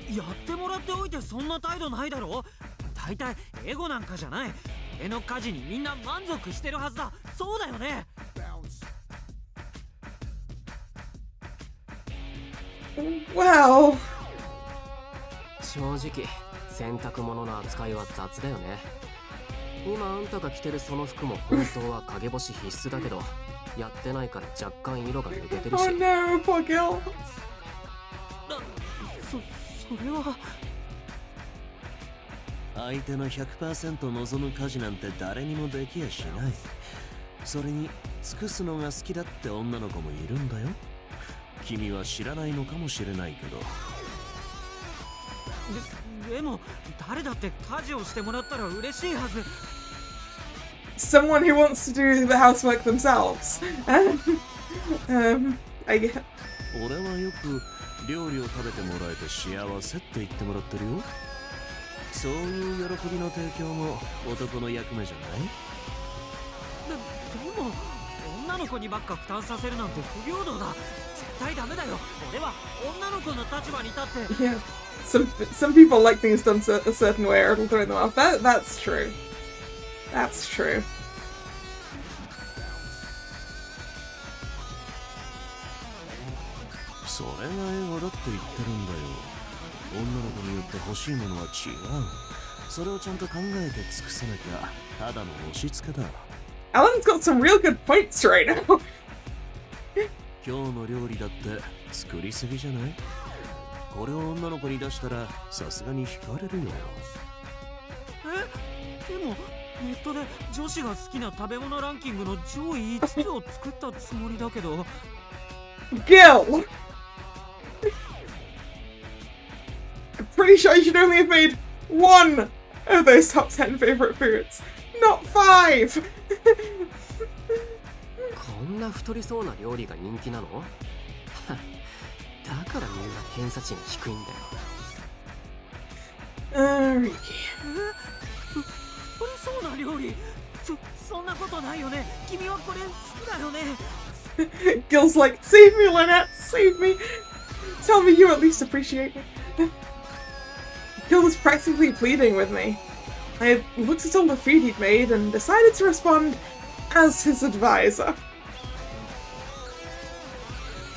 やってもらっておいてそんな態度ないだろ。だいたいエゴなんかじゃない。俺の家事にみんな満足してるはずだ。そうだよね。Well... 正直洗濯物の扱いは雑だよね。今あんたが着てるその服も本当は影干し必須だけどやってないから若干色が抜けてるし。Oh no, poor Gil. それは相手の 100% 望む家事なんて誰にもできやしない。それに尽くすのが好きだって女の子もいるんだよ。君は知らないのかもしれないけど。でも誰だって家事をしてもらったら嬉しいはず。 Someone who wants to do the housework themselves. I get. 俺はよく料理を食べてもらえて幸せって言ってもらってるよ。そういう喜びの提供も男の役目じゃない？でも女の子にばっか負担させるなんて不平等だ。絶対ダメだよ。俺は女の子の立場に立って。 Yeah. Some people like things done a certain way, or it'll throw them off. That's true. That's true. それが英語だって言ってるんだよ。女の子によって欲しいものは違う。それをちゃんと考えて尽くさなきゃただの押し付けだ。 Alan's got some real good points right now. 今日の料理だって作りすぎじゃない？これを女の子に出したらさすがに惹かれるよ。でもネットで女子が好きな食べ物ランキングの上位5つを作ったつもりだけど。Gil! I'm pretty sure you should only have made one of those top 10 favorite foods, not 5! こんな太りそうな料理が人気なの？だからみんな偏差値が低いんだよ。Ricky. 太りそうな料理？そんなことないよね。君はこれ好きだよね。Gil's like, save me, Lynette, save me. Tell me you at least appreciate me. Gil was practically pleading with me. I had looked at all the food he'd made and decided to respond as his advisor.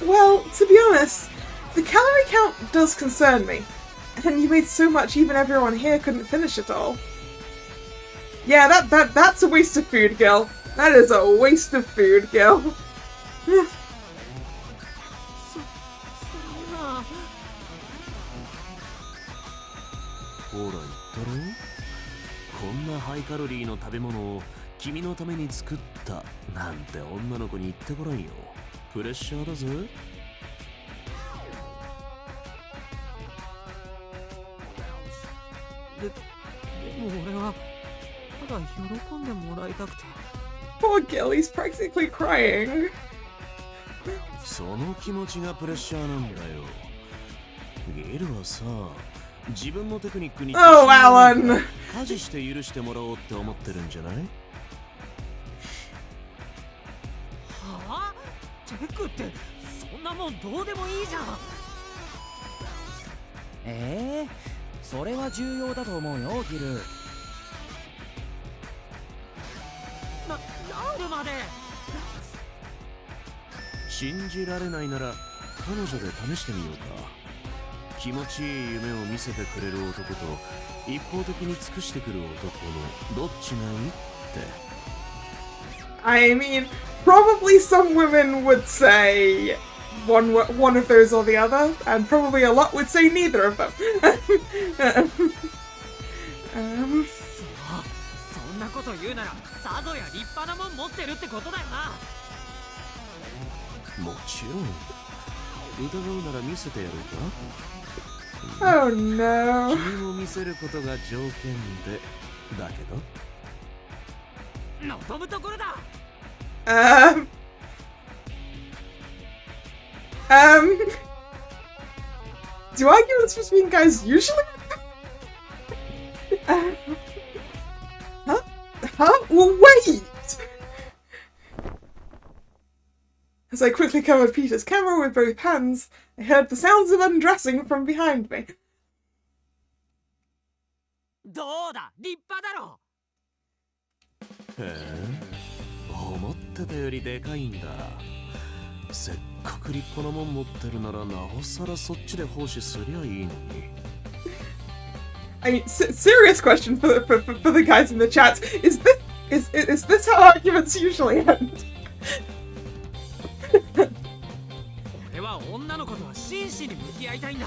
Well, to be honest, the calorie count does concern me. And you made so much even everyone here couldn't finish it all. Yeah, that's a waste of food, Gil. That is a waste of food, Gil. ほら言ったろ？こんなハイカロリーの食べ物を君のために作ったなんて女の子に言ってごらんよ。プレッシャーだぜ。でも俺はただ喜んでもらいたくて。 Poor Gil, he's practically crying. その気持ちがプレッシャーなんだよ。ゲルはさ、自分のテクニックに Oh, Alan! 家事して許してもらおうって思ってるんじゃない？はあ？テクってそんなもんどうでもいいじゃん。それは重要だと思うよ、ギル。ラウルまで。信じられないなら彼女で試してみようか。気持ちいい夢を見せてくれる男と一方的に尽くしてくる男のどっちがいいって。I mean, probably some women would say one of those or the other, and probably a lot would say neither of them. そんなこと言うならさぞや立派なもん持ってるってことだよな。もちろん。疑うなら見せてやろうか。Oh no. 君も見せることが条件でだけど。望むところだ。Do arguments between guys usually? Huh? Well, wait! As I quickly covered Peter's camera with both hands, I heard the sounds of undressing from behind me. どうだ、立派だろ。へえ、思ってたよりでかいんだ。せっかく立派なもん持ってるならなおさらそっちで奉仕すりゃいいのに。I mean, serious question for the guys in the chat. Is this how arguments usually end? 俺は女の子とは真摯に向き合いたいんだ。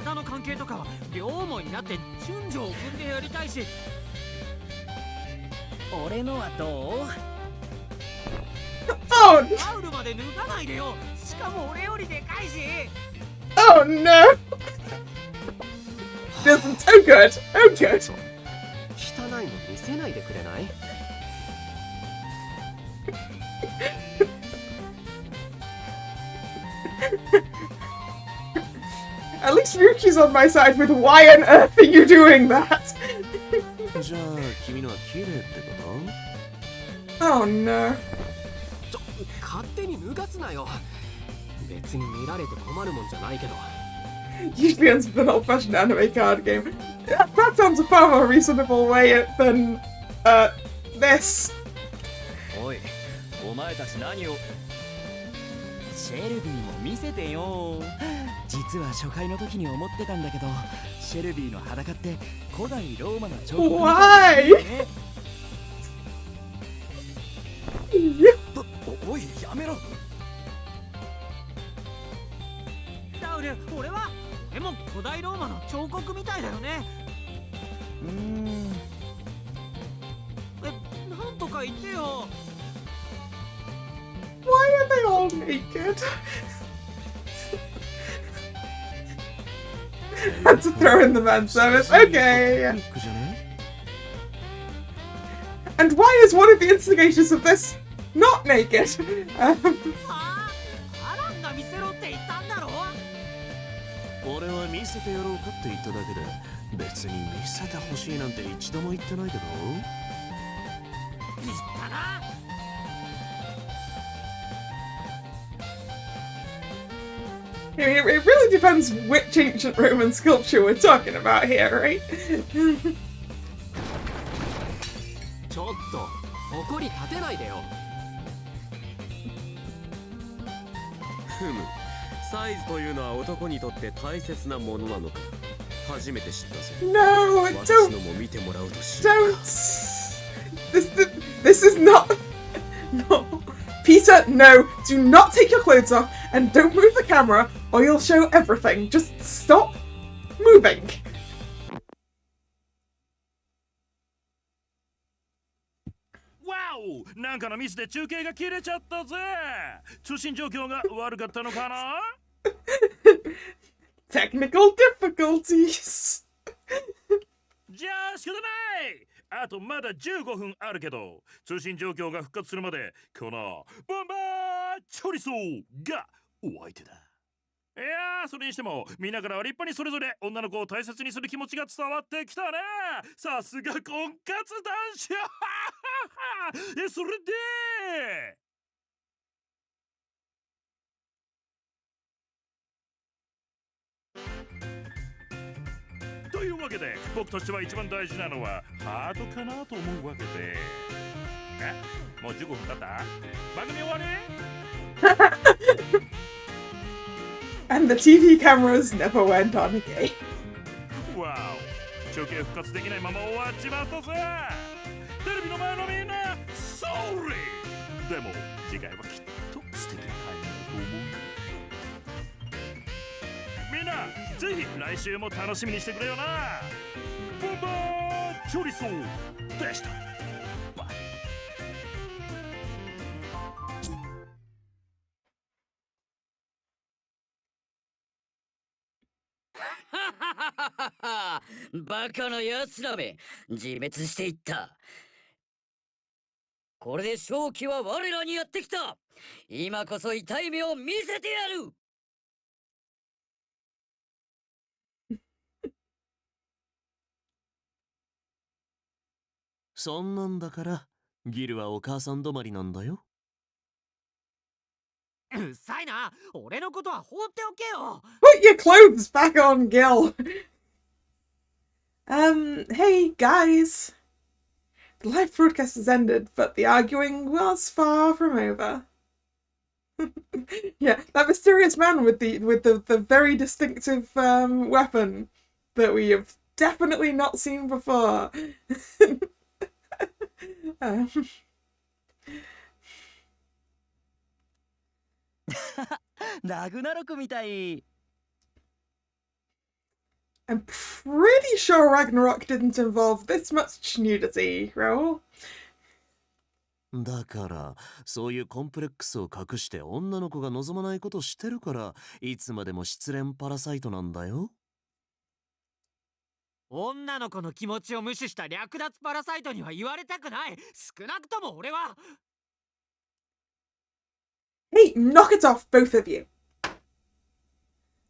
体の関係とかは両思いになって順序を踏んでやりたいし。俺のはどう？ Oh! ラウルまで脱がないでよ。しかも俺よりでかいし。 Oh no! Doesn't. Oh good. Oh good. 汚いの見せないでくれない？ At least Ryuki's on my side with why on earth are you doing that? じゃあ君のは綺麗ってこ Oh no. 勝手に脱がすなよ。別に見られて困るもんじゃないけど。 Usually ends with an old-fashioned anime card game. That sounds a far more reasonable way than this. おい、お前たち何を。シェルビーも見せてよ。実は初回の時に思ってたんだけど、シェルビーの裸って古代ローマの彫刻みたいだね。おい、やめろ。ラウル、俺はでも古代ローマの彫刻みたいだよね。なんとか言ってよ。 Why are they all naked? Had to throw in the man service. Okay. And why is one of the instigators of this not naked? アランが見せろって言ったんだろ。俺は見せてやろうかって言っただけで、別に見せてほしいなんて一度も言ってないけど。言ったな。 I mean, it really depends which ancient Roman sculpture we're talking about here, right? ちょっと怒り立てないでよ。ふむ、サイズというのは男にとって大切なものなのか。初めて知ったぞ。 No, 私 don't. のも見てもらうとし。 Don't. This is not. No. Peter, no. Do not take your clothes off and don't move the camera or you'll show everything. Just stop moving. Wow! なんかのミスで中継が切れちゃったぜ。通信状況が悪かったのかな？ Technical difficulties. じゃあ仕方ない。あとまだ15分あるけど、通信状況が復活するまでこのボンバーチョリソーがお相手だ。いやー、それにしてもみんなからは立派にそれぞれ女の子を大切にする気持ちが伝わってきたね。さすが婚活男子。それでというわけで、僕としては一番大事なのはハートかなと思うわけで。もう15分経った？番組終わり？ And the TV cameras never went on again. わお、中継復活できないまま終わっちまったぜ。テレビの前のみんな、Sorry! でも次回はきっと素敵な回になると思う。みんな、ぜひ来週も楽しみにしてくれよな。ボンバーチョリソーでした。バイ。バカなやつらめ、自滅していった。これで勝機は我らにやってきた。今こそ痛い目を見せてやる。そんなんだからギルはお母さん止まりなんだよ。うっさいな。俺のことは放っておけよ。 Put your clothes back on, Gil. Hey guys. The live broadcast has ended, but the arguing was far from over. Yeah, that mysterious man with the very distinctive weapon that we have definitely not seen before. I'm pretty sure Ragnarok didn't involve this much nudity, Raoul. だから、そういうコンプレックスを隠して女の子が望まないことしてるから、いつまでも失恋パラサイトなんだよ。女の子の気持ちを無視した略奪パラサイトには言われたくない。少なくとも俺は。Hey, knock it off, both of you.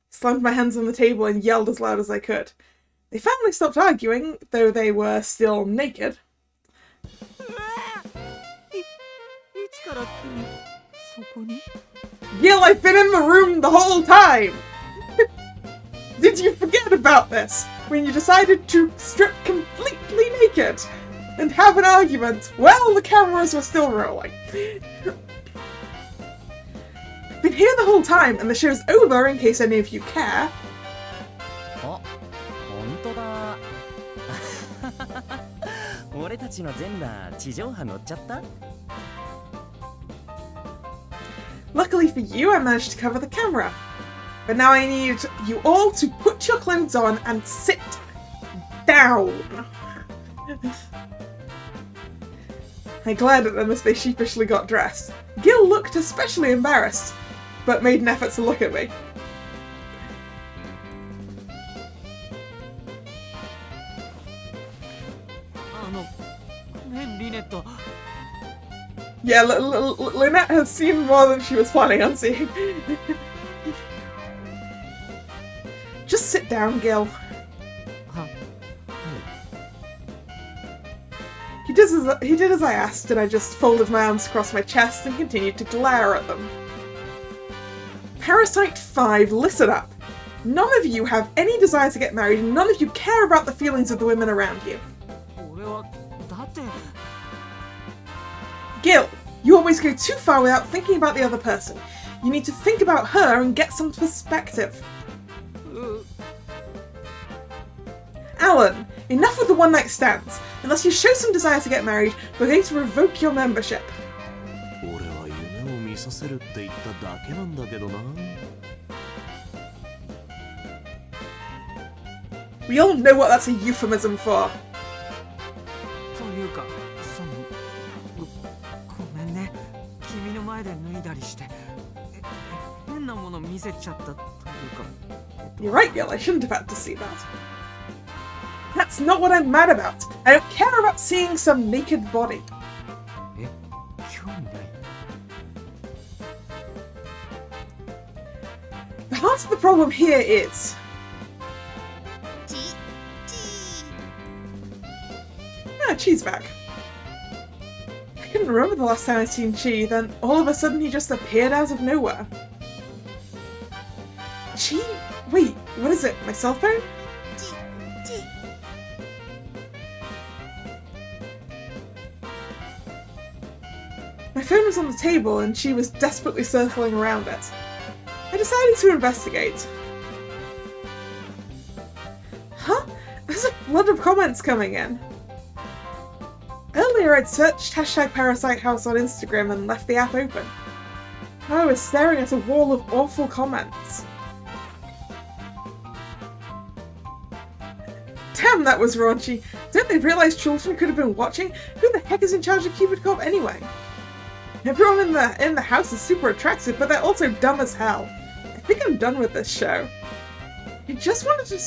Slammed my hands on the table and yelled as loud as I could. They finally stopped arguing, though they were still naked. Gil, I've been in the room the whole time! Did you forget about this? When you decided to strip completely naked and have an argument? Well, the cameras were still rolling. I've been here the whole time, and the show's over in case any of you care. Oh, 本当だ。俺たちの全裸地上波乗っちゃった？ Luckily for you, I managed to cover the camera. But now I need you all to put your clothes on and sit down. I glared at them as they sheepishly got dressed. Gil looked especially embarrassed, but made an effort to look at me. Yeah, Lynette has seen more than she was planning on seeing. Just sit down, Gil. He did as I asked, and I just folded my arms across my chest and continued to glare at them. Parasite 5, listen up. None of you have any desire to get married, and none of you care about the feelings of the women around you. Gil, you always go too far without thinking about the other person. You need to think about her and get some perspective. Alan, enough with the one-night stands. Unless you show some desire to get married, we're going to revoke your membership. We all know what that's a euphemism for. You're right, Gil, I shouldn't have had to see that. That's not what I'm mad about. I don't care about seeing some naked body. The heart of the problem here is... Chi's back. I couldn't remember the last time I'd seen Chi, then all of a sudden he just appeared out of nowhere. Chi? Wait, what is it? My cell phone? My phone was on the table and she was desperately circling around it. I decided to investigate. Huh? There's a flood of comments coming in. Earlier I'd searched #ParasiteHouse on Instagram and left the app open. Now I was staring at a wall of awful comments. Damn, that was raunchy. Don't they realise children could have been watching? Who the heck is in charge of Cupid Corp anyway? Everyone in the house is super attractive, but they're also dumb as hell. I think I'm done with this show. I just want to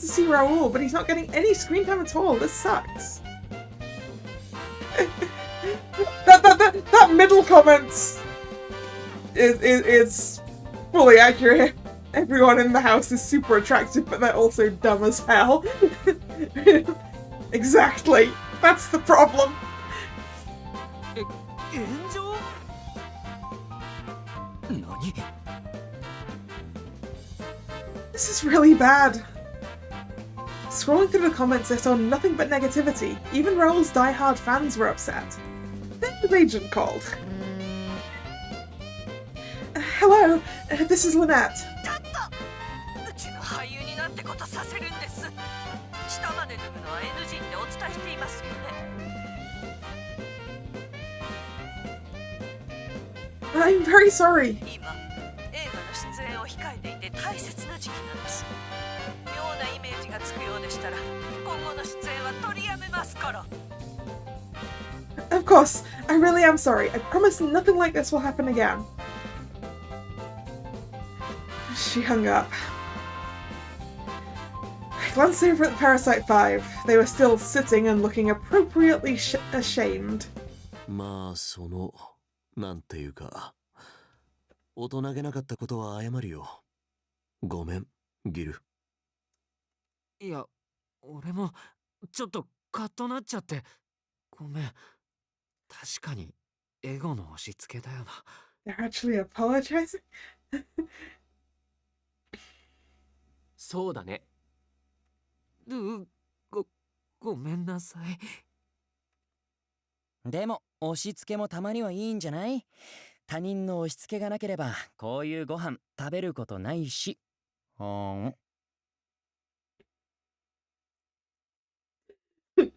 see Raoul, but he's not getting any screen time at all. This sucks. that middle comment is fully accurate. Everyone in the house is super attractive, but they're also dumb as hell. Exactly. That's the problem. This is really bad. Scrolling through the comments, I saw nothing but negativity. Even Raoul's die-hard fans were upset. Then the agent called. Hello, this is Lynette. I'm very sorry. Of course, I really am sorry. I promise nothing like this will happen again. She hung up. I glanced over at the Parasite 5. They were still sitting and looking appropriately ashamed. まあそのなんていうか大人げなかったことは謝るよ。ごめんギル。いや俺もちょっとカッとなっちゃってごめん。確かにエゴの押し付けだよな。 They're actually apologizing? そうだね。ごめんなさい。でも押し付けもたまにはいいんじゃない？他人の押し付けがなければこういうご飯食べることないし。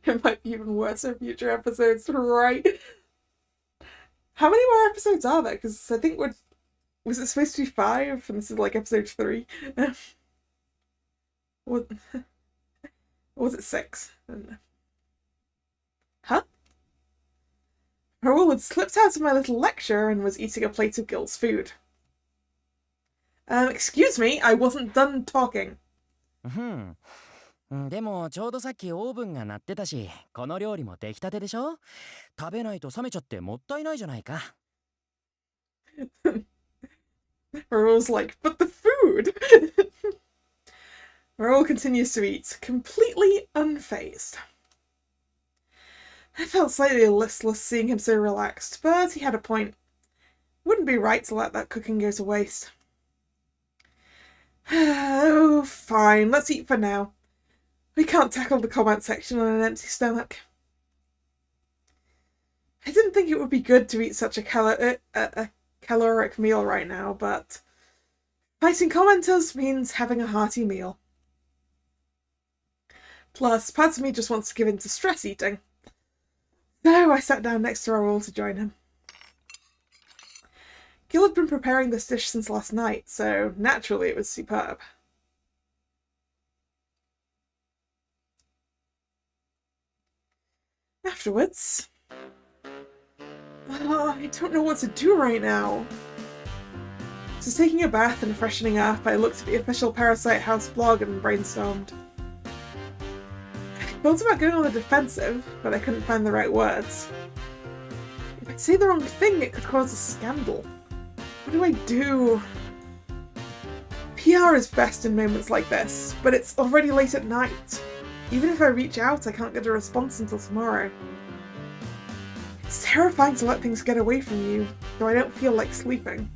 It might be even worse in future episodes, right? How many more episodes are there? Because I think was it supposed to be 5? And this is like episode 3. Or was it 6? I don't know. Huh? Raoul had slipped out of my little lecture and was eating a plate of Gil's food. Excuse me, I wasn't done talking. でもちょうどさっきオーブンが鳴ってたし、この料理も出来たてでしょ？食べないと冷めちゃってもったいないじゃないか。Raoul's like, but the food! Raoul continues to eat, completely unfazed. I felt slightly listless seeing him so relaxed, but he had a point. Wouldn't be right to let that cooking go to waste. Oh, fine, let's eat for now. We can't tackle the comment section on an empty stomach. I didn't think it would be good to eat such a caloric meal right now, but fighting commenters means having a hearty meal. Plus, part of me just wants to give in to stress eating. So I sat down next to Raoul to join him. Gil had been preparing this dish since last night, so naturally it was superb. Afterwards... I don't know what to do right now. After taking a bath and freshening up, I looked at the official Parasite House blog and brainstormed. I thought about going on the defensive, but I couldn't find the right words. If I say the wrong thing, it could cause a scandal. What do I do? PR is best in moments like this, but it's already late at night. Even if I reach out, I can't get a response until tomorrow. It's terrifying to let things get away from you, though I don't feel like sleeping.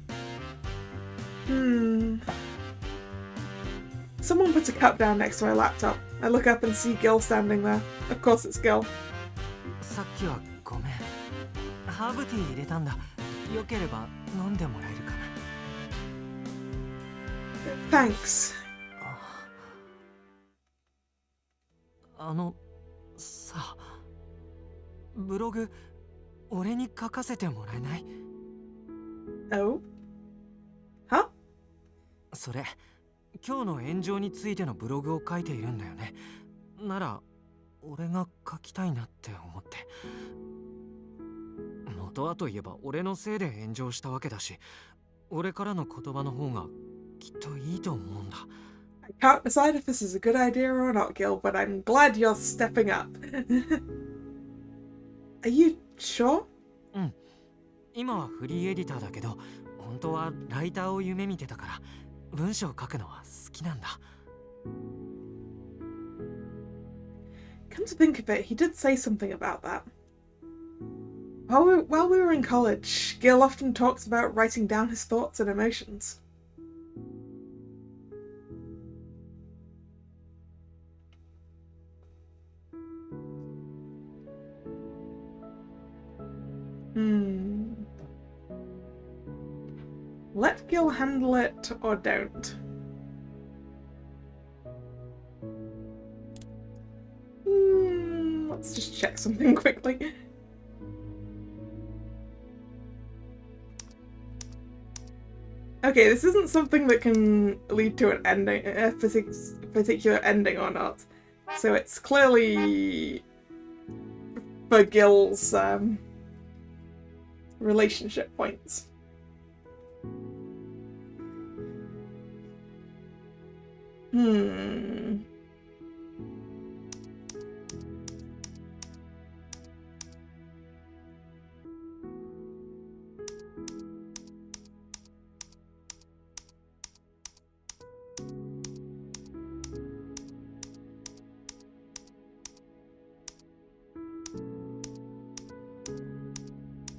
Someone put a cup down next to my laptop. I look up and see Gil standing there. Of course it's Gil. さっきはごめん。ハーブティー入れたんだ。よければ飲んでもらえるかな。Thanks. さ、ブログ俺に書かせてもらえない？ Oh? Huh? それ、今日の炎上についてのブログを書いているんだよね。なら、俺が書きたいなって思って。元はといえば俺のせいで炎上したわけだし、俺からの言葉の方がきっといいと思うんだ。I can't decide if this is a good idea or not, Gil, but I'm glad you're stepping up. Are you sure? うん。今はフリーエディターだけど、本当はライターを夢見てたから、文章を書くのは好きなんだ。Come to think of it, he did say something about that. While we were in college, Gil often talks about writing down his thoughts and emotions. Let Gil handle it or don't. Let's just check something quickly. Okay, this isn't something that can lead to an ending, a particular ending or not. So it's clearly for Gil's relationship points.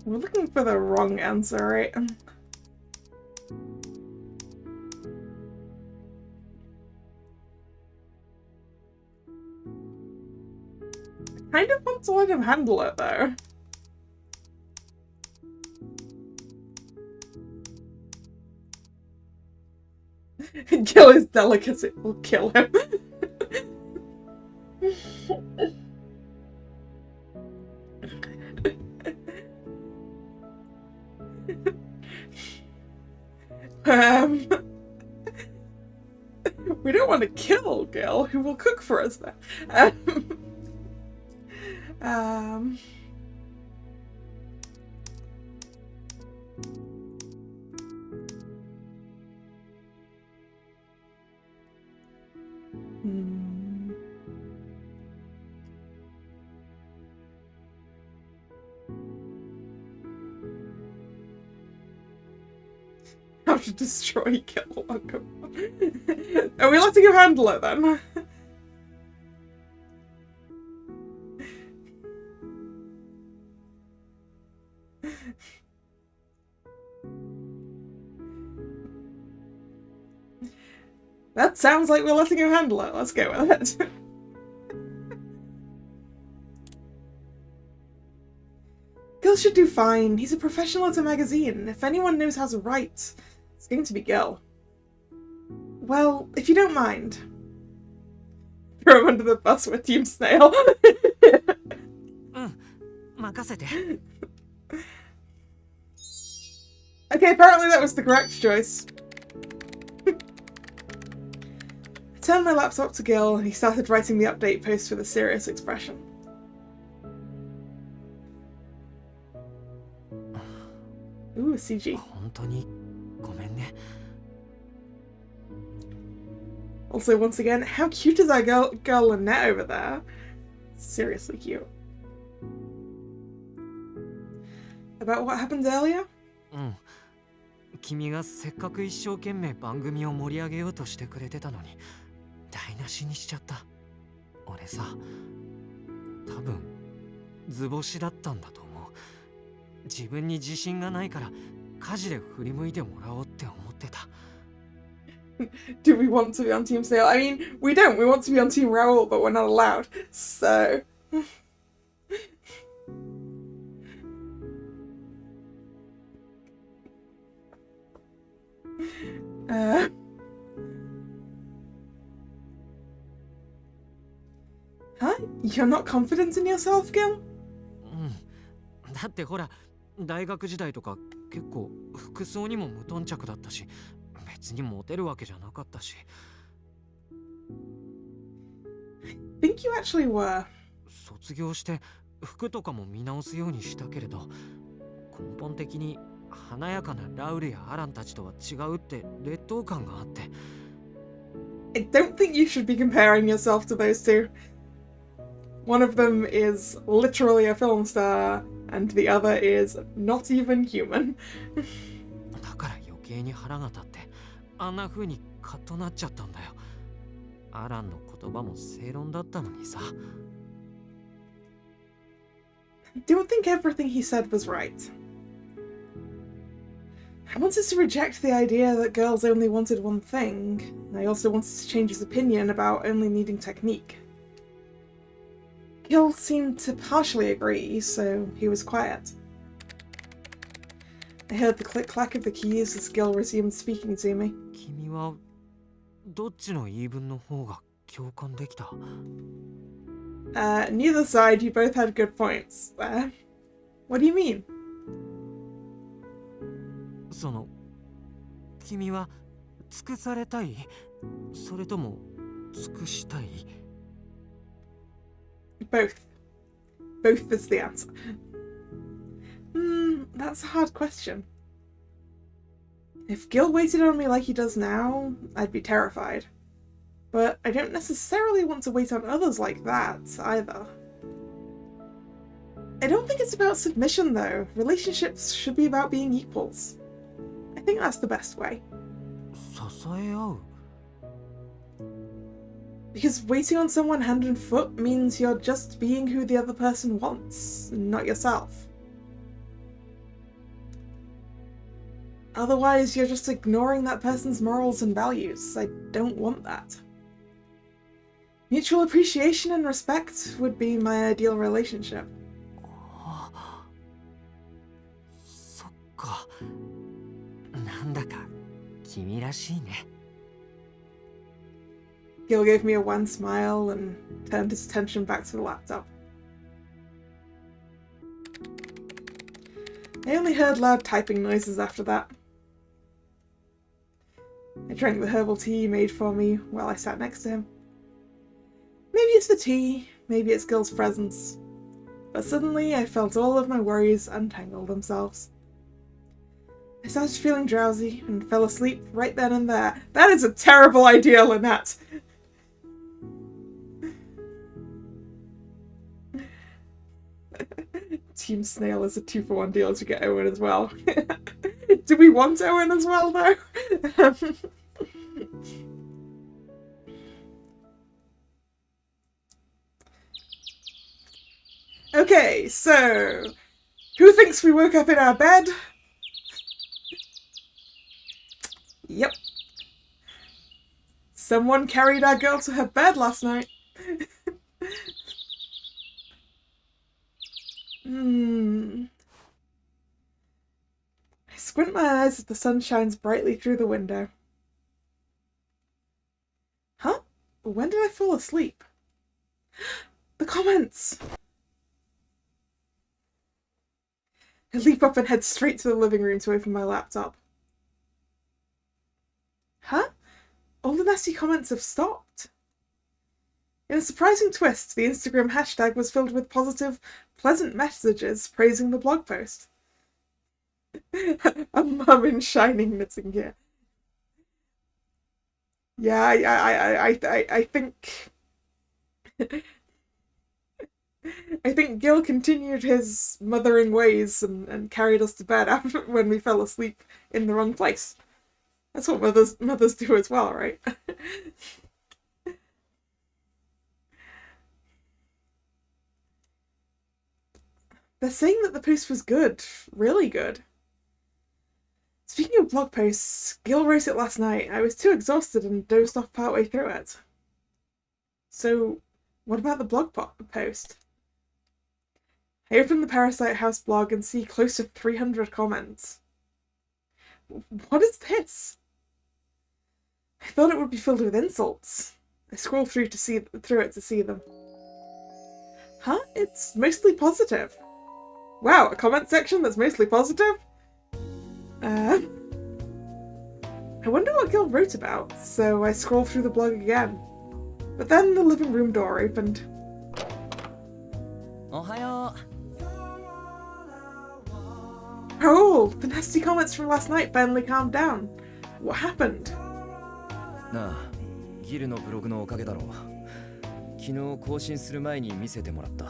We're looking for the wrong answer, right? I kind of want to let him handle it, though. Kill his delicacy. We'll kill him. We don't want to kill Gil, who will cook for us then. How to destroy Gil. Oh, come on. Are we letting him handle it then? That sounds like we're letting him handle it. Let's go with it. Gil should do fine. He's a professional at a magazine. If anyone knows how to write, it's going to be Gil. Well, if you don't mind. Throw him under the bus with Team Snail. Okay, apparently that was the correct choice. I turned my laptop to Gil and he started writing the update post with a serious expression. Ooh, CG. Also, once again, how cute is our girl Lynette over there? Seriously cute. About what happened earlier? 君がせっかく一生懸命番組を盛り上げようとしてくれてたのに台無しにしちゃった。俺さ、多分図星だったんだと思う。自分に自信がないから家事で振り向いてもらおうって思ってた。Do we want to be on Team Snail? I mean, we don't. We want to be on Team Raoul, but we're not allowed. So... Huh? You're not confident in yourself, Gil? だってほら、大学時代とか結構服装にも無頓着だったし、別にモテるわけじゃなかったし。I think you actually were. 卒業して服とかも見直すようにしたけれど、根本的に華やかなラウルやアランたちとは違うって劣等感があって。I don't think you should be comparing yourself to those two. One of them is literally a film star, and the other is not even human. だから余計に腹が立って、あんな風にカッとなっちゃったんだよ。アランの言葉も正論だったのにさ。I don't think everything he said was right. I wanted to reject the idea that girls only wanted one thing. I also wanted to change his opinion about only needing technique. Gil seemed to partially agree, so he was quiet. I heard the click-clack of the keys as Gil resumed speaking to me. 君はどっちの言い分の方が共感できた? Neither side, you both had good points. What do you mean? その、君は尽くされたい？それとも尽くしたい？ Both. Both is the answer. That's a hard question. If Gil waited on me like he does now, I'd be terrified. But I don't necessarily want to wait on others like that, either. I don't think it's about submission, though. Relationships should be about being equals. I think that's the best way. 支え合う? Because waiting on someone hand and foot means you're just being who the other person wants, not yourself. Otherwise, you're just ignoring that person's morals and values. I don't want that. Mutual appreciation and respect would be my ideal relationship. そっか。なんだか君らしいね。Gil gave me a wan smile and turned his attention back to the laptop. I only heard loud typing noises after that. I drank the herbal tea he made for me while I sat next to him. Maybe it's the tea, maybe it's Gil's presence, but suddenly I felt all of my worries untangle themselves. I started feeling drowsy and fell asleep right then and there. That is a terrible idea, Lynette! Team Snail is a 2-for-1 deal to get Owen as well. Do we want Owen as well, though? Okay, so who thinks we woke up in our bed? Yep. Someone carried our girl to her bed last night. I squint my eyes as the sun shines brightly through the window. Huh? When did I fall asleep? The comments! I leap up and head straight to the living room to open my laptop. Huh? All the nasty comments have stopped. In a surprising twist, the Instagram hashtag was filled with positive, pleasant messages praising the blog post. A mum in shining knitting gear. Yeah, I think... I think Gil continued his mothering ways and carried us to bed after when we fell asleep in the wrong place. That's what mothers do as well, right? They're saying that the post was good. Really good. Speaking of blog posts, Gil wrote it last night. I was too exhausted and dozed off partway through it. So, what about the blog post? I open the Parasite House blog and see close to 300 comments. What is this? I thought it would be filled with insults. I scroll through it to see them. Huh? It's mostly positive. Wow, a comment section that's mostly positive? I wonder what Gil wrote about, so I scroll through the blog again. But then the living room door opened. Ohayo. Oh, the nasty comments from last night finally calmed down. What happened? なあ、ギルのブログのおかげだろう。昨日更新する前に見せてもらった。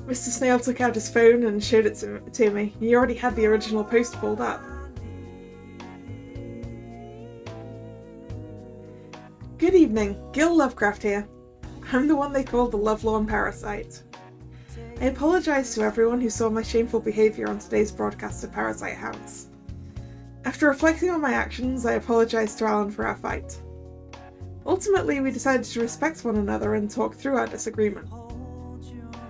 Mr. Snail took out his phone and showed it to me. He already had the original post pulled up. Good evening, Gil Lovecraft here. I'm the one they call the Lovelorn Parasite. I apologise to everyone who saw my shameful behaviour on today's broadcast of Parasite House. After reflecting on my actions, I apologise to Alan for our fight. Ultimately, we decided to respect one another and talk through our disagreement.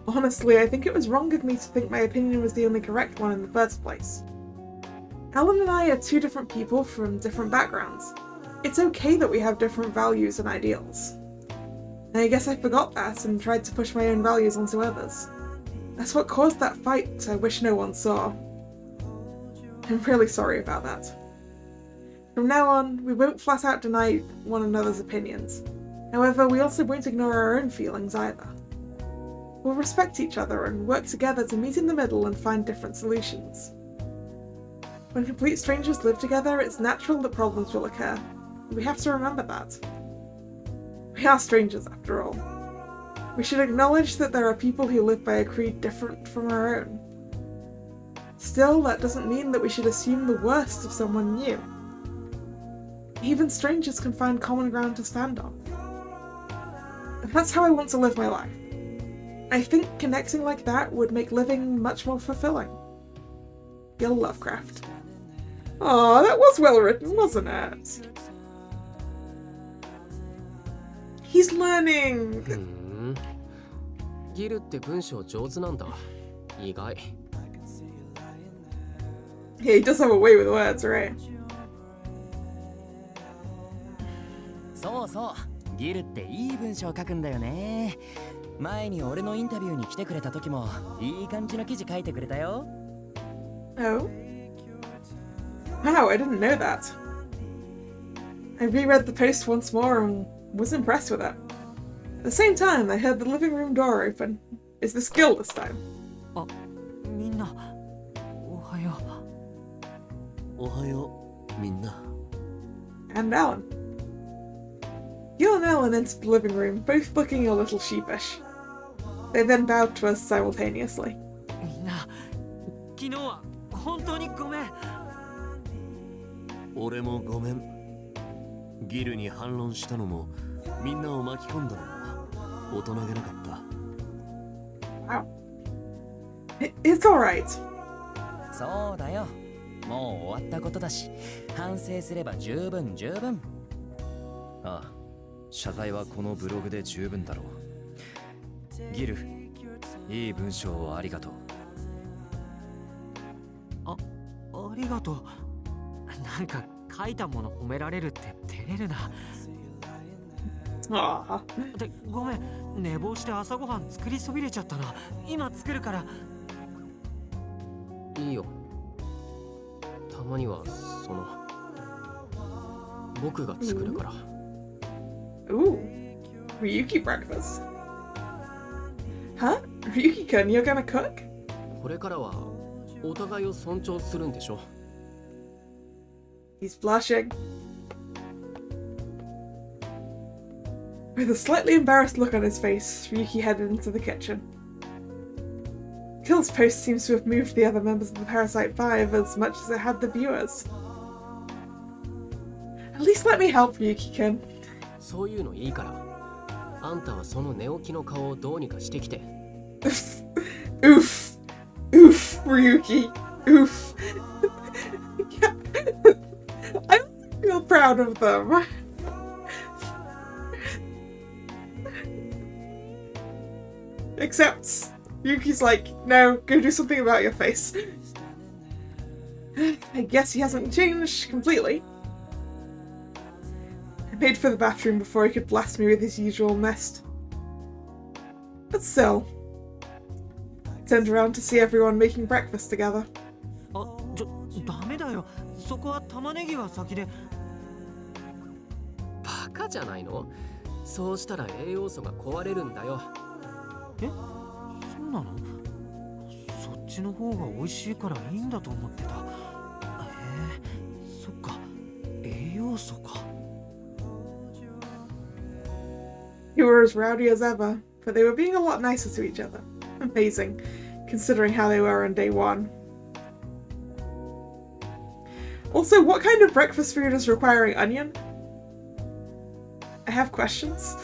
Honestly, I think it was wrong of me to think my opinion was the only correct one in the first place. Alan and I are two different people from different backgrounds. It's okay that we have different values and ideals. And I guess I forgot that and tried to push my own values onto others. That's what caused that fight I wish no one saw. I'm really sorry about that. From now on, we won't flat out deny one another's opinions. However, we also won't ignore our own feelings either. We'll respect each other and work together to meet in the middle and find different solutions. When complete strangers live together, it's natural that problems will occur. We have to remember that. We are strangers, after all. We should acknowledge that there are people who live by a creed different from our own. Still, that doesn't mean that we should assume the worst of someone new. Even strangers can find common ground to stand on. And that's how I want to live my life. I think connecting like that would make living much more fulfilling. Gil Lovecraft. Aw, that was well written, wasn't it? He's learning! ギルって文章上手なんだ。意外。Yeah, he does have a way with words, right? そうそう、ギルっていい文章書くんだよね。前に俺のインタビューに来てくれた時もいい感じの記事書いてくれたよ。Oh? Wow, I didn't know that. I reread the post once more and was impressed with it. At the same time, I heard the living room door open. Is this Gil this time? あ、みんな、おはよう。おはよう、みんな。And Alan. Gil and Alan entered the living room, both looking a little sheepish. They then bowed to us simultaneously. みんな、昨日は本当にごめん。俺もごめん。ギルに反論したのも、みんなを巻き込んだのも、大人げなかった。Wow. It's alright. そうだよ。もう終わったことだし、反省すれば十分十分。ああ、謝罪はこのブログで十分だろう。ギル、いい文章をありがとう。ありがとう。なんか書いたもの褒められるって照れるな。ああ。で、ごめん、寝坊して朝ごはん作りそびれちゃったな。今作るから。いいよ。たまにはその僕が作るから。Ooh, Ryuki breakfast. Huh? Ryuki-kun, you're gonna cook? これからはお互いを尊重するんでしょ。He's blushing. With a slightly embarrassed look on his face, Ryuki headed into the kitchen. Kill's post seems to have moved the other members of the Parasite 5 as much as it had the viewers. At least let me help, Ryuki-kun. そういうのいいから。あんたはその寝起きの顔をどうにかしてきて。Oof. Oof, Ryuki. Oof. I feel proud of them. Except Ryuki's like, no, go do something about your face. I guess he hasn't changed completely. I paid for the bathroom before he could blast me with his usual mist. But still. Turned around to see everyone making breakfast together. あ、ダメだよ。そこは玉ねぎが先で。バカじゃないの？そうしたら栄養素が壊れるんだよ。え、そうなの？そっちの方が美味しいからいいんだと思ってた。そっか、栄養素か。You were as rowdy as ever, but they were being a lot nicer to each other. Amazing, considering how they were on day one. Also, what kind of breakfast food is requiring onion? I have questions.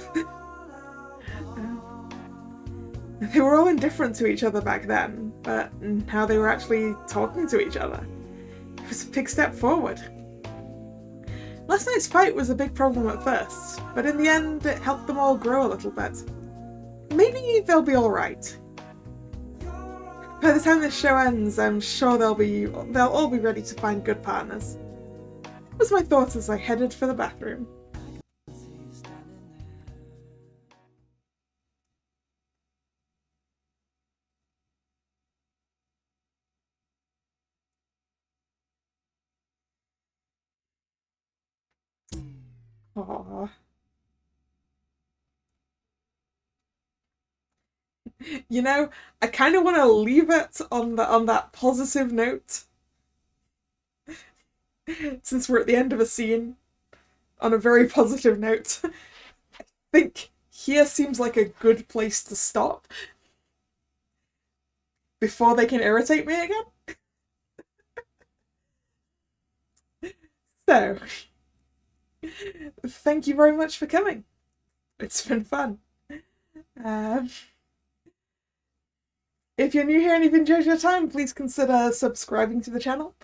They were all indifferent to each other back then, but now they were actually talking to each other. It was a big step forward. Last night's fight was a big problem at first, but in the end it helped them all grow a little bit. Maybe they'll be alright. By the time this show ends, I'm sure they'll all be ready to find good partners. That was my thoughts as I headed for the bathroom. Aww. You know, I kind of want to leave it on that positive note. Since we're at the end of a scene, on a very positive note, I think here seems like a good place to stop before they can irritate me again. So, thank you very much for coming. It's been fun. If you're new here and you've enjoyed your time, please consider subscribing to the channel.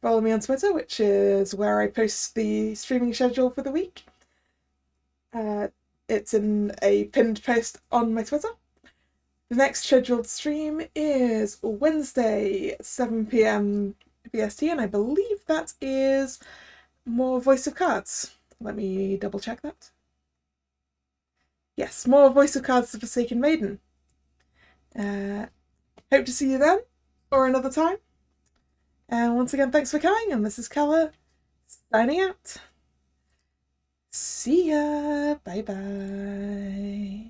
Follow me on Twitter, which is where I post the streaming schedule for the week. It's in a pinned post on my Twitter. The next scheduled stream is Wednesday, 7 PM BST, and I believe that is more Voice of Cards. Let me double check that. Yes, more Voice of Cards: The Forsaken Maiden. Hope to see you then, or another time. And once again, thanks for coming, and this is Kalla, signing out. See ya! Bye-bye.